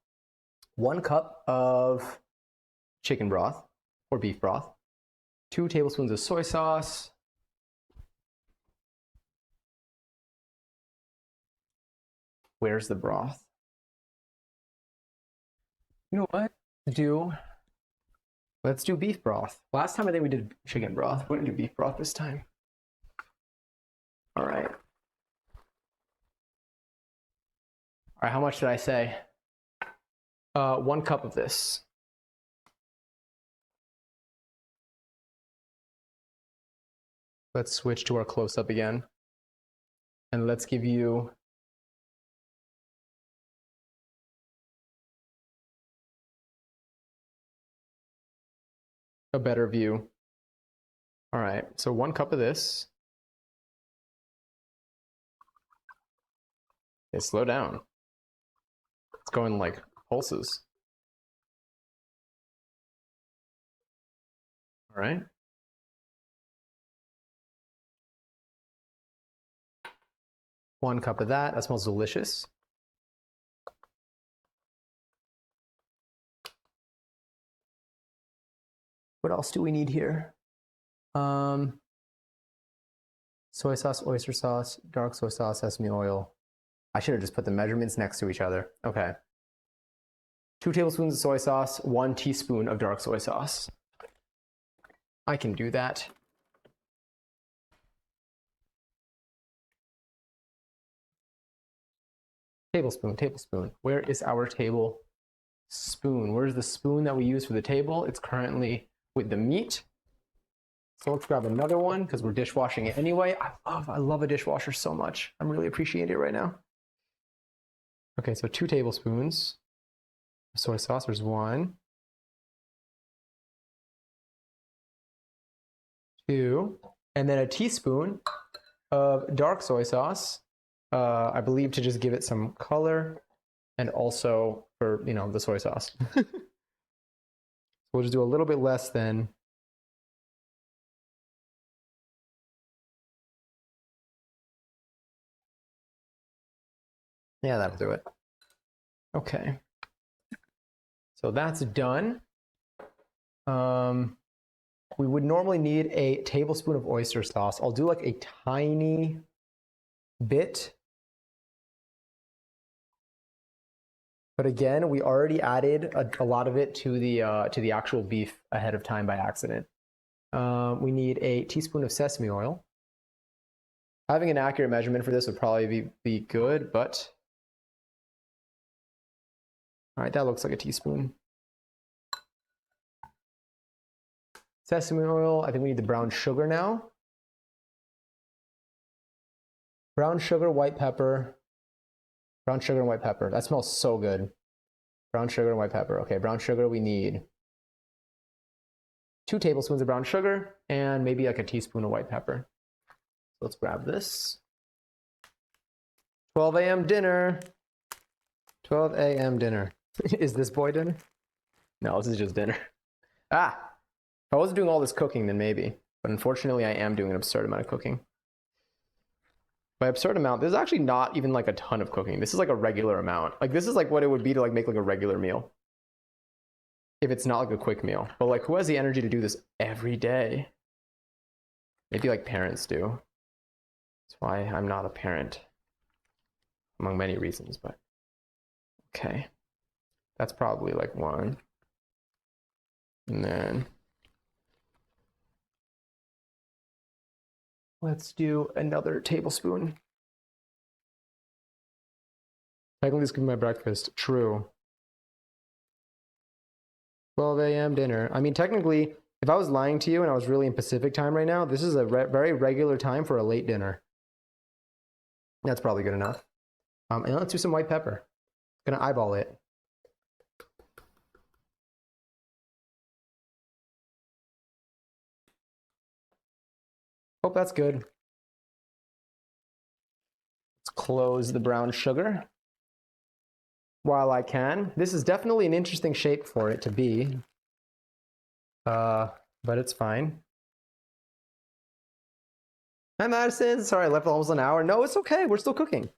1 cup of chicken broth or beef broth, 2 tablespoons of soy sauce, where's the broth? You know what? Let's do beef broth. Last time I think we did chicken broth. We're gonna do beef broth this time. All right. All right, how much did I say? 1 cup of this. Let's switch to our close-up again. And let's give you a better view. All right, so 1 cup of this. Okay, slow down. It's going like pulses. All right. One cup of that. That smells delicious. What else do we need here? Soy sauce, oyster sauce, dark soy sauce, sesame oil. I should have just put the measurements next to each other. Okay. 2 tablespoons of soy sauce, 1 teaspoon of dark soy sauce. I can do that. Tablespoon, tablespoon. Where is our tablespoon? Where's the spoon that we use for the table? It's currently with the meat. So let's grab another one because we're dishwashing it anyway. I love a dishwasher so much. I'm really appreciating it right now. Okay, so 2 tablespoons of soy sauce. There's 1, 2, and then a teaspoon of dark soy sauce. I believe to just give it some color and also for, the soy sauce. We'll just do a little bit less than. Yeah, that'll do it. Okay. So that's done. We would normally need a tablespoon of oyster sauce. I'll do like a tiny bit. But again, we already added a lot of it to the actual beef ahead of time by accident. We need a teaspoon of sesame oil. Having an accurate measurement for this would probably be good, but all right, that looks like a teaspoon. Sesame oil, I think we need the brown sugar now. Brown sugar, white pepper. Brown sugar and white pepper. That smells so good. Brown sugar and white pepper. Okay, brown sugar we need 2 tablespoons of brown sugar and maybe like a teaspoon of white pepper. So let's grab this. 12 a.m. dinner. 12 a.m. dinner. Is this boy dinner? No, this is just dinner. If I wasn't doing all this cooking, then maybe. But unfortunately, I am doing an absurd amount of cooking. By absurd amount, this is actually not even like a ton of cooking. This is like a regular amount. Like this is like what it would be to like make like a regular meal. If it's not like a quick meal. But like who has the energy to do this every day? Maybe like parents do. That's why I'm not a parent. Among many reasons, but okay. That's probably like 1. And then let's do another tablespoon. Technically, this could be my breakfast. True. 12 a.m. dinner. I mean, technically, if I was lying to you and I was really in Pacific time right now, this is a very regular time for a late dinner. That's probably good enough. And let's do some white pepper. Gonna eyeball it. Hope that's good. Let's close the brown sugar while I can. This is definitely an interesting shape for it to be. But it's fine. Hi, Madison. Sorry, I left almost an hour. No, it's okay. We're still cooking.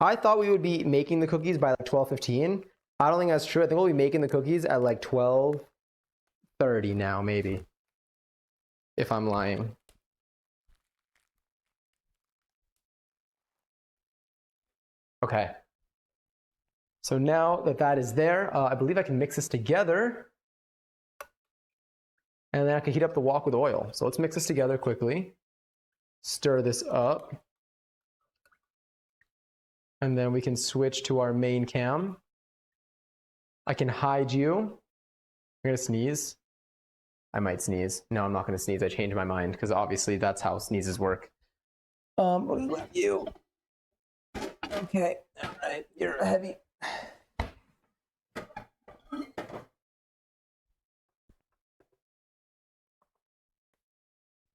I thought we would be making the cookies by like 12:15. I don't think that's true. I think we'll be making the cookies at like 12:30 now, maybe. If I'm lying. Okay. So now that that is there, I believe I can mix this together. And then I can heat up the wok with oil. So let's mix this together quickly. Stir this up. And then we can switch to our main cam. I can hide you. I'm gonna sneeze. I might sneeze. No, I'm not gonna sneeze. I changed my mind because obviously that's how sneezes work. What about you? Okay, all right, you're heavy.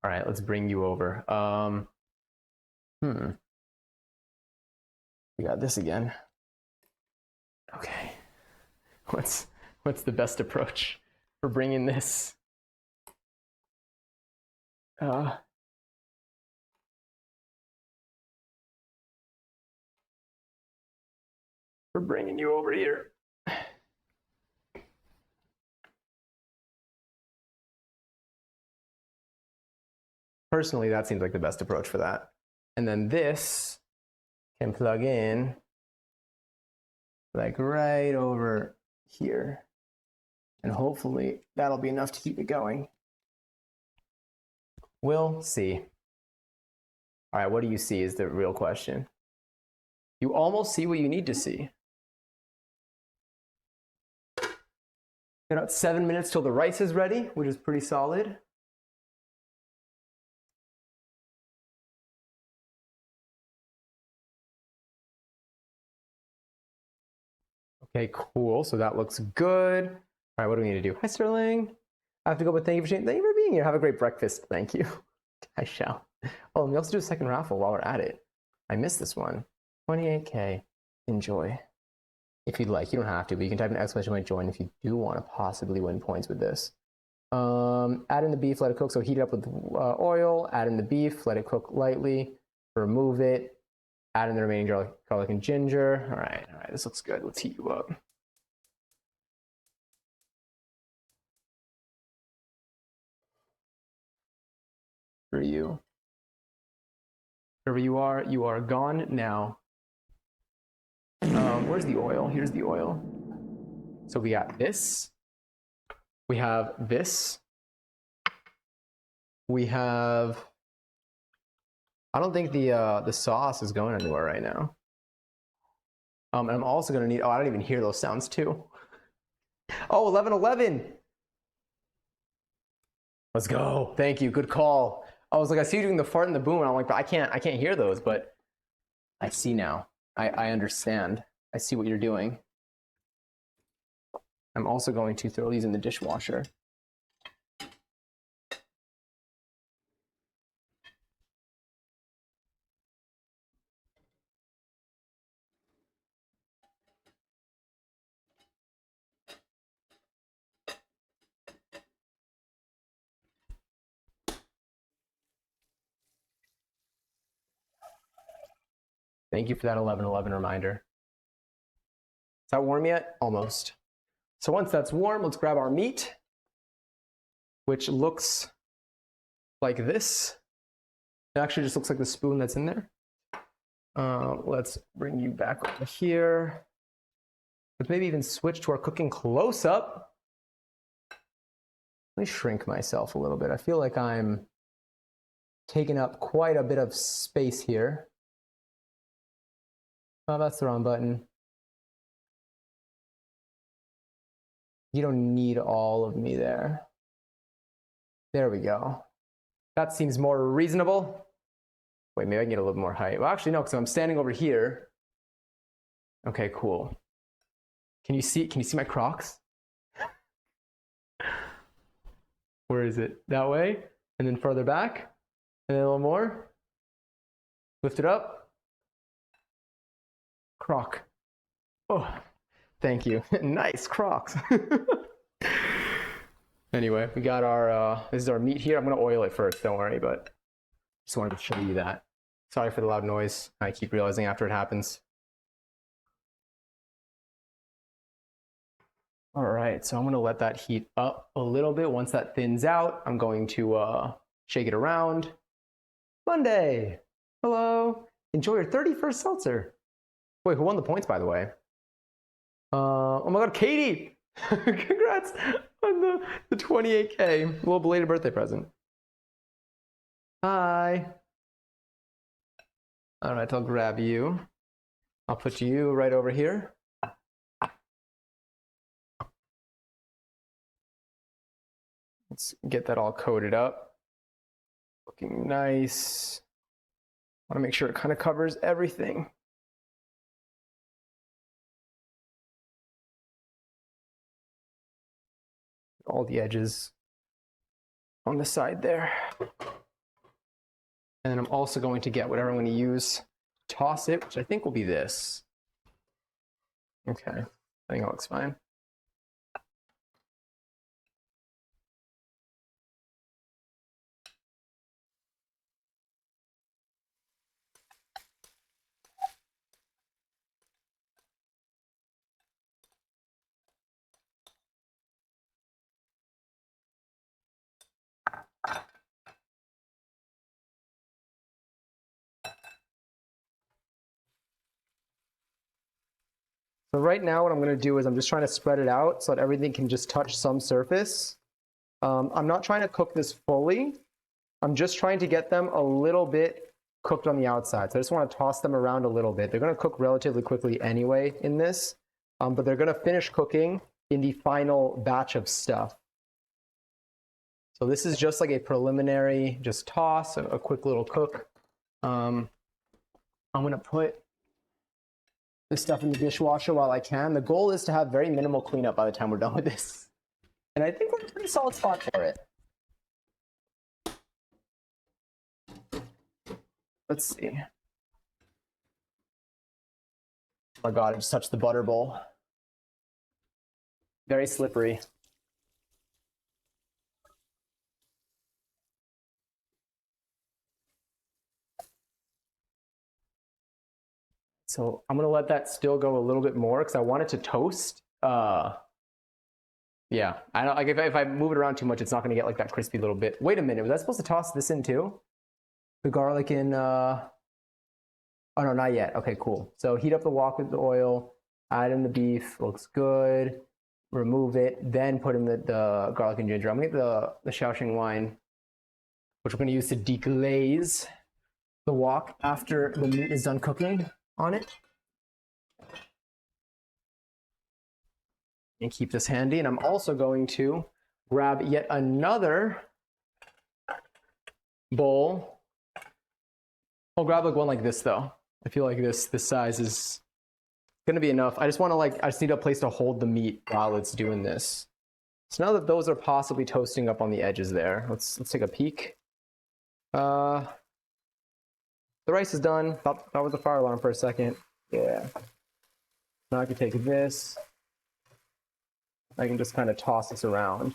All right, let's bring you over. We got this again. Okay. What's the best approach for bringing this? For bringing you over here. Personally, that seems like the best approach for that. And then this can plug in like right over here. And hopefully that'll be enough to keep it going. We'll see. All right, what do you see is the real question. You almost see what you need to see. About 7 minutes till the rice is ready, which is pretty solid. Okay, cool. So that looks good. All right, what do we need to do? Hi, Sterling. I have to go, but thank you for being here. Have a great breakfast. Thank you. I shall. Oh, and we also do a second raffle while we're at it. I missed this one. 28K. Enjoy. If you'd like, you don't have to, but you can type an exclamation point join if you do want to possibly win points with this. Add in the beef, let it cook. So heat it up with oil. Add in the beef, let it cook lightly. Remove it. Add in the remaining garlic and ginger. All right, this looks good. Let's heat you up. For you. Wherever you are gone now. Where's the oil? Here's the oil. So we got this. We have this. We have. I don't think the sauce is going anywhere right now. And I'm also gonna need. Oh, I don't even hear those sounds too. Oh, 11:11. Let's go. Thank you. Good call. I was like, I see you doing the fart and the boom, and I'm like, but I can't hear those. But I see now. I understand. I see what you're doing. I'm also going to throw these in the dishwasher. Thank you for that 11:11 reminder. Is that warm yet? Almost. So once that's warm, let's grab our meat, which looks like this. It actually just looks like the spoon that's in there. Let's bring you back over here. Let's maybe even switch to our cooking close-up. Let me shrink myself a little bit. I feel like I'm taking up quite a bit of space here. Oh, that's the wrong button. You don't need all of me there. There we go. That seems more reasonable. Wait, maybe I can get a little more height. Well, actually, no, because I'm standing over here. Okay, cool. Can you see my Crocs? Where is it? That way? And then further back? And then a little more? Lift it up. Croc. Oh, thank you. Nice Crocs. Anyway, we got our, this is our meat here. I'm going to oil it first, don't worry, but just wanted to show you that. Sorry for the loud noise. I keep realizing after it happens. All right, so I'm going to let that heat up a little bit. Once that thins out, I'm going to shake it around. Monday. Hello. Enjoy your 31st seltzer. Wait, who won the points, by the way? Oh my God, Katie! Congrats on the 28K. A little belated birthday present. Hi. All right, I'll grab you. I'll put you right over here. Let's get that all coated up. Looking nice. Want to make sure it kind of covers everything. All the edges on the side there. And then I'm also going to get whatever I'm going to use, toss it, which I think will be this. Okay, I think it looks fine. So right now what I'm going to do is I'm just trying to spread it out so that everything can just touch some surface. I'm not trying to cook this fully. I'm just trying to get them a little bit cooked on the outside. So I just want to toss them around a little bit. They're going to cook relatively quickly anyway in this, but they're going to finish cooking in the final batch of stuff. So this is just like a preliminary, just toss, a quick little cook. I'm going to put this stuff in the dishwasher while I can. The goal is to have very minimal cleanup by the time we're done with this. And I think we're in a pretty solid spot for it. Let's see. Oh my God, I just touched the butter bowl. Very slippery. So I'm gonna let that still go a little bit more because I want it to toast. Yeah, I don't like if I move it around too much, it's not gonna get like that crispy little bit. Wait a minute, was I supposed to toss this in too? The garlic in. Oh no, not yet. Okay, cool. So heat up the wok with the oil, add in the beef. Looks good. Remove it, then put in the garlic and ginger. I'm gonna get the Shaoxing wine, which we're gonna use to deglaze the wok after the meat is done cooking on it. And keep this handy. And I'm also going to grab yet another bowl. I'll grab like one like this though. I feel like this size is gonna be enough. I just want to I just need a place to hold the meat while it's doing this. So now that those are possibly toasting up on the edges there, let's take a peek. The rice is done. That was the fire alarm for a second. Yeah. Now I can take this. I can just kind of toss this around.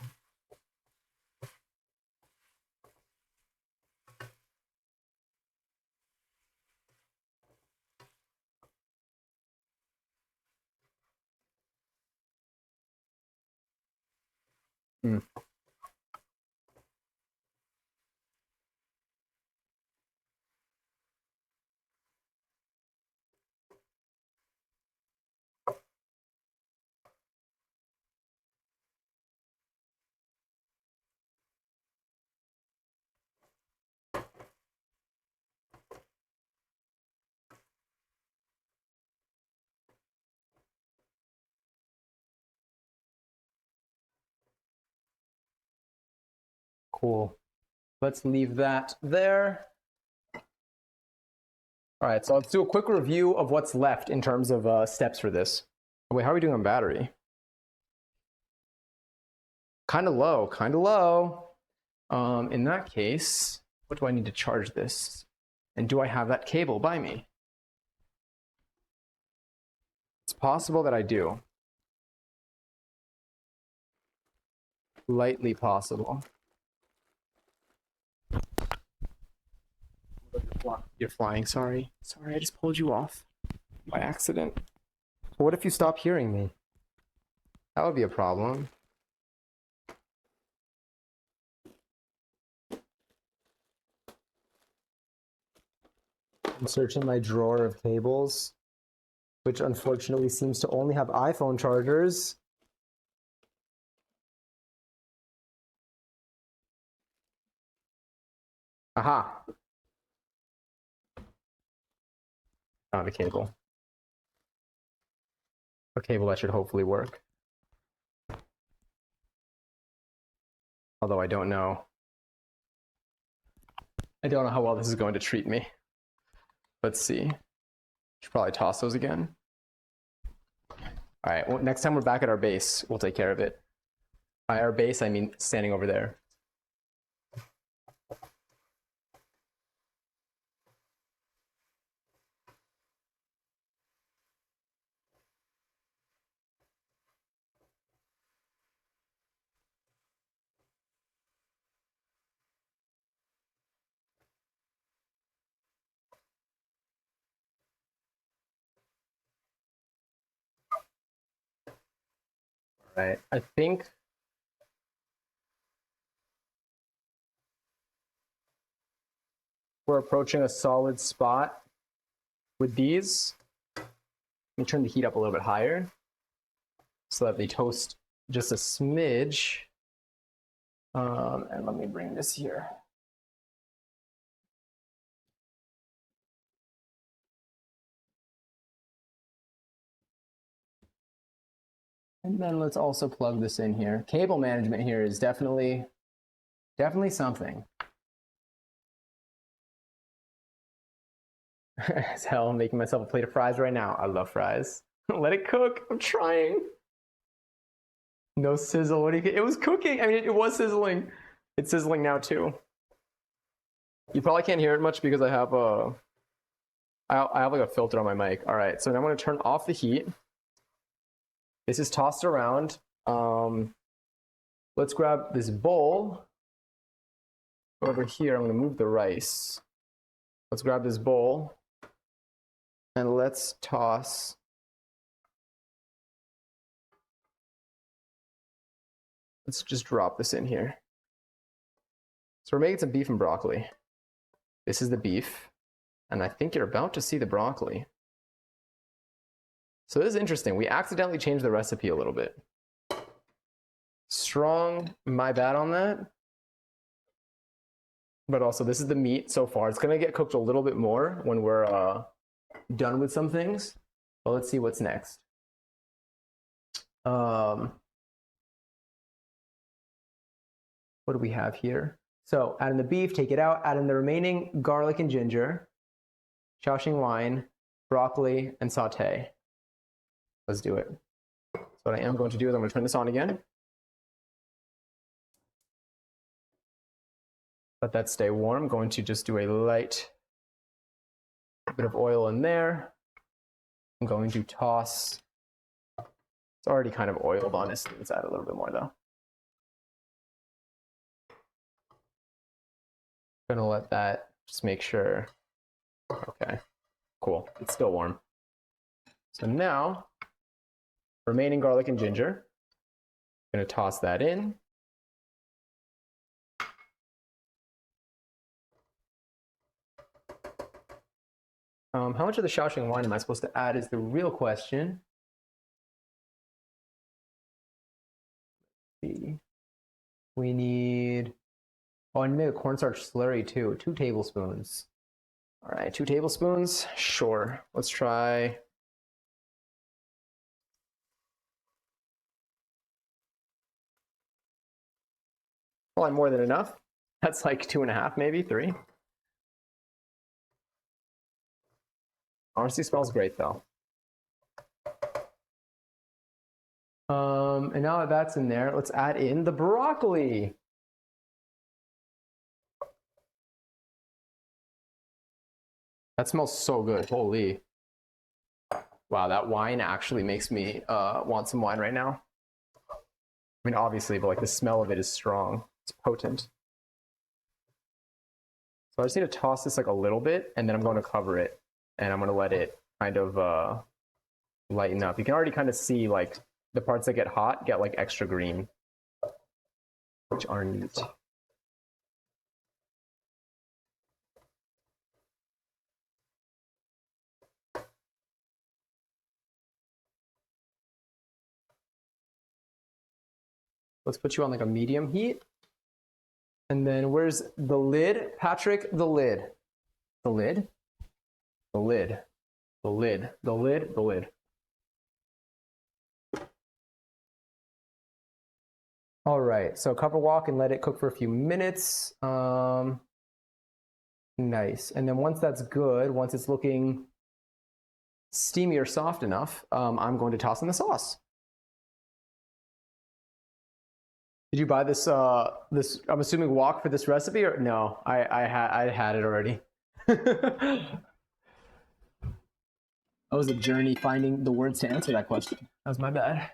Cool. Let's leave that there. All right, so let's do a quick review of what's left in terms of steps for this. Wait, how are we doing on battery? Kind of low, kind of low. In that case, what do I need to charge this? And do I have that cable by me? It's possible that I do. Lightly possible. You're flying, sorry. Sorry, I just pulled you off by accident. What if you stop hearing me? That would be a problem. I'm searching my drawer of cables, which unfortunately seems to only have iPhone chargers. Aha. Found a cable. A cable that should hopefully work. Although I don't know. I don't know how well this is going to treat me. Let's see. Should probably toss those again. All right, well, next time we're back at our base, we'll take care of it. By our base, I mean standing over there. All right, I think we're approaching a solid spot with these. Let me turn the heat up a little bit higher so that they toast just a smidge. And let me bring this here. And then let's also plug this in here. Cable management here is definitely something. As hell, I'm making myself a plate of fries right now. I love fries. Let it cook. I'm trying. No sizzle. What do you? It was cooking. I mean, it was sizzling. It's sizzling now too. You probably can't hear it much because I have I have like a filter on my mic. All right, so now I'm going to turn off the heat. This is tossed around. Let's grab this bowl. Over here, I'm going to move the rice. Let's grab this bowl and let's toss. Let's just drop this in here. So we're making some beef and broccoli. This is the beef, and I think you're about to see the broccoli. So this is interesting. We accidentally changed the recipe a little bit. Strong, my bad on that. But also, this is the meat so far. It's going to get cooked a little bit more when we're done with some things. But let's see what's next. What do we have here? So add in the beef, take it out, add in the remaining garlic and ginger, Shaoxing wine, broccoli, and saute. Let's do it. So what I am going to do is I'm going to turn this on again. Let that stay warm. I'm going to just do a light bit of oil in there. I'm going to toss. It's already kind of oiled, honestly. Let's add a little bit more though. Gonna let that just make sure. Okay, cool. It's still warm. So now, remaining garlic and ginger. Gonna toss that in. How much of the Shaoxing wine am I supposed to add is the real question. Let's see. We need, oh, I need to make a cornstarch slurry too. 2 tablespoons. All right, 2 tablespoons. Sure. Let's try. Well, more than enough. That's like 2.5, maybe 3. Honestly, smells great though. And now that that's in there, let's add in the broccoli. That smells so good. Holy. Wow, that wine actually makes me want some wine right now. I mean, obviously, but like the smell of it is strong. It's potent. So I just need to toss this like a little bit, and then I'm going to cover it, and I'm going to let it kind of lighten up. You can already kind of see like the parts that get hot get like extra green, which are neat. Let's put you on like a medium heat. And then where's the lid? Patrick, the lid. The lid? The lid. The lid. The lid. The lid. All right, so cover wok and let it cook for a few minutes. Nice. And then once that's good, once it's looking steamy or soft enough, I'm going to toss in the sauce. Did you buy this? I'm assuming wok for this recipe, or no? I had it already. That was a journey finding the words to answer that question. That was my bad.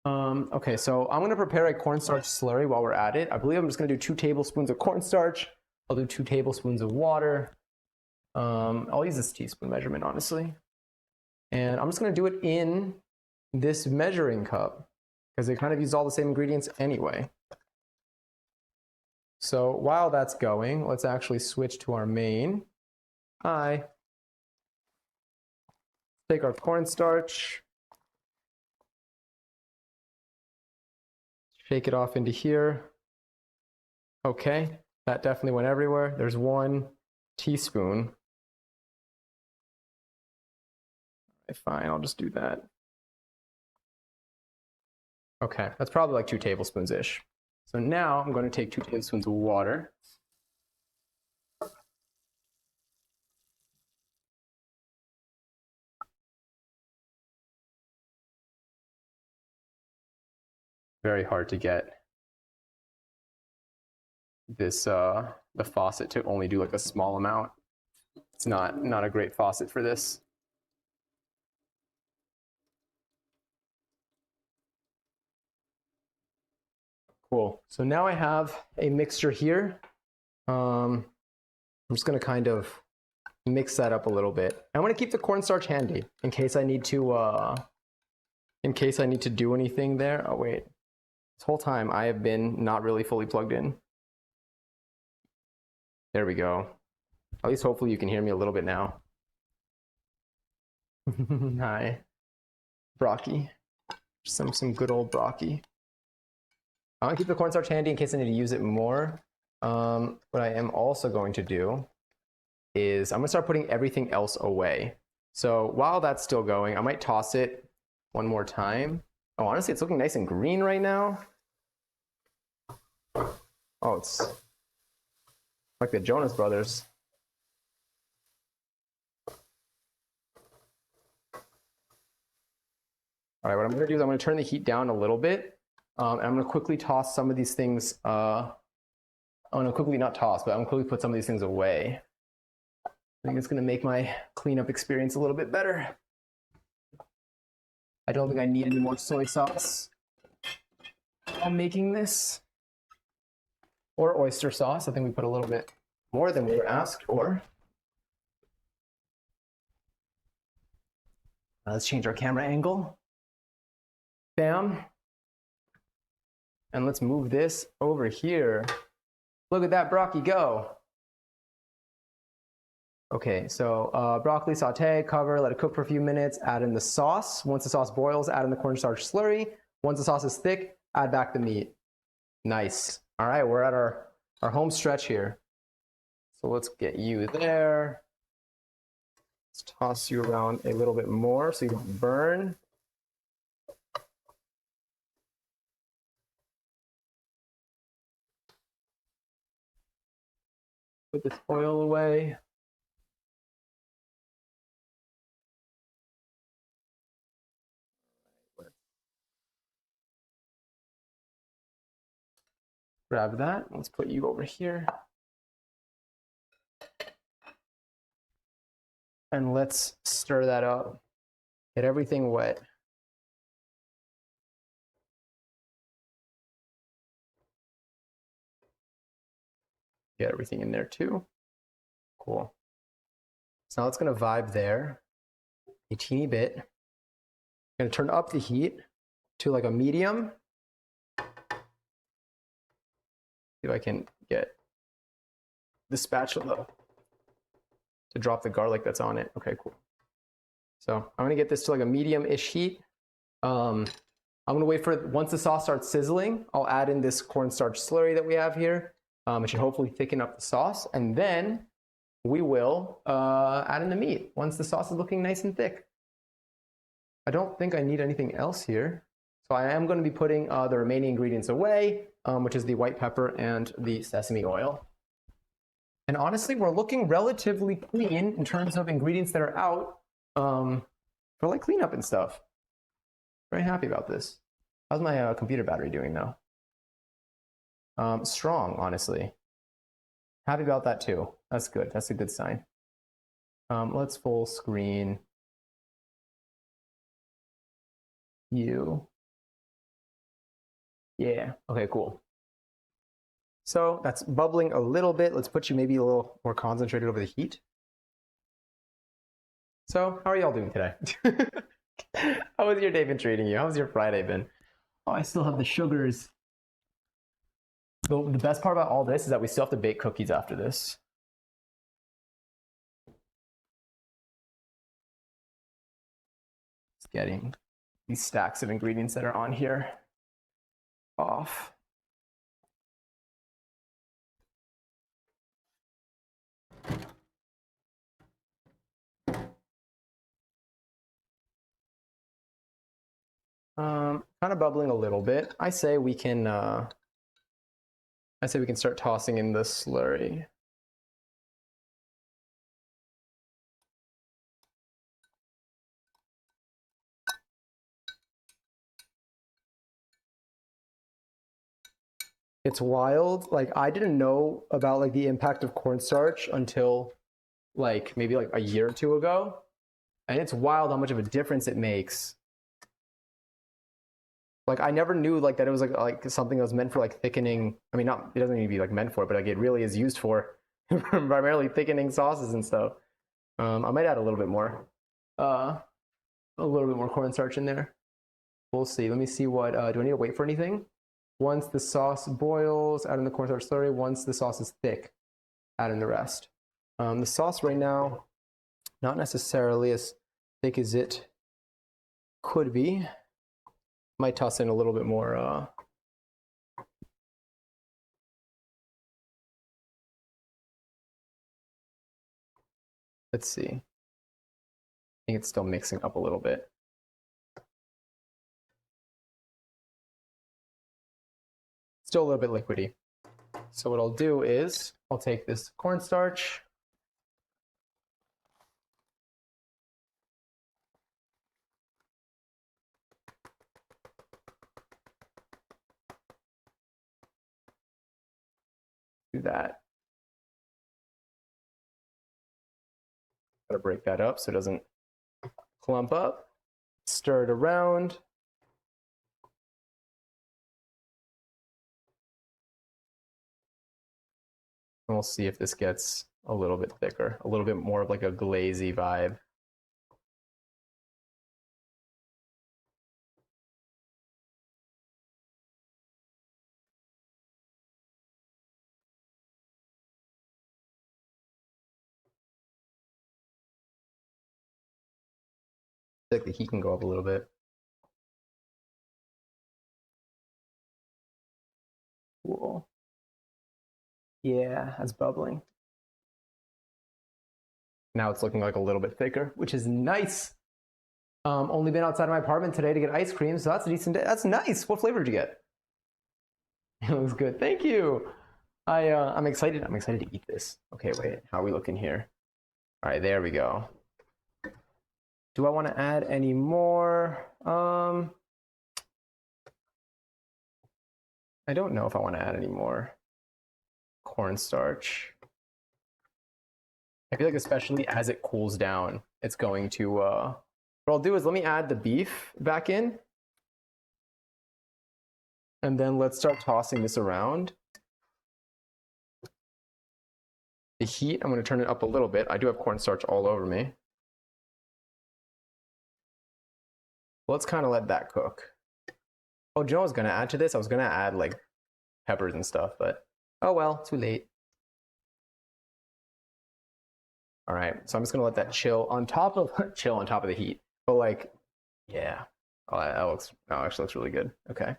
Okay, so I'm gonna prepare a cornstarch slurry while we're at it. I believe I'm just gonna do 2 tablespoons of cornstarch. I'll do 2 tablespoons of water. I'll use this teaspoon measurement, honestly. And I'm just gonna do it in this measuring cup, because they kind of use all the same ingredients anyway. So while that's going, let's actually switch to our main. Hi. Take our cornstarch. Shake it off into here. Okay, that definitely went everywhere. There's 1 teaspoon. Okay, fine, I'll just do that. Okay, that's probably like 2 tablespoons-ish. So now I'm going to take 2 tablespoons of water. Very hard to get this the faucet to only do like a small amount. It's not a great faucet for this. Cool. So now I have a mixture here. I'm just going to kind of mix that up a little bit. I want to keep the cornstarch handy in case I need to do anything there. Oh wait. This whole time I have been not really fully plugged in. There we go. At least hopefully you can hear me a little bit now. Hi. Brocky. Some good old Brocky. I want to keep the cornstarch handy in case I need to use it more. What I am also going to do is I'm going to start putting everything else away. So while that's still going, I might toss it one more time. Oh, honestly, it's looking nice and green right now. Oh, it's like the Jonas Brothers. All right, what I'm going to do is I'm going to turn the heat down a little bit. And I'm going to quickly toss some of these things. I'm going to quickly not toss, but I'm going to quickly put some of these things away. I think it's going to make my cleanup experience a little bit better. I don't think I need any more soy sauce while making this. Or oyster sauce. I think we put a little bit more than we were asked for. Let's change our camera angle. Bam. And let's move this over here. Look at that broccoli go. Okay, so broccoli saute, cover, let it cook for a few minutes, add in the sauce. Once the sauce boils, add in the cornstarch slurry. Once the sauce is thick, add back the meat. Nice. All right, we're at our home stretch here. So let's get you there. Let's toss you around a little bit more so you don't burn. Put this oil away. Grab that. Let's put you over here. And let's stir that up. Get everything wet. Get everything in there too. Cool. So now it's going to vibe there a teeny bit. I'm going to turn up the heat to like a medium. See if I can get the spatula to drop the garlic that's on it. Okay, cool. So I'm gonna get this to like a medium-ish heat. I'm gonna wait for it. Once the sauce starts sizzling, I'll add in this cornstarch slurry that we have here. It should hopefully thicken up the sauce, and then we will add in the meat once the sauce is looking nice and thick. I don't think I need anything else here. So I am going to be putting the remaining ingredients away, which is the white pepper and the sesame oil. And honestly, we're looking relatively clean in terms of ingredients that are out for like cleanup and stuff. Very happy about this. How's my computer battery doing though? Strong, honestly. Happy about that too. That's good. That's a good sign. Let's full screen you. Yeah, okay, cool. So that's bubbling a little bit. Let's put you maybe a little more concentrated over the heat. So how are y'all doing today? How has your day been treating you? How's your Friday been? Oh, I still have the sugars. The best part about all this is that we still have to bake cookies after this. Just getting these stacks of ingredients that are on here off. Kind of bubbling a little bit. I say we can start tossing in the slurry. It's wild. Like I didn't know about like the impact of cornstarch until like maybe like a year or two ago. And it's wild how much of a difference it makes. Like I never knew like that it was like something that was meant for like thickening. I mean, not it doesn't need to be like meant for it, but like it really is used for primarily thickening sauces and stuff. I might add a little bit more cornstarch in there. We'll see. Let me see what do I need to wait for anything? Once the sauce boils, add in the cornstarch slurry. Once the sauce is thick, add in the rest. The sauce right now, not necessarily as thick as it could be. Might toss in a little bit more. Let's see. I think it's still mixing up a little bit. Still a little bit liquidy. So what I'll do is I'll take this cornstarch. Do that. Gotta break that up so it doesn't clump up. Stir it around. And we'll see if this gets a little bit thicker, a little bit more of like a glazy vibe. I think the heat can go up a little bit. Cool. Yeah, that's bubbling. Now it's looking like a little bit thicker, which is nice. Only been outside of my apartment today to get ice cream, so that's a decent day. That's nice. What flavor did you get? It looks good. Thank you. I'm excited. I'm excited to eat this. Okay, wait. How are we looking here? All right, there we go. Do I want to add any more? I don't know if I want to add any more cornstarch. I feel like especially as it cools down, it's going to, what I'll do is let me add the beef back in. And then let's start tossing this around. The heat, I'm going to turn it up a little bit. I do have cornstarch all over me. Let's kind of let that cook. Oh, do you know what I was going to add to this? I was going to add like peppers and stuff, but oh well, too late. All right, so I'm just going to let that chill on top of the heat. But like, yeah, oh, actually looks really good. Okay,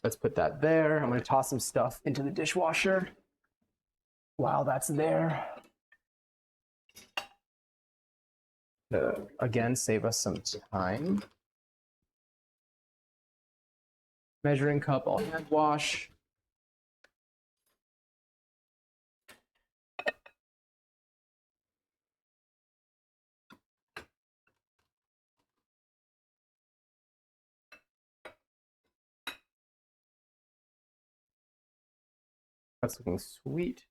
let's put that there. I'm going to toss some stuff into the dishwasher while that's there. Again, save us some time. Measuring cup, I'll hand wash. That's looking sweet.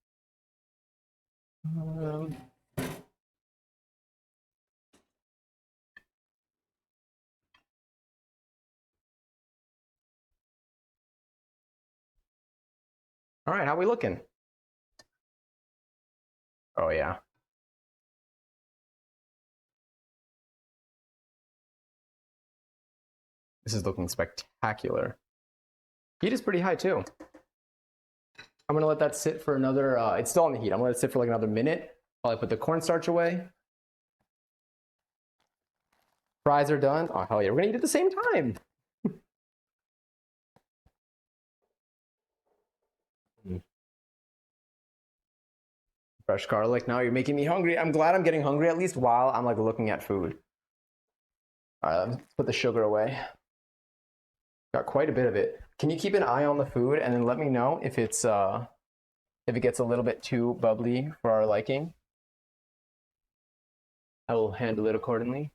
All right, how are we looking? Oh yeah. This is looking spectacular. Heat is pretty high too. I'm gonna let that sit for another, it's still on the heat. I'm gonna let it sit for like another minute while I put the cornstarch away. Fries are done. Oh, hell yeah, we're gonna eat at the same time. Fresh garlic. Now you're making me hungry. I'm glad I'm getting hungry at least while I'm like looking at food. All right, let's put the sugar away. Got quite a bit of it. Can you keep an eye on the food and then let me know if it's if it gets a little bit too bubbly for our liking? I will handle it accordingly.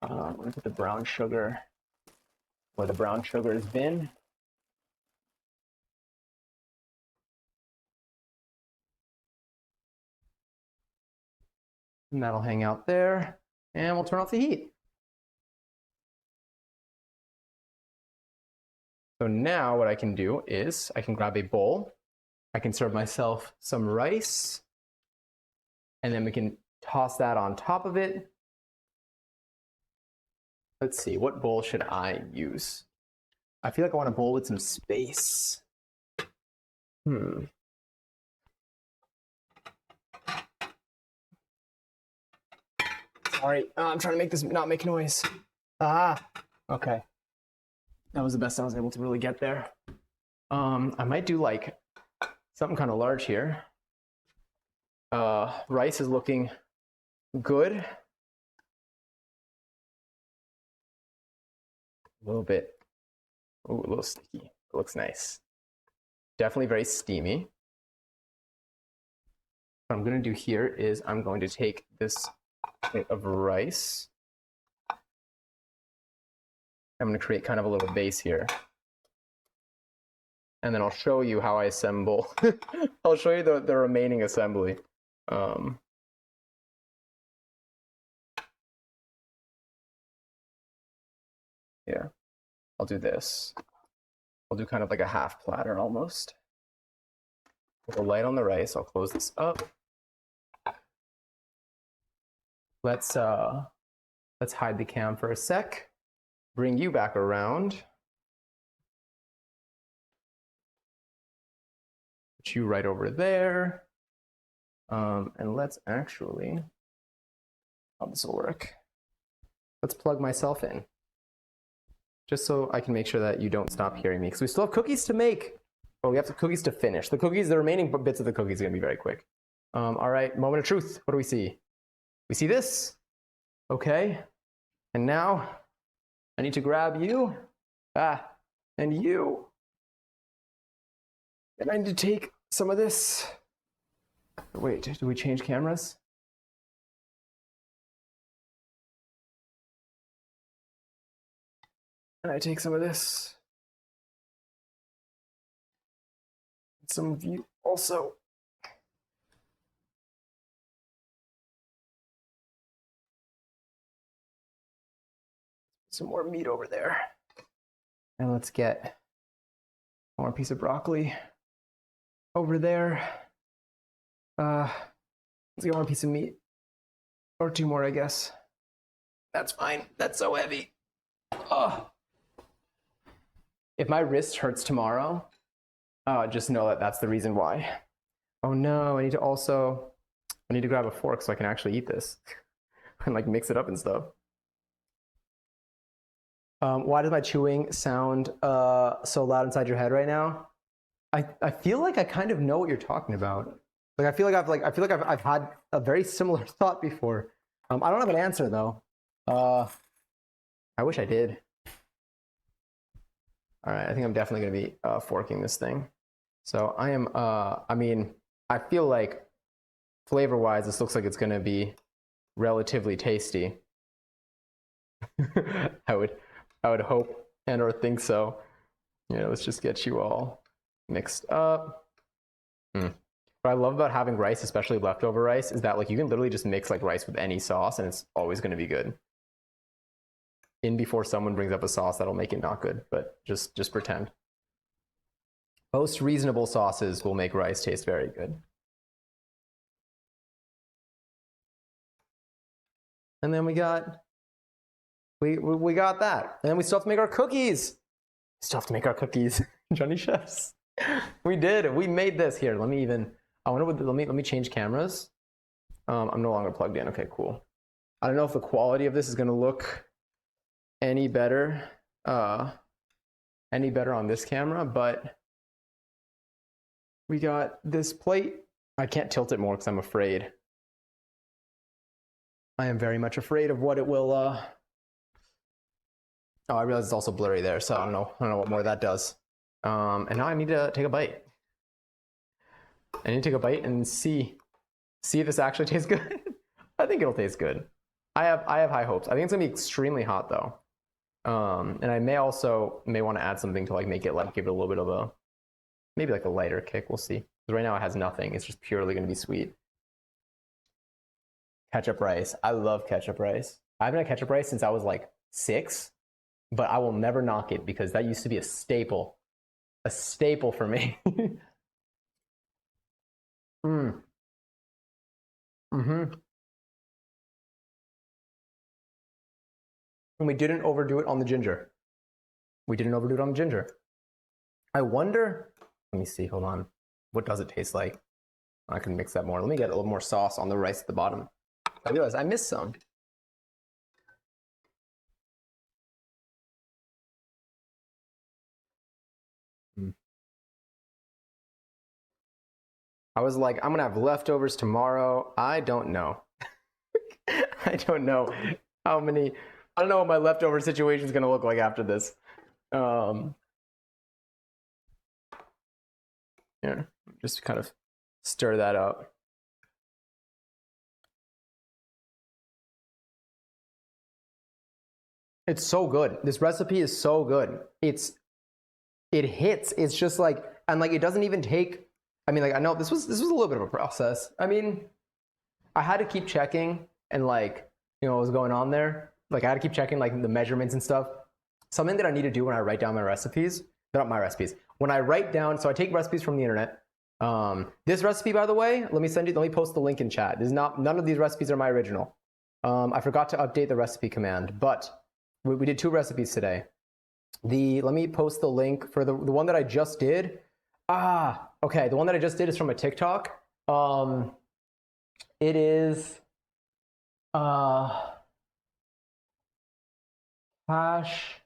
I'm gonna put the brown sugar where the brown sugar has been. And that'll hang out there. And we'll turn off the heat. So now what I can do is I can grab a bowl. I can serve myself some rice. And then we can toss that on top of it. Let's see, what bowl should I use? I feel like I want a bowl with some space. Sorry, I'm trying to make this not make noise. Okay. That was the best I was able to really get there. I might do like something kind of large here. Rice is looking good. A little bit, ooh, a little sticky. It looks nice. Definitely very steamy. What I'm gonna do here is I'm going to take this bit of rice. I'm gonna create kind of a little base here. And then I'll show you how I assemble. I'll show you the remaining assembly. Yeah, I'll do this. I'll do kind of like a half platter almost. Put a light on the rice. I'll close this up. Let's hide the cam for a sec. Bring you back around. Put you right over there. And let's actually, how this will work. Let's plug myself in. Just so I can make sure that you don't stop hearing me, because we still have cookies to make. Oh, we have the cookies to finish. The remaining bits of the cookies are gonna be very quick. All right, moment of truth. What do we see? We see this. Okay. And now I need to grab you. And you. And I need to take some of this. Wait, did we change cameras? And I take some of this. Some of you also. Some more meat over there. And let's get one more piece of broccoli over there. Let's get one piece of meat. Or two more, I guess. That's fine. That's so heavy. Oh. If my wrist hurts tomorrow, just know that that's the reason why. Oh no, I need to grab a fork so I can actually eat this and like mix it up and stuff. Why does my chewing sound so loud inside your head right now? I feel like I kind of know what you're talking about. Like I feel like I've had a very similar thought before. I don't have an answer though. I wish I did. All right, I think I'm definitely gonna be forking this thing. So I am. I mean, I feel like flavor-wise, this looks like it's gonna be relatively tasty. I would hope and or think so. You know, let's just get you all mixed up. What I love about having rice, especially leftover rice, is that like you can literally just mix like rice with any sauce and it's always going to be good. In before someone brings up a sauce that'll make it not good, but just pretend. Most reasonable sauces will make rice taste very good. And then we got that. And then we still have to make our cookies. Still have to make our cookies. Johnny Chefs. We did. We made this. Here, let me change cameras. I'm no longer plugged in. Okay, cool. I don't know if the quality of this is going to look any better on this camera, but we got this plate. I can't tilt it more because I'm afraid. I am very much afraid of what it will Oh, I realize it's also blurry there, so I don't know. I don't know what more that does. And now I need to take a bite. I need to take a bite and see if this actually tastes good. I think it'll taste good. I have high hopes. I think it's gonna be extremely hot though. And I may want to add something to like make it like give it a little bit of a maybe like a lighter kick. We'll see. Because right now it has nothing. It's just purely gonna be sweet. Ketchup rice. I love ketchup rice. I haven't had ketchup rice since I was like 6, but I will never knock it because that used to be a staple for me. Mm. Mm-hmm. And we didn't overdo it on the ginger. I wonder, let me see, hold on. What does it taste like? I can mix that more. Let me get a little more sauce on the rice at the bottom. I realized I missed some. I was like, I'm gonna have leftovers tomorrow. I don't know. I don't know how many. I don't know what my leftover situation is gonna look like after this. Yeah, just kind of stir that up. It's so good. This recipe is so good. It hits. It's just like, and like it doesn't even take. I mean, like I know this was a little bit of a process. I mean, I had to keep checking and like what was going on there. Like I had to keep checking like the measurements and stuff. Something that I need to do when I write down my recipes. They're not my recipes. When I write down, so I take recipes from the internet. This recipe, by the way, let me post the link in chat. This is not, none of these recipes are my original. I forgot to update the recipe command, but we did 2 recipes today. Let me post the link for the one that I just did. Okay, the one that I just did is from a TikTok. It is hash.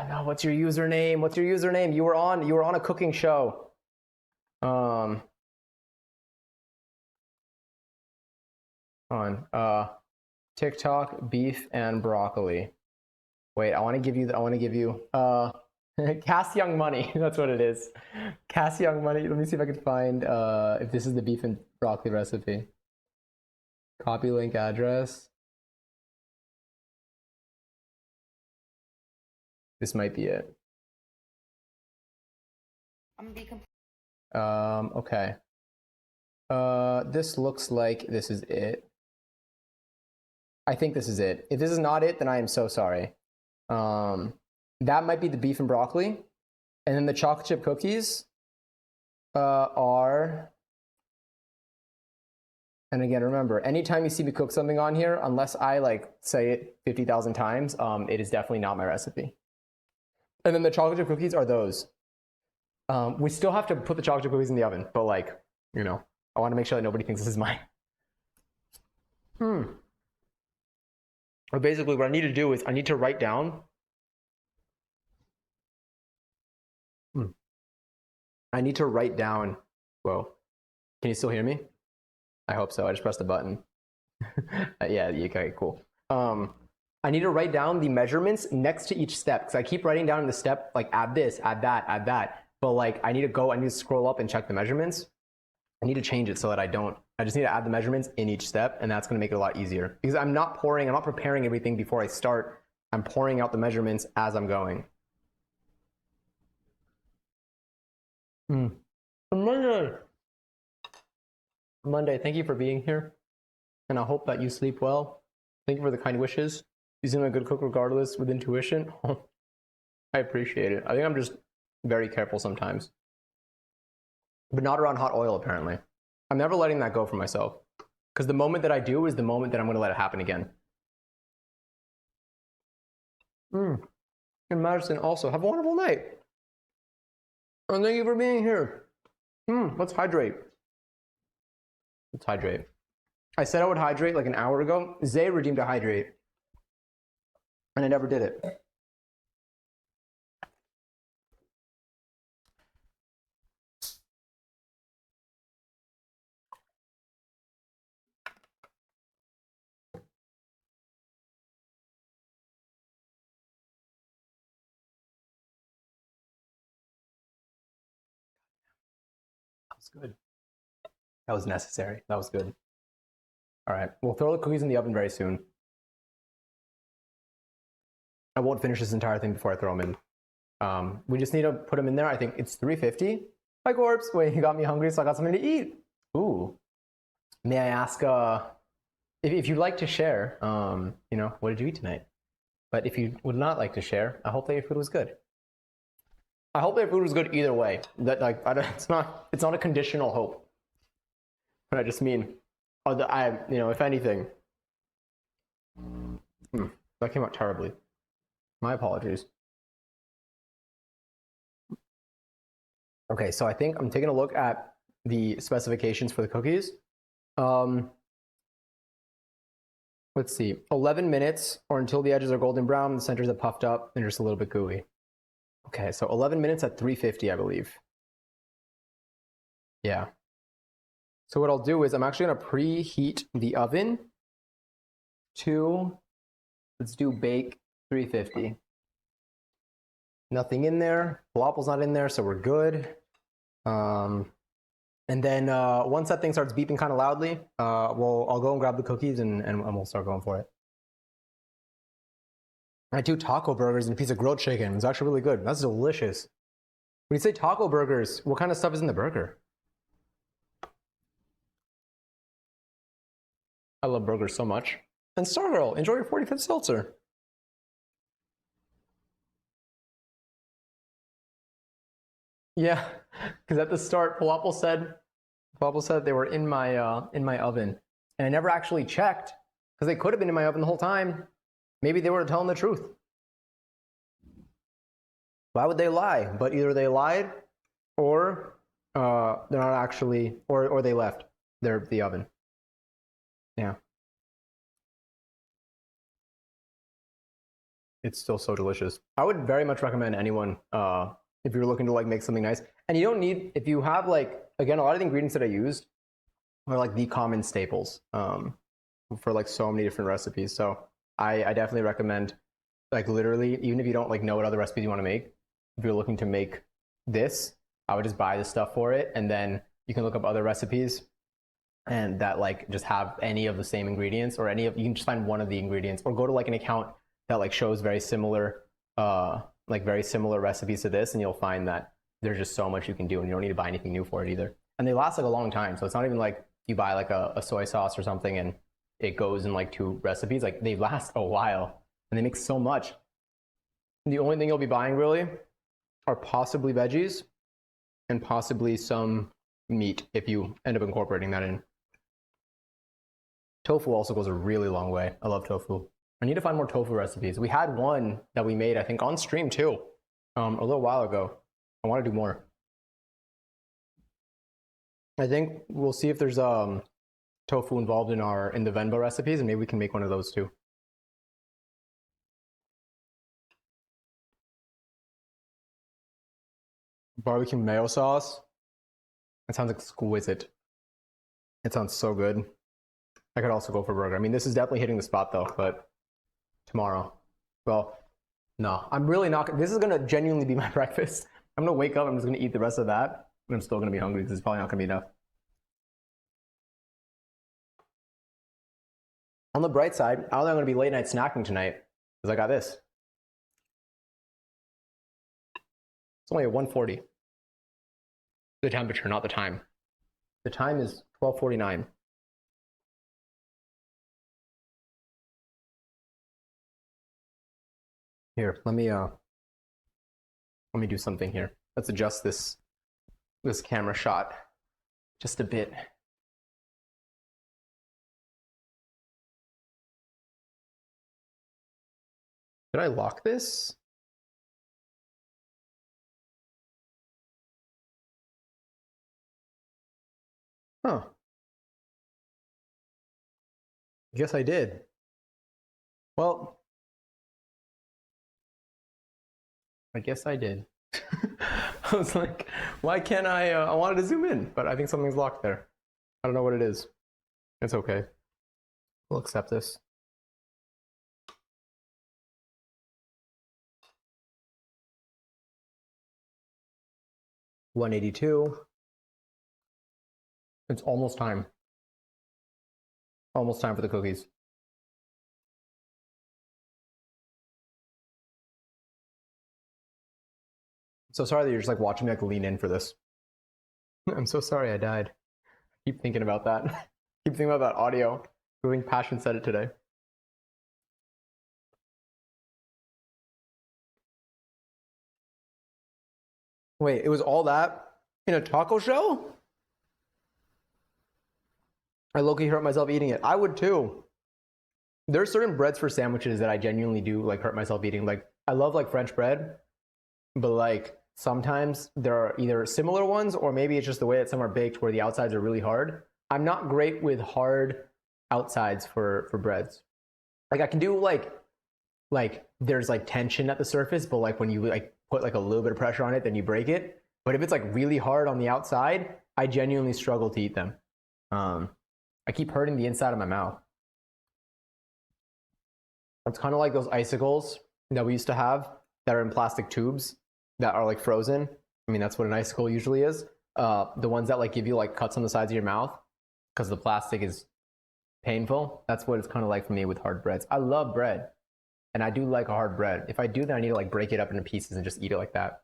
No, what's your username? What's your username? You were on a cooking show. TikTok beef and broccoli. Wait, I want to give you Cass Young Money. That's what it is. Cass Young Money. Let me see if I can find if this is the beef and broccoli recipe. Copy link address. This might be it. I'm gonna be okay. This looks like this is it. I think this is it. If this is not it, then I am so sorry. That might be the beef and broccoli. And then the chocolate chip cookies are, and again, remember, anytime you see me cook something on here, unless I like say it 50,000 times, it is definitely not my recipe. And then the chocolate chip cookies are those. We still have to put the chocolate chip cookies in the oven, but like, I want to make sure that nobody thinks this is mine. But basically what I need to do is I need to write down. I need to write down. Whoa. Can you still hear me? I hope so. I just pressed the button. Yeah, okay, cool. I need to write down the measurements next to each step because I keep writing down in the step like add this, add that. But like I need to scroll up and check the measurements. I need to change it so that I just need to add the measurements in each step, and that's going to make it a lot easier because I'm not preparing everything before I start. I'm pouring out the measurements as I'm going. Monday, thank you for being here, and I hope that you sleep well. Thank you for the kind wishes. You seem like a good cook regardless with intuition. I appreciate it. I think I'm just very careful sometimes, but not around hot oil apparently. I'm never letting that go for myself because the moment that I do is the moment that I'm going to let it happen again. And Madison, also have a wonderful night. And thank you for being here. Let's hydrate. I said I would hydrate like an hour ago. Zay redeemed a hydrate, and I never did it. That's good. That was necessary. That was good. All right, we'll throw the cookies in the oven very soon. I won't finish this entire thing before I throw them in. We just need to put them in there. I think it's 350. Hi, Corpse. Wait, you got me hungry, so I got something to eat. Ooh. May I ask, if you'd like to share, what did you eat tonight? But if you would not like to share, I hope that your food was good. I hope that your food was good either way. That it's not a conditional hope. But I just mean, if anything, that came out terribly. My apologies. Okay, so I think I'm taking a look at the specifications for the cookies. Let's see, 11 minutes or until the edges are golden brown, the centers are puffed up and just a little bit gooey. Okay, so 11 minutes at 350, I believe. Yeah. So what I'll do is I'm actually going to preheat the oven to, let's do bake 350. Nothing in there. Falafel's not in there, so we're good. And then once that thing starts beeping kind of loudly, I'll go and grab the cookies and we'll start going for it. I do taco burgers and a piece of grilled chicken. It's actually really good. That's delicious. When you say taco burgers, what kind of stuff is in the burger? I love burgers so much. And Stargirl, enjoy your 45th seltzer. Yeah, because at the start, Falafel said they were in my oven, and I never actually checked because they could have been in my oven the whole time. Maybe they were telling the truth. Why would they lie? But either they lied, or they're not actually, or they left the oven. Yeah, it's still so delicious. I would very much recommend anyone. If you're looking to like make something nice, and you don't need, if you have like, again, a lot of the ingredients that I used are like the common staples for like so many different recipes. So I definitely recommend, like literally, even if you don't like know what other recipes you want to make, if you're looking to make this, I would just buy the stuff for it, and then you can look up other recipes and that like just have any of the same ingredients, or you can just find one of the ingredients, or go to like an account that like shows very similar recipes to this, and you'll find that there's just so much you can do, and you don't need to buy anything new for it either. And they last like a long time, so it's not even like you buy like a soy sauce or something and it goes in like 2 recipes. Like they last a while, and they make so much. And the only thing you'll be buying really are possibly veggies and possibly some meat if you end up incorporating that in. Tofu also goes a really long way. I love tofu. I need to find more tofu recipes. We had one that we made, I think, on stream too, a little while ago. I want to do more. I think we'll see if there's tofu involved in the Venba recipes, and maybe we can make one of those too. Barbecue mayo sauce. It sounds exquisite. It sounds so good. I could also go for burger. I mean, this is definitely hitting the spot though, but tomorrow. Well, no, I'm really not. This is going to genuinely be my breakfast. I'm going to wake up, I'm just going to eat the rest of that, and I'm still going to be hungry because it's probably not going to be enough. On the bright side, I don't think I'm going to be late night snacking tonight because I got this. It's only at 1:40. The temperature, not the time. The time is 12:49. Here, let me do something here. Let's adjust this camera shot just a bit. Did I lock this? Huh. I guess I did. Well, I guess I did. I was like, why can't I wanted to zoom in, but I think something's locked there. I don't know what it is. It's okay. We'll accept this. $182. It's almost time. Almost time for the cookies. So sorry that you're just like watching me like lean in for this. I'm so sorry I died. Keep thinking about that. Keep thinking about that audio. I think Passion said it today. Wait, it was all that in a taco shell? I low-key hurt myself eating it. I would too. There's certain breads for sandwiches that I genuinely do like hurt myself eating. Like I love like French bread, but like sometimes there are either similar ones or maybe it's just the way that some are baked where the outsides are really hard. I'm not great with hard outsides for breads. Like I can do like there's like tension at the surface, but like when you like put like a little bit of pressure on it, then you break it. But if it's like really hard on the outside, I genuinely struggle to eat them. I keep hurting the inside of my mouth. It's kind of like those icicles that we used to have that are in plastic tubes that are like frozen. I mean, that's what an icicle usually is. The ones that like give you like cuts on the sides of your mouth because the plastic is painful. That's what it's kind of like for me with hard breads. I love bread and I do like a hard bread. If I do, then I need to like break it up into pieces and just eat it like that.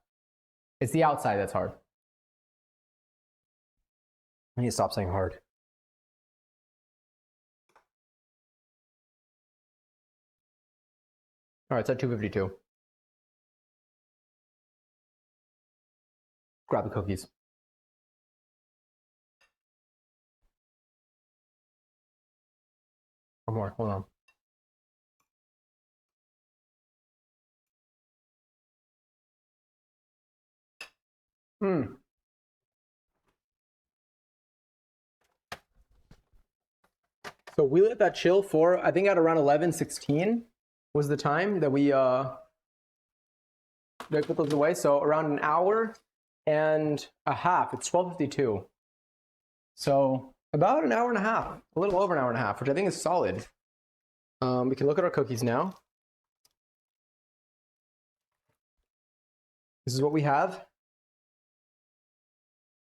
It's the outside that's hard. I need to stop saying hard. All right, it's at 2:52. Grab the cookies. One more, hold on. So we let that chill for, I think at around 11:16 was the time that we put those away. So around an hour and a half. It's 12:52. So about an hour and a half, a little over an hour and a half, which I think is solid. We can look at our cookies now. This is what we have.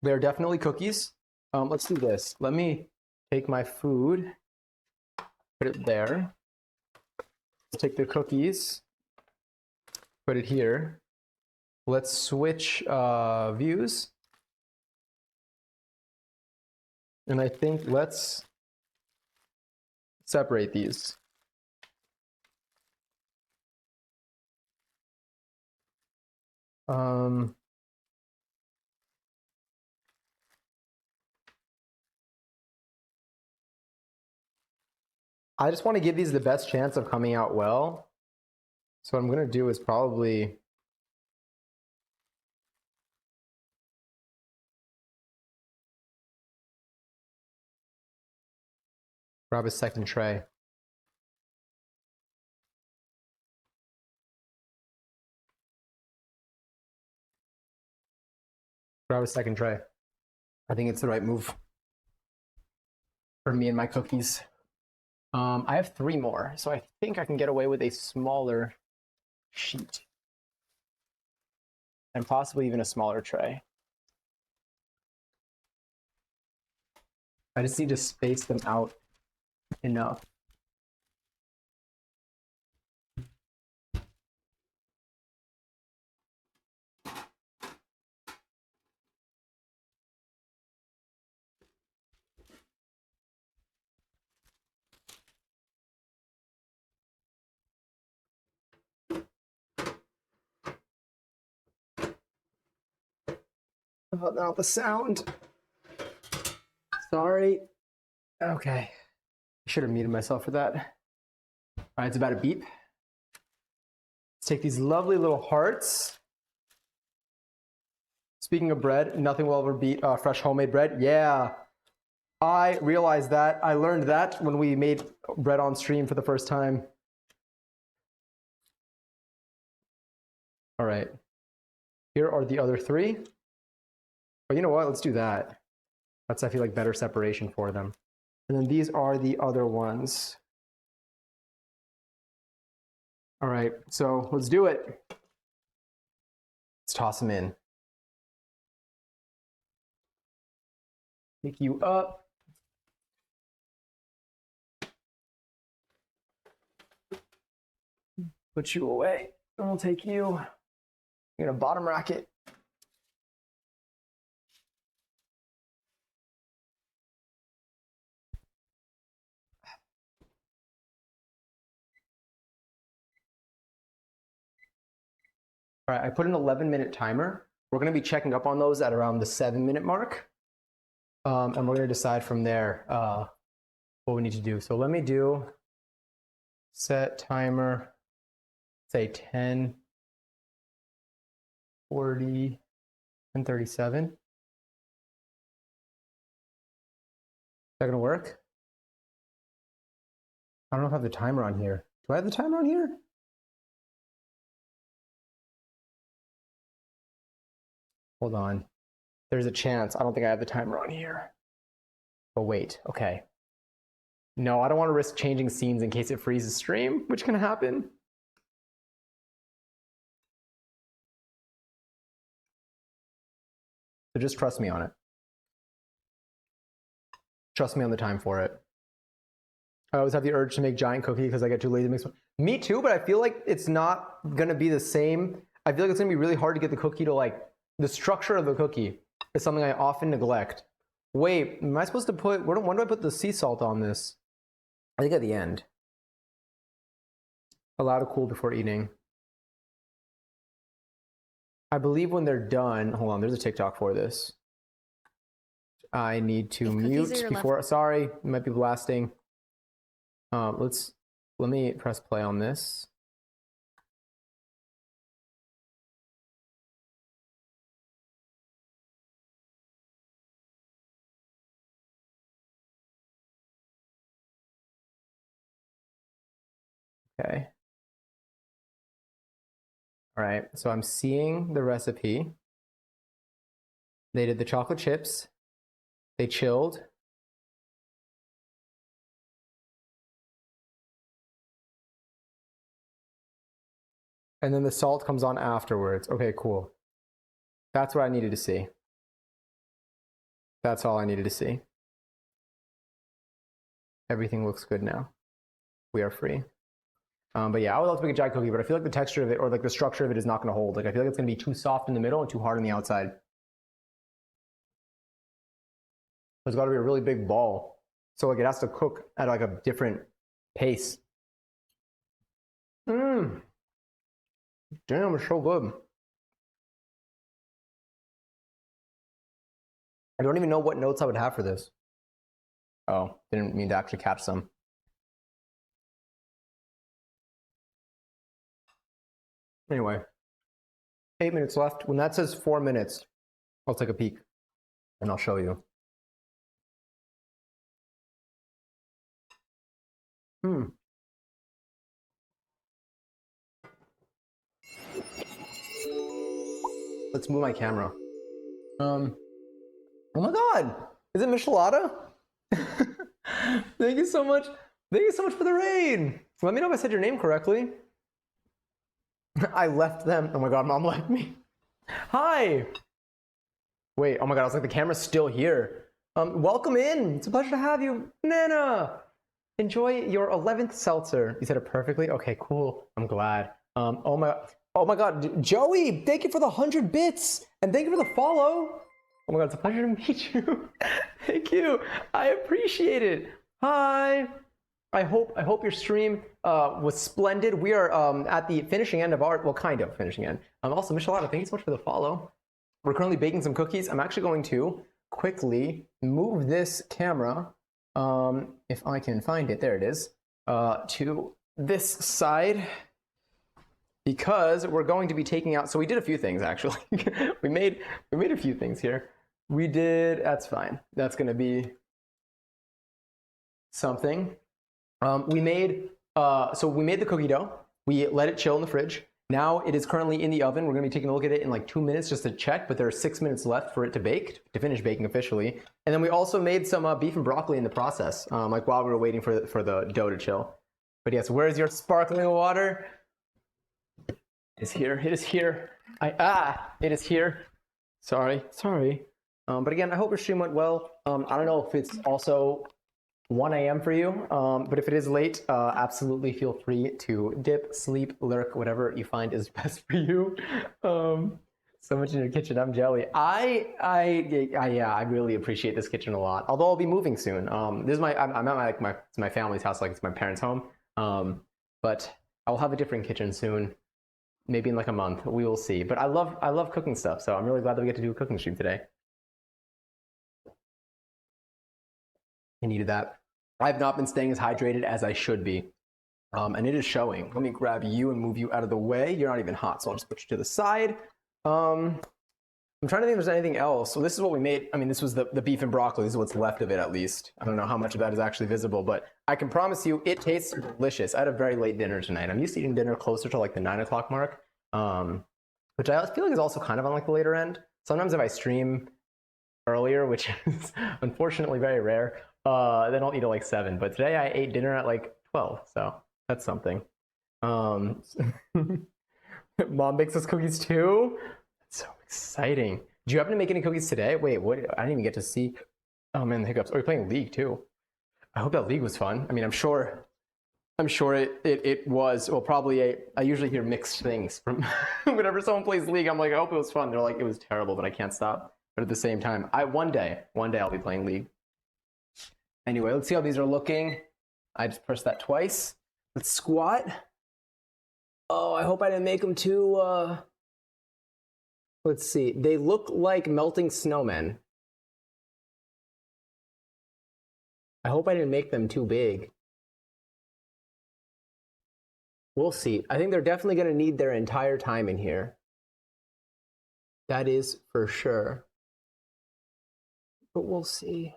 They're definitely cookies. Let's do this. Let me take my food, put it there. Let's take the cookies, put it here. Let's switch views. And I think let's separate these. I just want to give these the best chance of coming out well. So what I'm going to do is probably grab a second tray. Grab a second tray. I think it's the right move for me and my cookies. I have 3 more, so I think I can get away with a smaller sheet. And possibly even a smaller tray. I just need to space them out enough. Oh, not the sound. Sorry. Okay. I should have muted myself for that. All right, it's about a beep. Let's take these lovely little hearts. Speaking of bread, nothing will ever beat fresh homemade bread. Yeah, I realized that. I learned that when we made bread on stream for the first time. All right. Here are the other 3. But you know what? Let's do that. That's, I feel like, better separation for them. And then these are the other ones. All right, so let's do it. Let's toss them in. Pick you up. Put you away. And we'll take you. You're gonna bottom rack it. All right, I put an 11-minute timer. We're gonna be checking up on those at around the 7-minute mark. And we're gonna decide from there what we need to do. So let me do set timer, say 10:40, 10:37. Is that gonna work? I don't know if I have the timer on here. Do I have the timer on here? Hold on. There's a chance. I don't think I have the timer on here. Oh, wait. Okay. No, I don't want to risk changing scenes in case it freezes stream, which can happen. So just trust me on it. Trust me on the time for it. I always have the urge to make giant cookie because I get too lazy to mix one. Me too, but I feel like it's not going to be the same. I feel like it's going to be really hard to get the cookie to like, the structure of the cookie is something I often neglect. Wait, am I supposed to put, when do I put the sea salt on this? I think at the end. Allow to cool before eating. I believe when they're done, hold on, there's a TikTok for this. I need to mute before, sorry, it might be blasting. Let me press play on this. Okay. All right, so I'm seeing the recipe. They did the chocolate chips. They chilled. And then the salt comes on afterwards. Okay, cool. That's what I needed to see. That's all I needed to see. Everything looks good now. We are free. But yeah, I would love to make a giant cookie, but I feel like the texture of it or like the structure of it is not going to hold. Like I feel like it's going to be too soft in the middle and too hard on the outside. There's got to be a really big ball. So like it has to cook at like a different pace. Damn, it's so good. I don't even know what notes I would have for this. Oh, didn't mean to actually catch some. Anyway, 8 minutes left. When that says 4 minutes, I'll take a peek and I'll show you. Let's move my camera. Oh my God, is it Michelada? Thank you so much. Thank you so much for the raid. Let me know if I said your name correctly. I left them. Oh my God, mom left me. Hi. Wait, oh my God, I was like, the camera's still here. Welcome in. It's a pleasure to have you. Nana, enjoy your 11th seltzer. You said it perfectly. Okay, cool. I'm glad. Oh my God, Joey, thank you for the 100 bits. And thank you for the follow. Oh my God, it's a pleasure to meet you. Thank you. I appreciate it. Hi. I hope your stream was splendid. We are at the finishing end of our, well, kind of finishing end. Also, Michelada, thank you so much for the follow. We're currently baking some cookies. I'm actually going to quickly move this camera, if I can find it, there it is, to this side, because we're going to be taking out, so we did a few things actually. we made a few things here. We did, that's fine. That's gonna be something. We made the cookie dough. We let it chill in the fridge. Now it is currently in the oven. We're gonna be taking a look at it in like 2 minutes just to check, but there are 6 minutes left for it to bake, to finish baking officially. And then we also made some beef and broccoli in the process, like while we were waiting for the dough to chill. But yes, where's your sparkling water? It is here, it is here. It is here. Sorry. But again, I hope your stream went well. I don't know if it's also 1 a.m. for you, but if it is late, absolutely feel free to dip, sleep, lurk, whatever you find is best for you. So much in your kitchen, I'm jelly. Yeah, I really appreciate this kitchen a lot. Although I'll be moving soon. This is I'm at my family's house, like it's my parents' home. But I'll have a different kitchen soon, maybe in like a month. We will see. But I love cooking stuff, so I'm really glad that we get to do a cooking stream today. I needed that. I've not been staying as hydrated as I should be. And it is showing. Let me grab you and move you out of the way. You're not even hot, so I'll just put you to the side. I'm trying to think if there's anything else. So this is what we made. I mean, this was the beef and broccoli. This is what's left of it, at least. I don't know how much of that is actually visible, but I can promise you it tastes delicious. I had a very late dinner tonight. I'm used to eating dinner closer to like the 9 o'clock mark, which I feel like is also kind of on like the later end. Sometimes if I stream earlier, which is unfortunately very rare, then I'll eat at like 7. But today I ate dinner at like 12, so that's something. Mom makes us cookies too. That's so exciting. Do you happen to make any cookies today? Wait, what? I didn't even get to see. Oh man, the hiccups. Oh, you're playing League too. I hope that League was fun. I mean, I'm sure it was. Well, probably I usually hear mixed things from whenever someone plays League. I'm like, I hope it was fun. They're like, it was terrible, but I can't stop. But at the same time, one day I'll be playing League. Anyway, let's see how these are looking. I just pressed that twice. Let's squat. Oh, I hope I didn't make them too, let's see. They look like melting snowmen. I hope I didn't make them too big. We'll see. I think they're definitely going to need their entire time in here. That is for sure. But we'll see.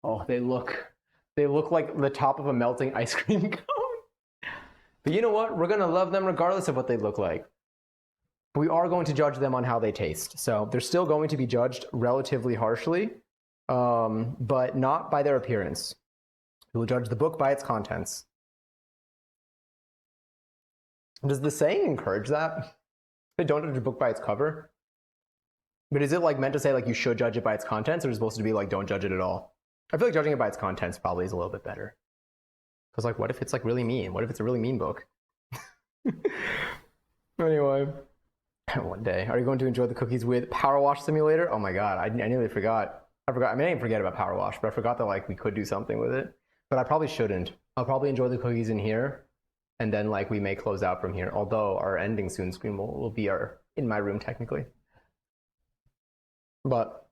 Oh, they look like the top of a melting ice cream cone. But you know what? We're going to love them regardless of what they look like. We are going to judge them on how they taste. So they're still going to be judged relatively harshly, but not by their appearance. We will judge the book by its contents. Does the saying encourage that? Don't judge a book by its cover? But is it like meant to say like you should judge it by its contents, or is it supposed to be like don't judge it at all? I feel like judging it by its contents probably is a little bit better. Because like, what if it's like really mean? What if it's a really mean book? Anyway, one day, are you going to enjoy the cookies with Power Wash Simulator? Oh my god, I nearly forgot. I mean, I didn't forget about Power Wash, but I forgot that like we could do something with it. But I probably shouldn't. I'll probably enjoy the cookies in here, and then like we may close out from here. Although our ending soon screen will be in my room technically. But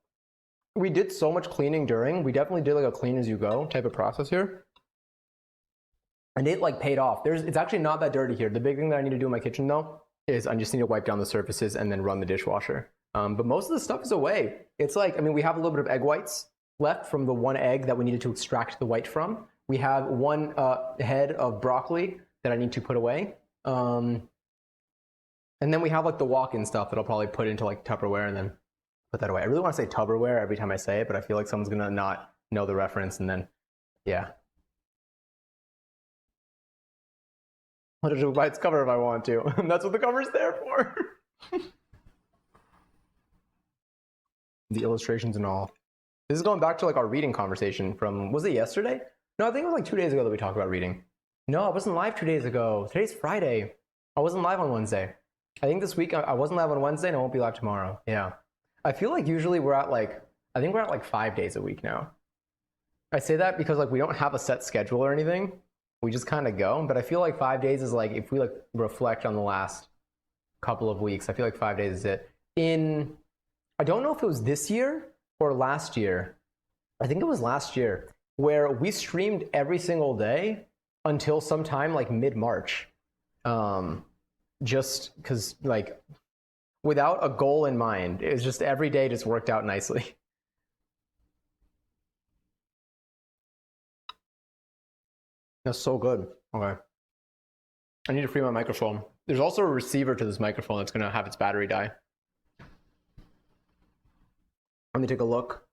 we did so much cleaning during. We definitely did like a clean as you go type of process here. And it like paid off. It's actually not that dirty here. The big thing that I need to do in my kitchen though is I just need to wipe down the surfaces and then run the dishwasher. But most of the stuff is away. It's like, I mean, we have a little bit of egg whites left from the one egg that we needed to extract the white from. We have one head of broccoli that I need to put away. And then we have like the walk-in stuff that I'll probably put into like Tupperware and then put that away. I really want to say Tupperware every time I say it, but I feel like someone's gonna not know the reference and then, yeah. I'll just buy its cover if I want to. That's what the cover's there for. The illustrations and all. This is going back to like our reading conversation from, was it yesterday? No, I think it was like 2 days ago that we talked about reading. No, I wasn't live 2 days ago. Today's Friday. I wasn't live on Wednesday. I think this week I wasn't live on Wednesday and I won't be live tomorrow. Yeah. I feel like usually I think we're at like 5 days a week now. I say that because like we don't have a set schedule or anything. We just kind of go, but I feel like 5 days is like, if we like reflect on the last couple of weeks, I feel like 5 days is it. I don't know if it was this year or last year. I think it was last year where we streamed every single day until sometime like mid-March. Just because like without a goal in mind, it was just every day just worked out nicely. That's so good. Okay. I need to free my microphone. There's also a receiver to this microphone that's going to have its battery die. Let me take a look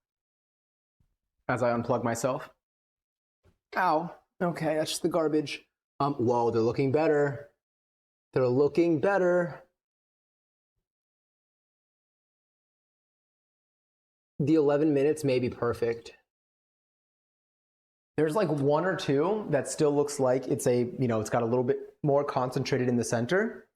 as I unplug myself. Ow. Okay, that's just the garbage. Whoa, they're looking better. They're looking better. the 11 minutes may be perfect. There's like one or two that still looks like it's it's got a little bit more concentrated in the center,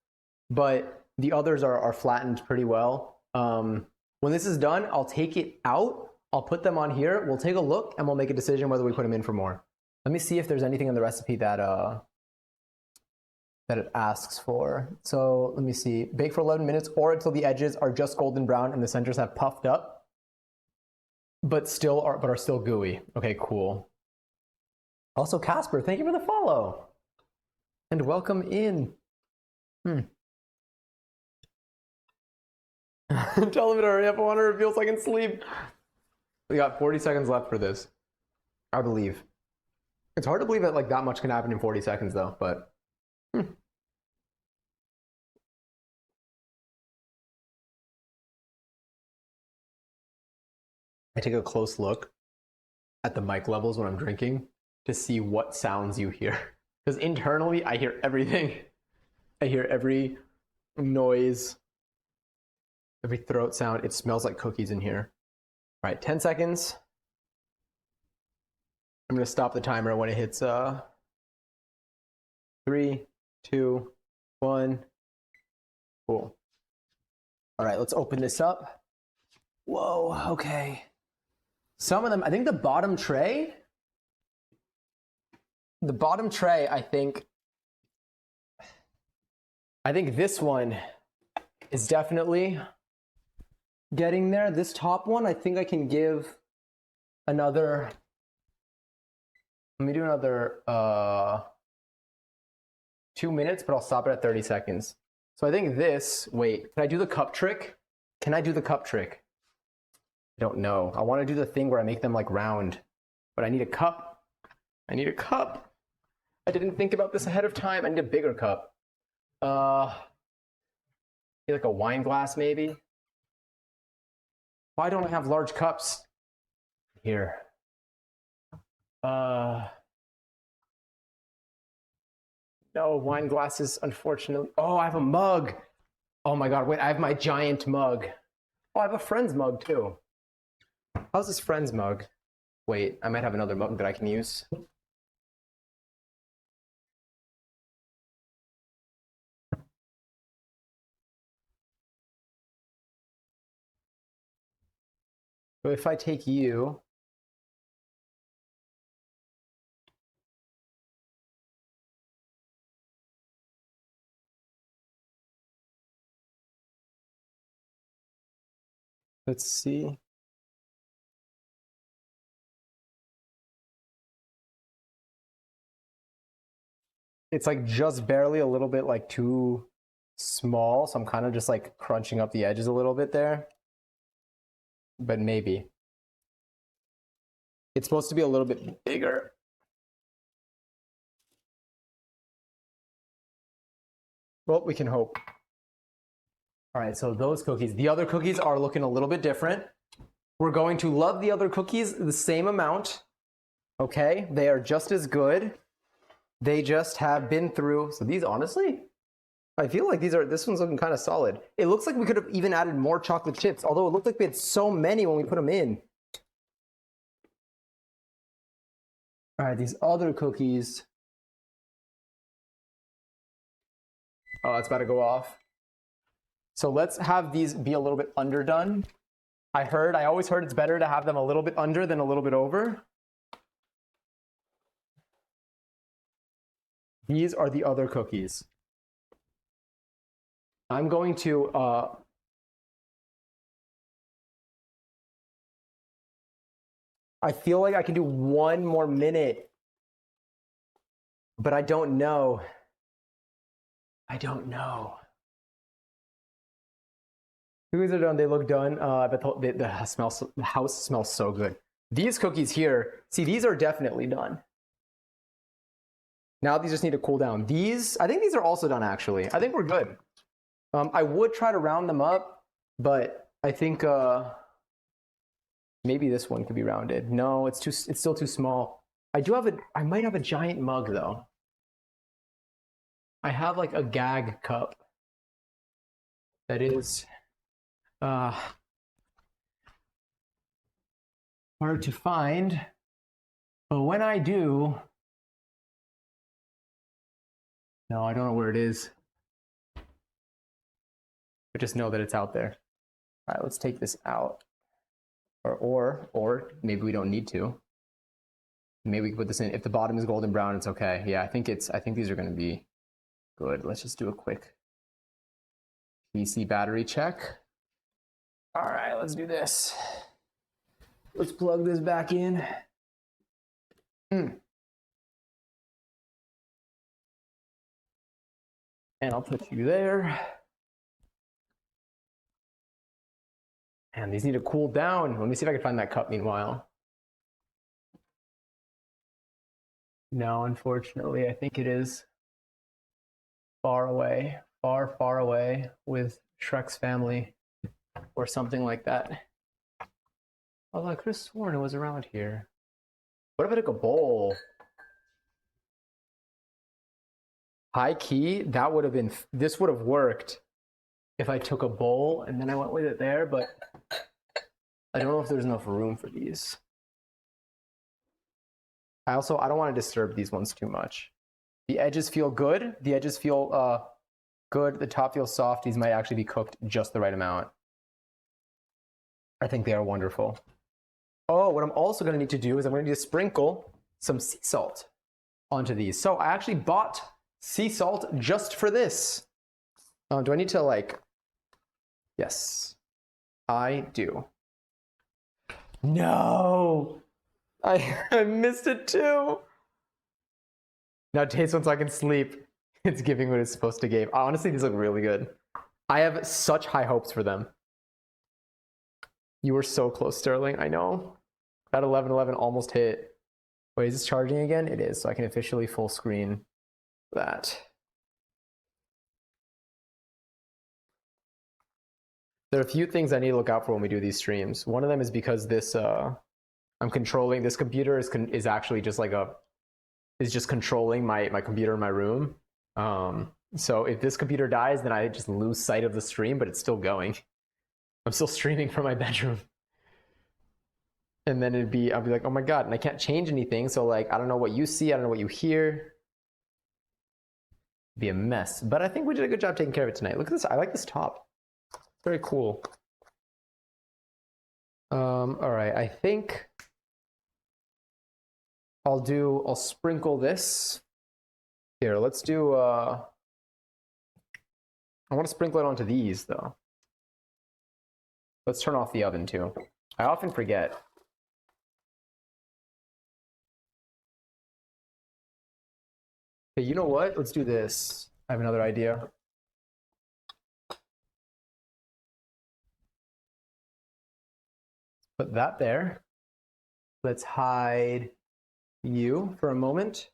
but the others are flattened pretty well. When this is done, I'll take it out. I'll put them on here. We'll take a look and we'll make a decision whether we put them in for more. Let me see if there's anything in the recipe that it asks for. So let me see. Bake for 11 minutes or until the edges are just golden brown and the centers have puffed up, but are still gooey. Okay, cool. Also, Casper, thank you for the follow. And welcome in. Tell him to hurry up. I want to reveal so I can sleep. We got 40 seconds left for this, I believe. It's hard to believe that like that much can happen in 40 seconds though, but I take a close look at the mic levels when I'm drinking to see what sounds you hear. Because internally, I hear everything. I hear every noise, every throat sound. It smells like cookies in here. All right, 10 seconds. I'm gonna stop the timer when it hits 3, 2, 1. Cool. All right, let's open this up. Whoa, okay. Some of them, I think the bottom tray, I think this one is definitely getting there. This top one, I think I can give another, let me do another 2 minutes, but I'll stop it at 30 seconds. So I think this, wait, can I do the cup trick? Can I do the cup trick? I don't know. I want to do the thing where I make them like round, but I need a cup. I need a cup. I didn't think about this ahead of time. I need a bigger cup. Like a wine glass maybe. Why don't I have large cups here? No wine glasses, unfortunately. Oh, I have a mug. Oh my God, wait, I have my giant mug. Oh, I have a friend's mug too. How's this friend's mug? Wait, I might have another mug that I can use. So if I take you, let's see. It's like just barely a little bit like too small, so I'm kind of just like crunching up the edges a little bit there. But maybe. It's supposed to be a little bit bigger. Well, we can hope. All right, so those cookies. The other cookies are looking a little bit different. We're going to love the other cookies the same amount. Okay, they are just as good. They just have been through. So these, honestly, I feel like this one's looking kind of solid. It looks like we could have even added more chocolate chips, although it looked like we had so many when we put them in. All right, these other cookies. Oh, it's about to go off. So let's have these be a little bit underdone. I always heard it's better to have them a little bit under than a little bit over. These are the other cookies. I'm going to I feel like I can do one more minute, but I don't know. I don't know. Cookies are done. They look done. But the house smells so good. These cookies here, see, these are definitely done. Now these just need to cool down. I think these are also done actually. I think we're good. I would try to round them up, but I think maybe this one could be rounded. No, it's still too small. I might have a giant mug though. I have like a gag cup that is hard to find. But when I do, no, I don't know where it is. But just know that it's out there. All right, let's take this out. Or maybe we don't need to. Maybe we can put this in. If the bottom is golden brown, it's okay. Yeah, I think these are going to be good. Let's just do a quick PC battery check. All right, let's do this. Let's plug this back in. And I'll put you there. And these need to cool down. Let me see if I can find that cup meanwhile. No, unfortunately, I think it is far away, far away with Shrek's family or something like that. Although I could have sworn it was around here. What if I took a bowl? High key, that would have been, this would have worked if I took a bowl and then I went with it there, but I don't know if there's enough room for these. I don't want to disturb these ones too much. The edges feel good. The edges feel good. The top feels soft. These might actually be cooked just the right amount. I think they are wonderful. Oh, what I'm also going to need to do is I'm going to need to sprinkle some sea salt onto these. So I actually bought sea salt just for this. Do I need to like... Yes, I do. No! I missed it too. Now taste one so I can sleep. It's giving what it's supposed to give. Honestly, these look really good. I have such high hopes for them. You were so close, Sterling. I know. That 1111 almost hit. Wait, is this charging again? It is, so I can officially full screen that. There are a few things I need to look out for when we do these streams. One of them is because this I'm controlling this computer is actually just like is just controlling my computer in my room. So if this computer dies, then I just lose sight of the stream, but it's still going. I'm still streaming from my bedroom. And then I'll be like, oh my God, and I can't change anything. So like, I don't know what you see. I don't know what you hear. It'd be a mess, but I think we did a good job taking care of it tonight. Look at this. I like this top. It's very cool. All right, I think I'll sprinkle this. Here, let's do, I want to sprinkle it onto these though. Let's turn off the oven too. I often forget. Okay, you know what? Let's do this. I have another idea. Put that there. Let's hide you for a moment.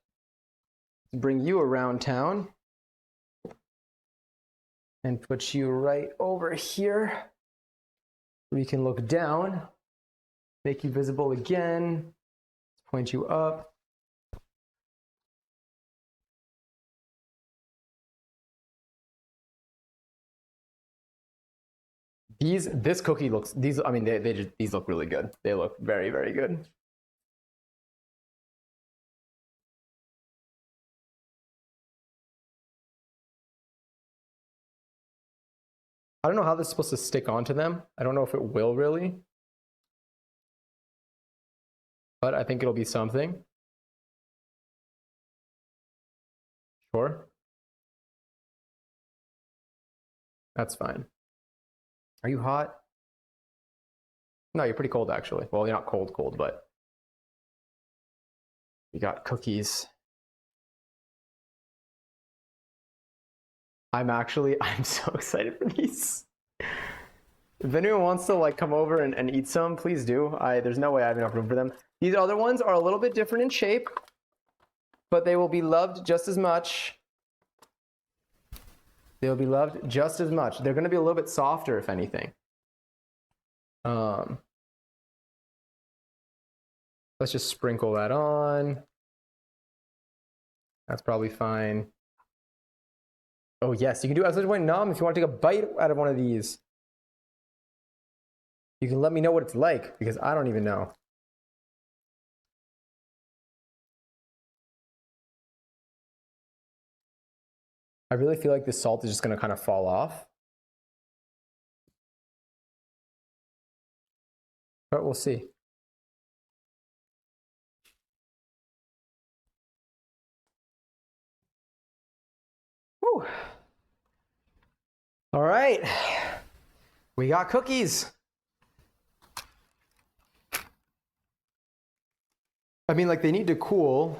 Bring you around town. And put you right over here. We can look down. Make you visible again. Point you up. This cookie looks, these look really good. They look very, very good. I don't know how this is supposed to stick onto them. I don't know if it will really. But I think it'll be something. Sure. That's fine. Are you hot? No, you're pretty cold actually. Well, you're not cold, but you got cookies. I'm so excited for these. If anyone wants to like come over and eat some, please do. There's no way I have enough room for them. These other ones are a little bit different in shape, but they will be loved just as much. They'll be loved just as much. They're going to be a little bit softer, if anything. Let's just sprinkle that on. That's probably fine. Oh yes, you can do as point nom if you want to take a bite out of one of these. You can let me know what it's like because I don't even know. I really feel like the salt is just going to kind of fall off. But we'll see. Whew. All right. We got cookies. I mean, like, they need to cool.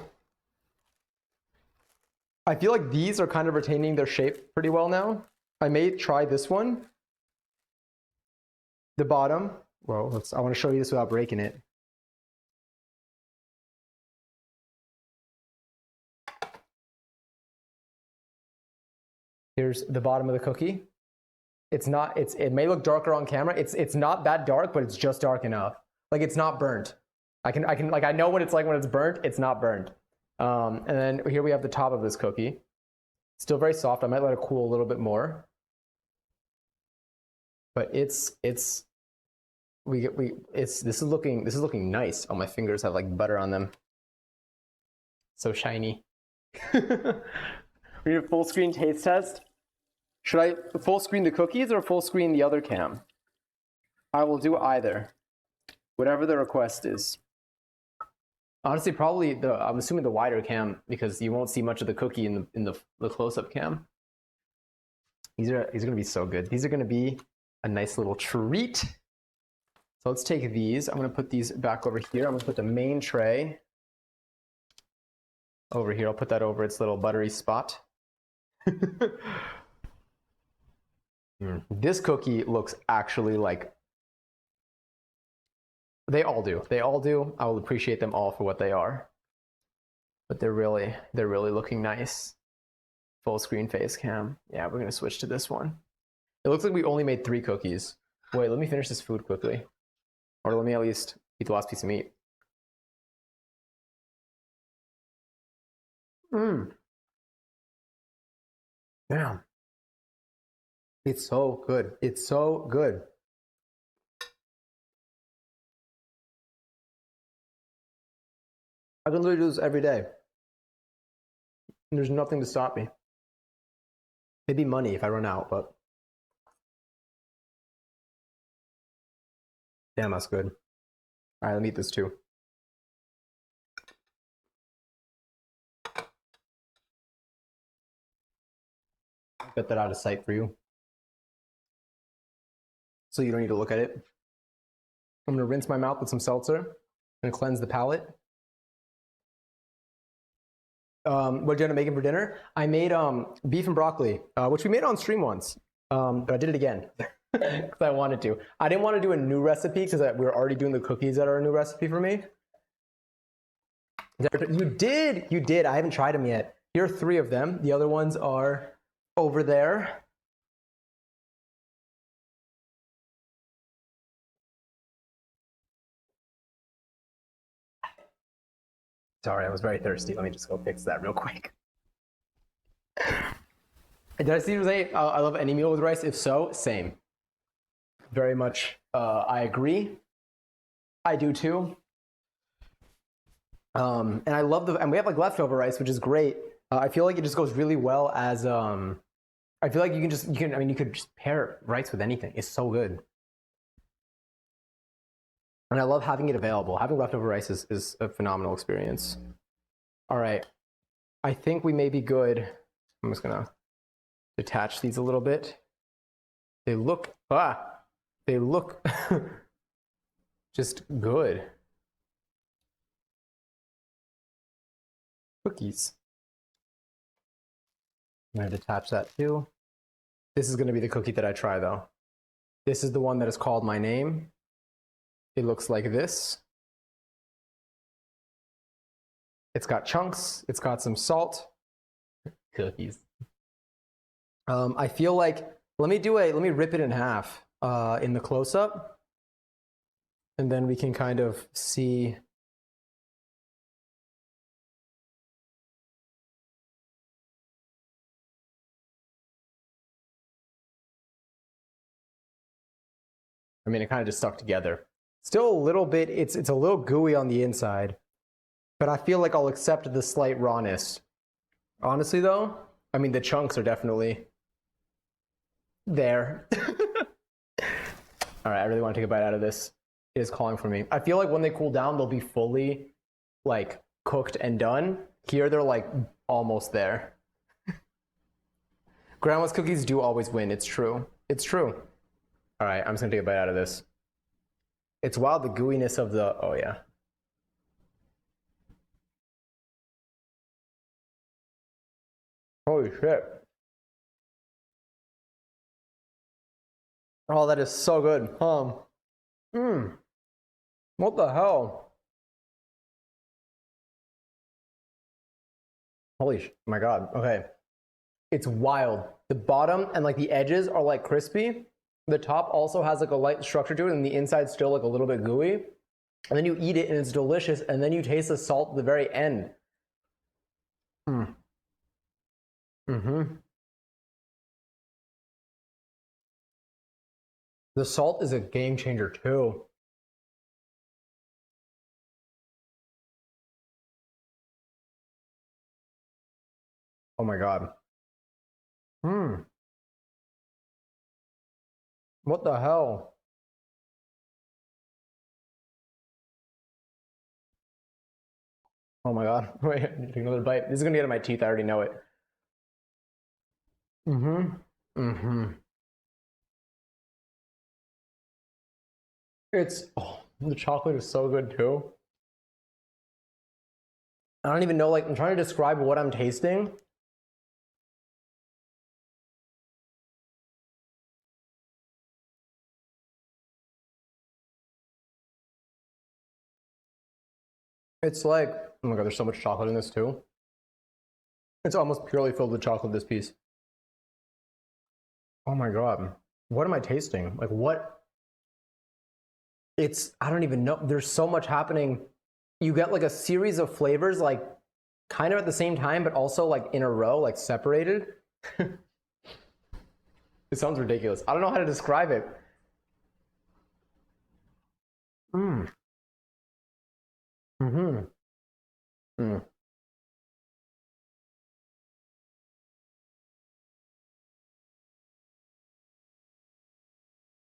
I feel like these are kind of retaining their shape pretty well now. I may try this one. The bottom. Well, I want to show you this without breaking it. Here's the bottom of the cookie. It's not, it may look darker on camera. It's not that dark, but it's just dark enough. Like, it's not burnt. I know what it's like when it's burnt. It's not burnt. And then here we have the top of this cookie. Still very soft. I might let it cool a little bit more. But this is looking nice. Oh, my fingers have like butter on them. So shiny. We need a full screen taste test. Should I full screen the cookies or full screen the other cam? I will do either. Whatever the request is. Honestly, probably I'm assuming the wider cam, because you won't see much of the cookie in the close-up cam. These are gonna be so good. These are gonna be a nice little treat. So let's take these. I'm gonna put these back over here. I'm gonna put the main tray over here. I'll put that over its little buttery spot. This cookie looks actually like, they all do. They all do. I will appreciate them all for what they are. But they're really looking nice. Full screen face cam. Yeah, we're gonna switch to this one. It looks like we only made 3 cookies. Wait, let me finish this food quickly. Or let me at least eat the last piece of meat. Damn. It's so good. It's so good. I can literally do this every day. And there's nothing to stop me. Maybe money if I run out, but damn, that's good. All right, let me eat this too. Get that out of sight for you, so you don't need to look at it. I'm gonna rinse my mouth with some seltzer and cleanse the palate. What did I make for dinner? I made beef and broccoli, which we made on stream once, but I did it again because I wanted to. I didn't want to do a new recipe because we were already doing the cookies that are a new recipe for me. You did. I haven't tried them yet. Here are 3 of them. The other ones are over there. Sorry, I was very thirsty. Let me just go fix that real quick. Did I see you say I love any meal with rice? If so, same. Very much, I agree. I do too. And I love and we have like leftover rice, which is great. I feel like it just goes really well as I feel like you could just pair rice with anything. It's so good. And I love having it available. Having leftover rice is a phenomenal experience. All right. I think we may be good. I'm just gonna detach these a little bit. They look just good. Cookies. I'm gonna detach that too. This is gonna be the cookie that I try though. This is the one that is called my name. It looks like this. It's got chunks. It's got some salt. Cookies. I feel like, let me rip it in half in the close-up. And then we can kind of see. I mean, it kind of just stuck together. Still a little bit, it's a little gooey on the inside, but I feel like I'll accept the slight rawness. Honestly though, I mean, the chunks are definitely there. All right, I really want to take a bite out of this. It is calling for me. I feel like when they cool down, they'll be fully like cooked and done. Here, they're like almost there. Grandma's cookies do always win. It's true. It's true. All right, I'm just gonna take a bite out of this. It's wild, the gooiness of the, oh yeah. Holy shit. Oh, that is so good. What the hell? Holy my God. Okay. It's wild. The bottom and like the edges are like crispy. The top also has like a light structure to it, and the inside's still like a little bit gooey. And then you eat it and it's delicious, and then you taste the salt at the very end. The salt is a game changer too. Oh my God. What the hell? Oh my God. Wait, I need to take another bite. This is gonna get in my teeth. I already know it. It's, oh, the chocolate is so good too. I don't even know, like, I'm trying to describe what I'm tasting. It's like, oh my God, there's so much chocolate in this too. It's almost purely filled with chocolate, this piece. Oh my God. What am I tasting? Like what? It's, I don't even know. There's so much happening. You get like a series of flavors, like kind of at the same time, but also like in a row, like separated. It sounds ridiculous. I don't know how to describe it.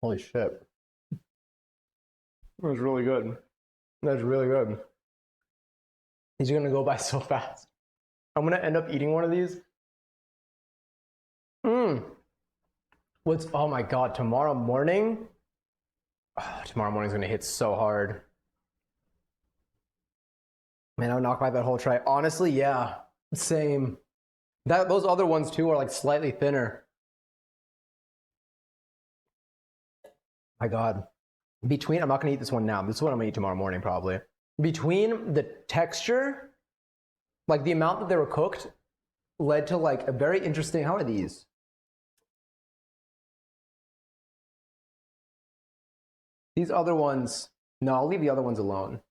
Holy shit. That was really good. That's really good. These are gonna go by so fast. I'm gonna end up eating one of these. What's, oh my God, tomorrow morning? Oh, tomorrow morning's gonna hit so hard. Man, I would knock by that whole tray. Honestly, yeah, same. Those other ones too are like slightly thinner. My God. Between, I'm not gonna eat this one now. This is what I'm gonna eat tomorrow morning probably. Between the texture, like the amount that they were cooked, led to like a very interesting, how are these? These other ones, no, I'll leave the other ones alone.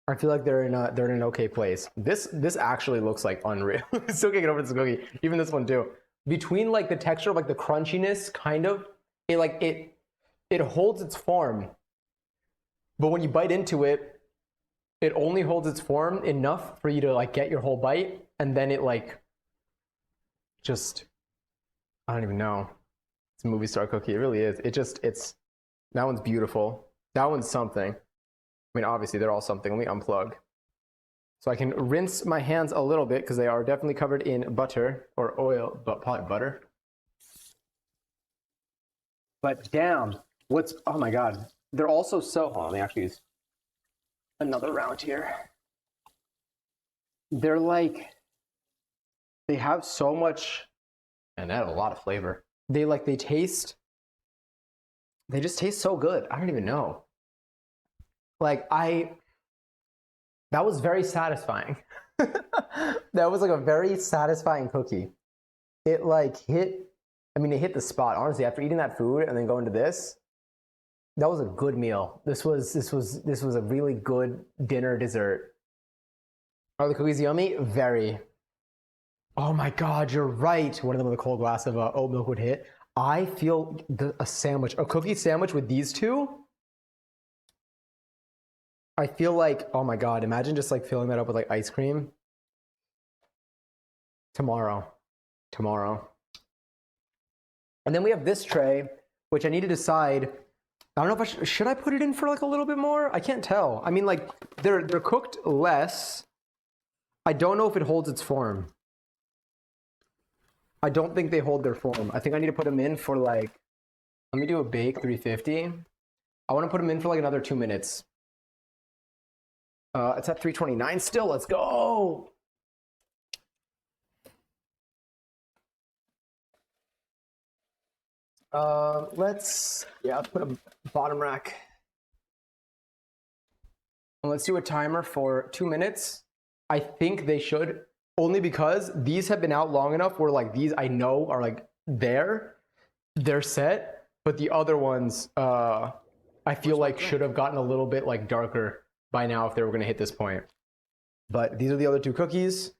I feel like they're in an okay place. This actually looks like unreal. Still can't get over this cookie. Even this one too. Between like the texture of like the crunchiness, kind of, it holds its form. But when you bite into it, it only holds its form enough for you to like get your whole bite, and then it like just, I don't even know. It's a movie star cookie. It really is. It's that one's beautiful. That one's something. I mean, obviously they're all something. Let me unplug. So I can rinse my hands a little bit because they are definitely covered in butter or oil, but probably butter. But damn, oh my God. They're also so, hold on, let me actually use another round here. They're like, they have so much, and they have a lot of flavor. They just taste so good. I don't even know. Like that was very satisfying. That was like a very satisfying cookie. It like hit, I mean, it hit the spot. Honestly, after eating that food and then going to this, that was a good meal. This was a really good dinner dessert. Are the cookies yummy? Very. Oh my God, you're right. One of them with a cold glass of oat milk would hit. I feel a cookie sandwich with these two. I feel like, oh my God, imagine just like filling that up with like ice cream. tomorrow. Tomorrow. And then we have this tray, which I need to decide. I don't know if should I put it in for like a little bit more? I can't tell. I mean, like they're cooked less. I don't know if it holds its form. I don't think they hold their form. I think I need to put them in for like, let me do a bake 350. I want to put them in for like another 2 minutes. It's at 329 still. Let's go. Let's put a bottom rack. And let's do a timer for 2 minutes. I think they should, only because these have been out long enough where like these I know are like they're set, but the other ones I feel like should have gotten a little bit like darker by now if they were going to hit this point. But these are the other two cookies.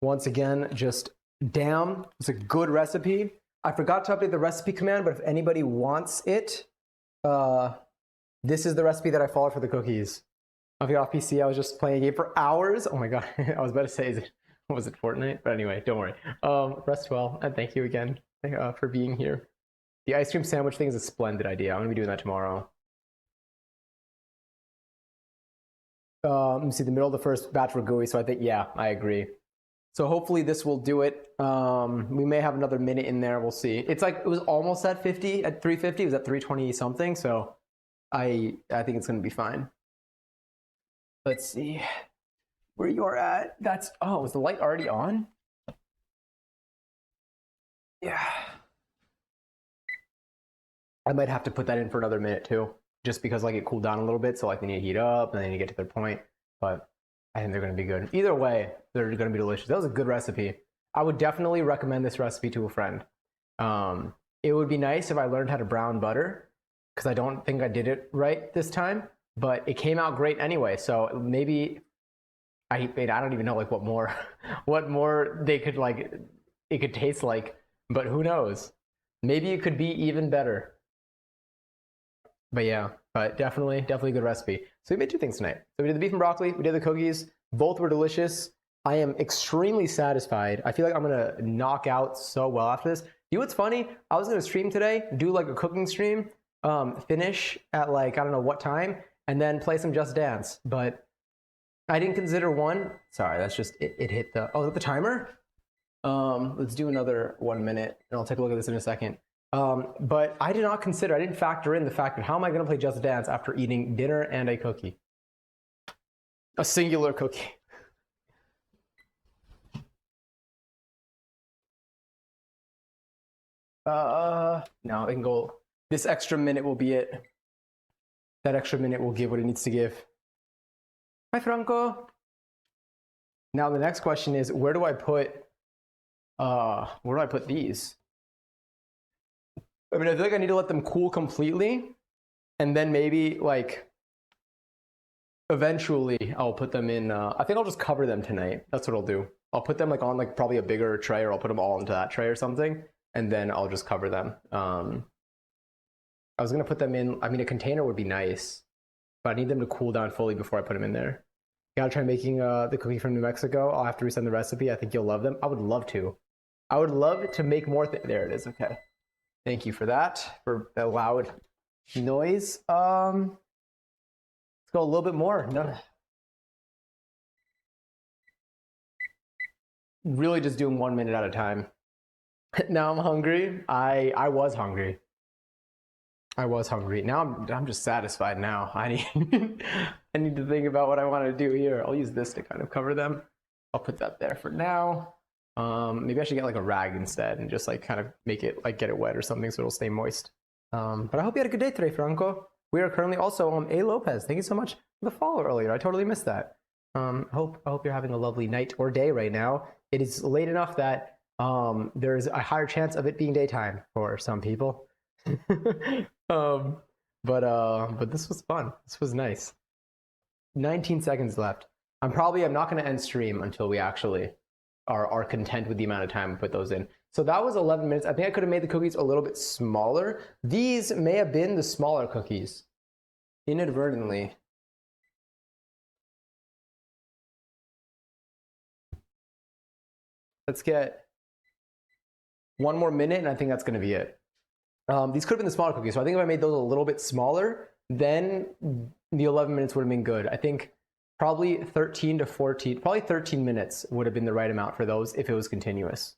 Once again, just damn, it's a good recipe. I forgot to update the recipe command, but if anybody wants it, this is the recipe that I followed for the cookies. If you're off PC, I was just playing a game for hours. Oh my god, I was about to say, was it Fortnite? But anyway, don't worry. Rest well, and thank you again for being here. The ice cream sandwich thing is a splendid idea. I'm gonna be doing that tomorrow. Let me see, the middle of the first batch were gooey, so I think, yeah, I agree. So hopefully this will do it. We may have another minute in there. We'll see. It's like it was almost at 50, at 350. It was at 320 something. So I think it's gonna be fine. Let's see where you are at. That's, oh, was the light already on? Yeah. I might have to put that in for another minute too, just because like it cooled down a little bit. So like they need to heat up and they need to get to their point. But I think they're going to be good. Either way, they're going to be delicious. That was a good recipe. I would definitely recommend this recipe to a friend. It would be nice if I learned how to brown butter, because I don't think I did it right this time. But it came out great anyway. So maybe I don't even know like what more they could like it could taste like. But who knows? Maybe it could be even better. But yeah, but definitely a good recipe. So we made two things tonight. So we did the beef and broccoli, we did the cookies. Both were delicious. I am extremely satisfied. I feel like I'm gonna knock out so well after this. You know what's funny? I was gonna stream today, do like a cooking stream, finish at like, I don't know what time, and then play some Just Dance. But I didn't consider one. Sorry, that's just, it hit the, oh, is that the timer? Let's do another 1 minute, and I'll take a look at this in a second. But I did not consider, I didn't factor in the fact that how am I going to play Just Dance after eating dinner and a cookie? A singular cookie. No, it can go, this extra minute will be it. That extra minute will give what it needs to give. Hi, Franco. Now the next question is, where do I put these? I mean, I feel like I need to let them cool completely, and then maybe like eventually I'll put them in. I think I'll just cover them tonight. That's what I'll do. I'll put them like on like probably a bigger tray, or I'll put them all into that tray or something, and then I'll just cover them. I was gonna put them in. I mean, a container would be nice, but I need them to cool down fully before I put them in there. Gotta try making the cookie from New Mexico. I'll have to resend the recipe. I think you'll love them. I would love to. I would love to make more. There it is. Okay. Thank you for that, for the loud noise. Let's go a little bit more. No. Really just doing 1 minute at a time. Now I'm hungry. I was hungry. I was hungry. Now I'm just satisfied now. I need to think about what I want to do here. I'll use this to kind of cover them. I'll put that there for now. Maybe I should get like a rag instead and just like kind of make it like get it wet or something so it'll stay moist. But I hope you had a good day today, Franco. We are currently also on A. Lopez. Thank you so much for the follow earlier. I totally missed that. I hope you're having a lovely night or day right now. It is late enough that there's a higher chance of it being daytime for some people. But this was fun. This was nice. 19 seconds left. I'm not going to end stream until we actually are content with the amount of time we put those in. So that was 11 minutes. I think I could have made the cookies a little bit smaller. These may have been the smaller cookies inadvertently. Let's get one more minute, and I think that's going to be it. These could have been the smaller cookies. So I think if I made those a little bit smaller, then the 11 minutes would have been good. I think probably 13 to 14, probably 13 minutes would have been the right amount for those if it was continuous.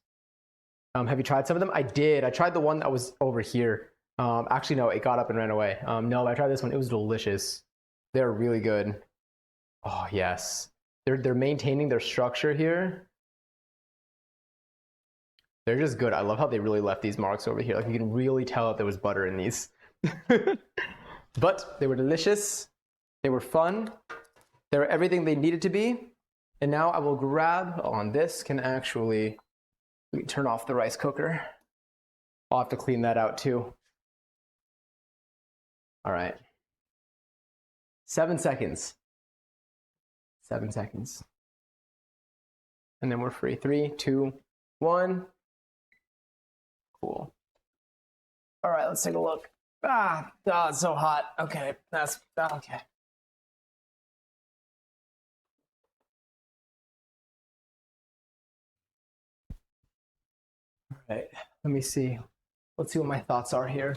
Have you tried some of them? I did. I tried the one that was over here. Actually, no, it got up and ran away. No, I tried this one. It was delicious. They're really good. Oh, yes. They're maintaining their structure here. They're just good. I love how they really left these marks over here. Like, you can really tell that there was butter in these. But they were delicious. They were fun. They were everything they needed to be. And now I will grab on this. Can actually turn off the rice cooker. I'll have to clean that out too. All right. 7 seconds. 7 seconds. And then we're free. 3, 2, 1. Cool. All right, let's take a look. It's so hot. Okay, that's okay. All right, let me see. Let's see what my thoughts are here.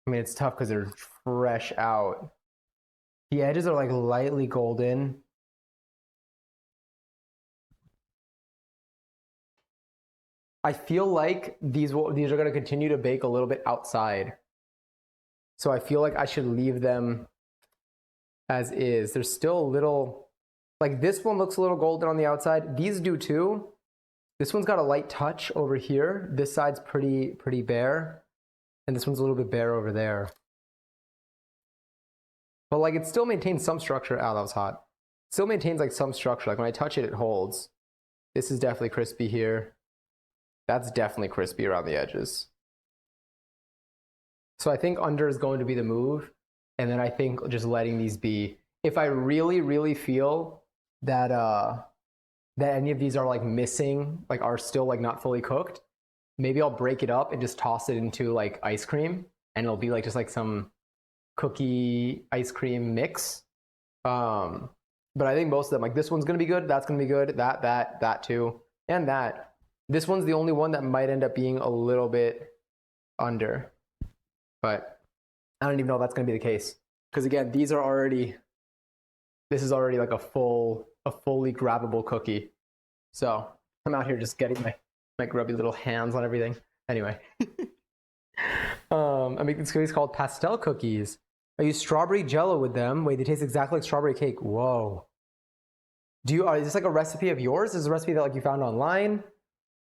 I mean, it's tough because they're fresh out. The edges are like lightly golden. I feel like these are going to continue to bake a little bit outside. So I feel like I should leave them as is. There's still a little, like this one looks a little golden on the outside. These do too. This one's got a light touch over here. This side's pretty bare. And this one's a little bit bare over there. But like it still maintains some structure. Oh, that was hot. Still maintains like some structure. Like when I touch it, it holds. This is definitely crispy here. That's definitely crispy around the edges. So I think under is going to be the move. And then I think just letting these be. If I really, really feel that that any of these are like missing, like are still like not fully cooked, maybe I'll break it up and just toss it into like ice cream. And it'll be like just like some cookie ice cream mix. But I think most of them, like this one's gonna be good, that's gonna be good, that too, and that. This one's the only one that might end up being a little bit under. But I don't even know if that's gonna be the case. Because again, these are already, this is already like a fully grabbable cookie. So I'm out here just getting my grubby little hands on everything. Anyway. I make these cookies called pastel cookies. I use strawberry jello with them. Wait, they taste exactly like strawberry cake. Whoa. Is this like a recipe of yours? Is this a recipe that like you found online?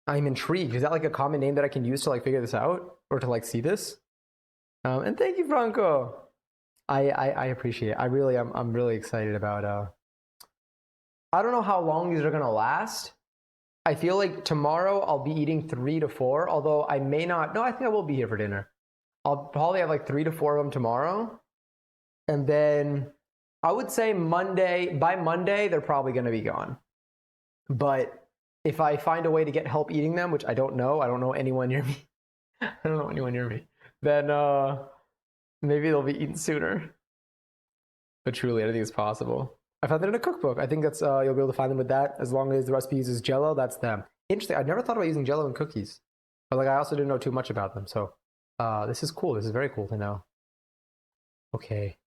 I'm intrigued. Is that like a common name that I can use to like figure this out or to like see this? And thank you, Franco. I appreciate it. I'm really excited about I don't know how long these are gonna last. I feel like tomorrow I'll be eating 3 to 4, although I may not. No, I think I will be here for dinner. I'll probably have like 3 to 4 of them tomorrow. And then I would say by Monday, they're probably gonna be gone. But if I find a way to get help eating them, which I don't know anyone near me. I don't know anyone near me. Then maybe they'll be eaten sooner. But truly, I don't think it's possible. I found that in a cookbook. I think that's you'll be able to find them with that. As long as the recipe uses Jello, that's them. Interesting. I never thought about using Jello in cookies, but like I also didn't know too much about them. So this is cool. This is very cool to know. Okay,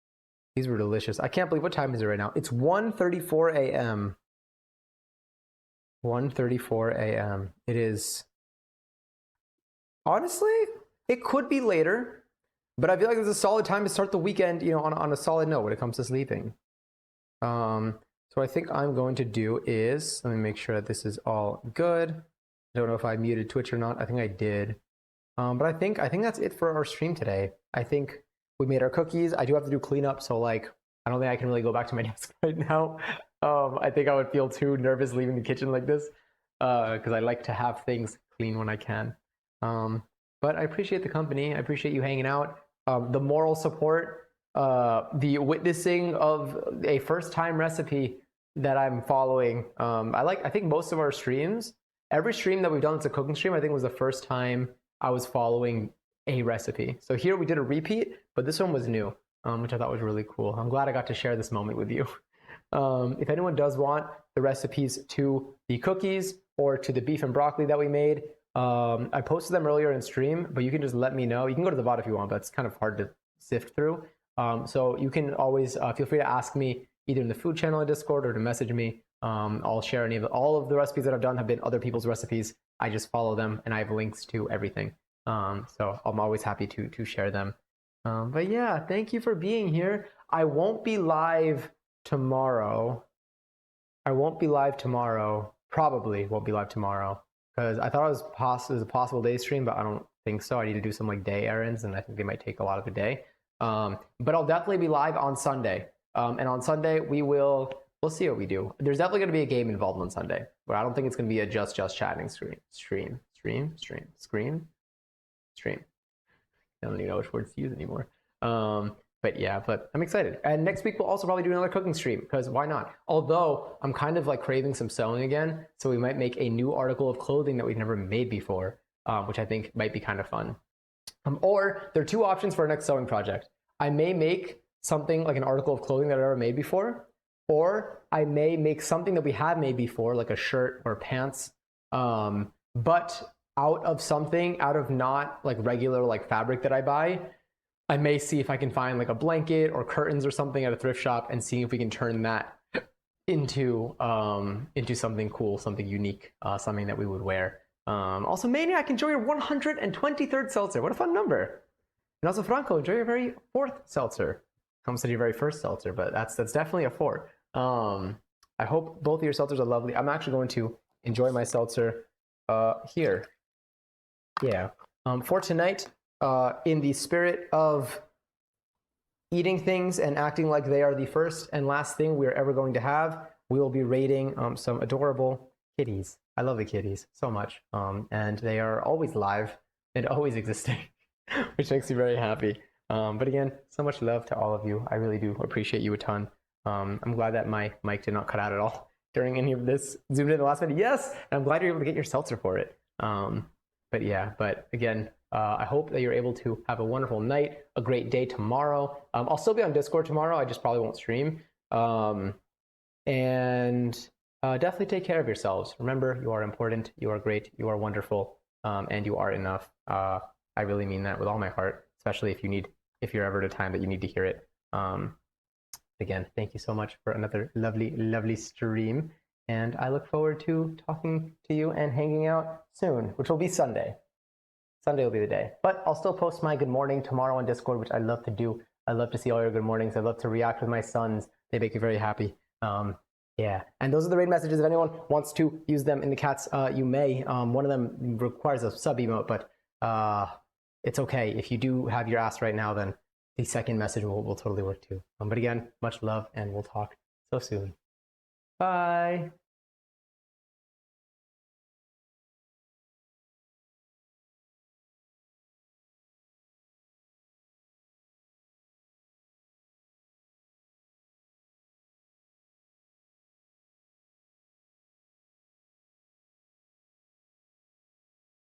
these were delicious. I can't believe, what time is it right now? It's 1:34 a.m. 1:34 a.m. It is. Honestly, it could be later, but I feel like it's a solid time to start the weekend, you know, on a solid note when it comes to sleeping. So I think I'm going to do is, let me make sure that this is all good. I don't know if I muted Twitch or not. I think I did. But I think that's it for our stream today. I think we made our cookies. I do have to do cleanup, so like I don't think I can really go back to my desk right now. I think I would feel too nervous leaving the kitchen like this because I like to have things clean when I can. But I appreciate the company. I appreciate you hanging out. The moral support. The witnessing of a first-time recipe that I'm following. I think most of our streams, every stream that we've done that's a cooking stream, I think was the first time I was following a recipe. So here we did a repeat, but this one was new, which I thought was really cool. I'm glad I got to share this moment with you. If anyone does want the recipes to the cookies or to the beef and broccoli that we made, I posted them earlier in stream, but you can just let me know. You can go to the bot if you want, but it's kind of hard to sift through. So you can always feel free to ask me either in the food channel in Discord or to message me. I'll share all of the recipes that I've done have been other people's recipes. I just follow them and I have links to everything. So I'm always happy to share them. But yeah, thank you for being here. I won't be live tomorrow. Probably won't be live tomorrow because I thought it was a possible day stream, but I don't think so. I need to do some like day errands, and I think they might take a lot of the day. But I'll definitely be live on Sunday. And on Sunday we'll see what we do. There's definitely going to be a game involved on Sunday, but I don't think it's going to be a just chatting stream. I don't even know which words to use anymore. But yeah, but I'm excited. And next week we'll also probably do another cooking stream because why not? Although I'm kind of like craving some sewing again, so we might make a new article of clothing that we've never made before, which I think might be kind of fun. Or there are two options for our next sewing project. I may make something like an article of clothing that I've never made before, or I may make something that we have made before, like a shirt or pants, but out of not like regular like fabric that I buy. I may see if I can find like a blanket or curtains or something at a thrift shop and see if we can turn that into something cool, something unique, something that we would wear. Also, Maniac, enjoy your 123rd seltzer. What a fun number. And also, Franco, enjoy your very 4th seltzer. I almost said your very first seltzer, but that's definitely a 4. I hope both of your seltzers are lovely. I'm actually going to enjoy my seltzer here. Yeah. For tonight, in the spirit of eating things and acting like they are the first and last thing we're ever going to have, we will be rating some adorable kitties. I love the kitties so much. And they are always live and always existing, which makes me very happy. But again, so much love to all of you. I really do appreciate you a ton. I'm glad that my mic did not cut out at all during any of this. Zoomed in the last minute. Yes, and I'm glad you're able to get your seltzer for it. But yeah, but again, I hope that you're able to have a wonderful night, a great day tomorrow. I'll still be on Discord tomorrow. I just probably won't stream. And definitely take care of yourselves. Remember, you are important, you are great, you are wonderful, and you are enough. I really mean that with all my heart, especially if you're ever at a time that you need to hear it. Again, thank you so much for another lovely, lovely stream. And I look forward to talking to you and hanging out soon, which will be Sunday. Sunday will be the day. But I'll still post my good morning tomorrow on Discord, which I love to do. I love to see all your good mornings. I love to react with my sons. They make me very happy. Yeah, and those are the raid messages. If anyone wants to use them in the cats, you may. One of them requires a sub emote, but it's okay. If you do have your ass right now, then the second message will totally work too. But again, much love, and we'll talk so soon. Bye.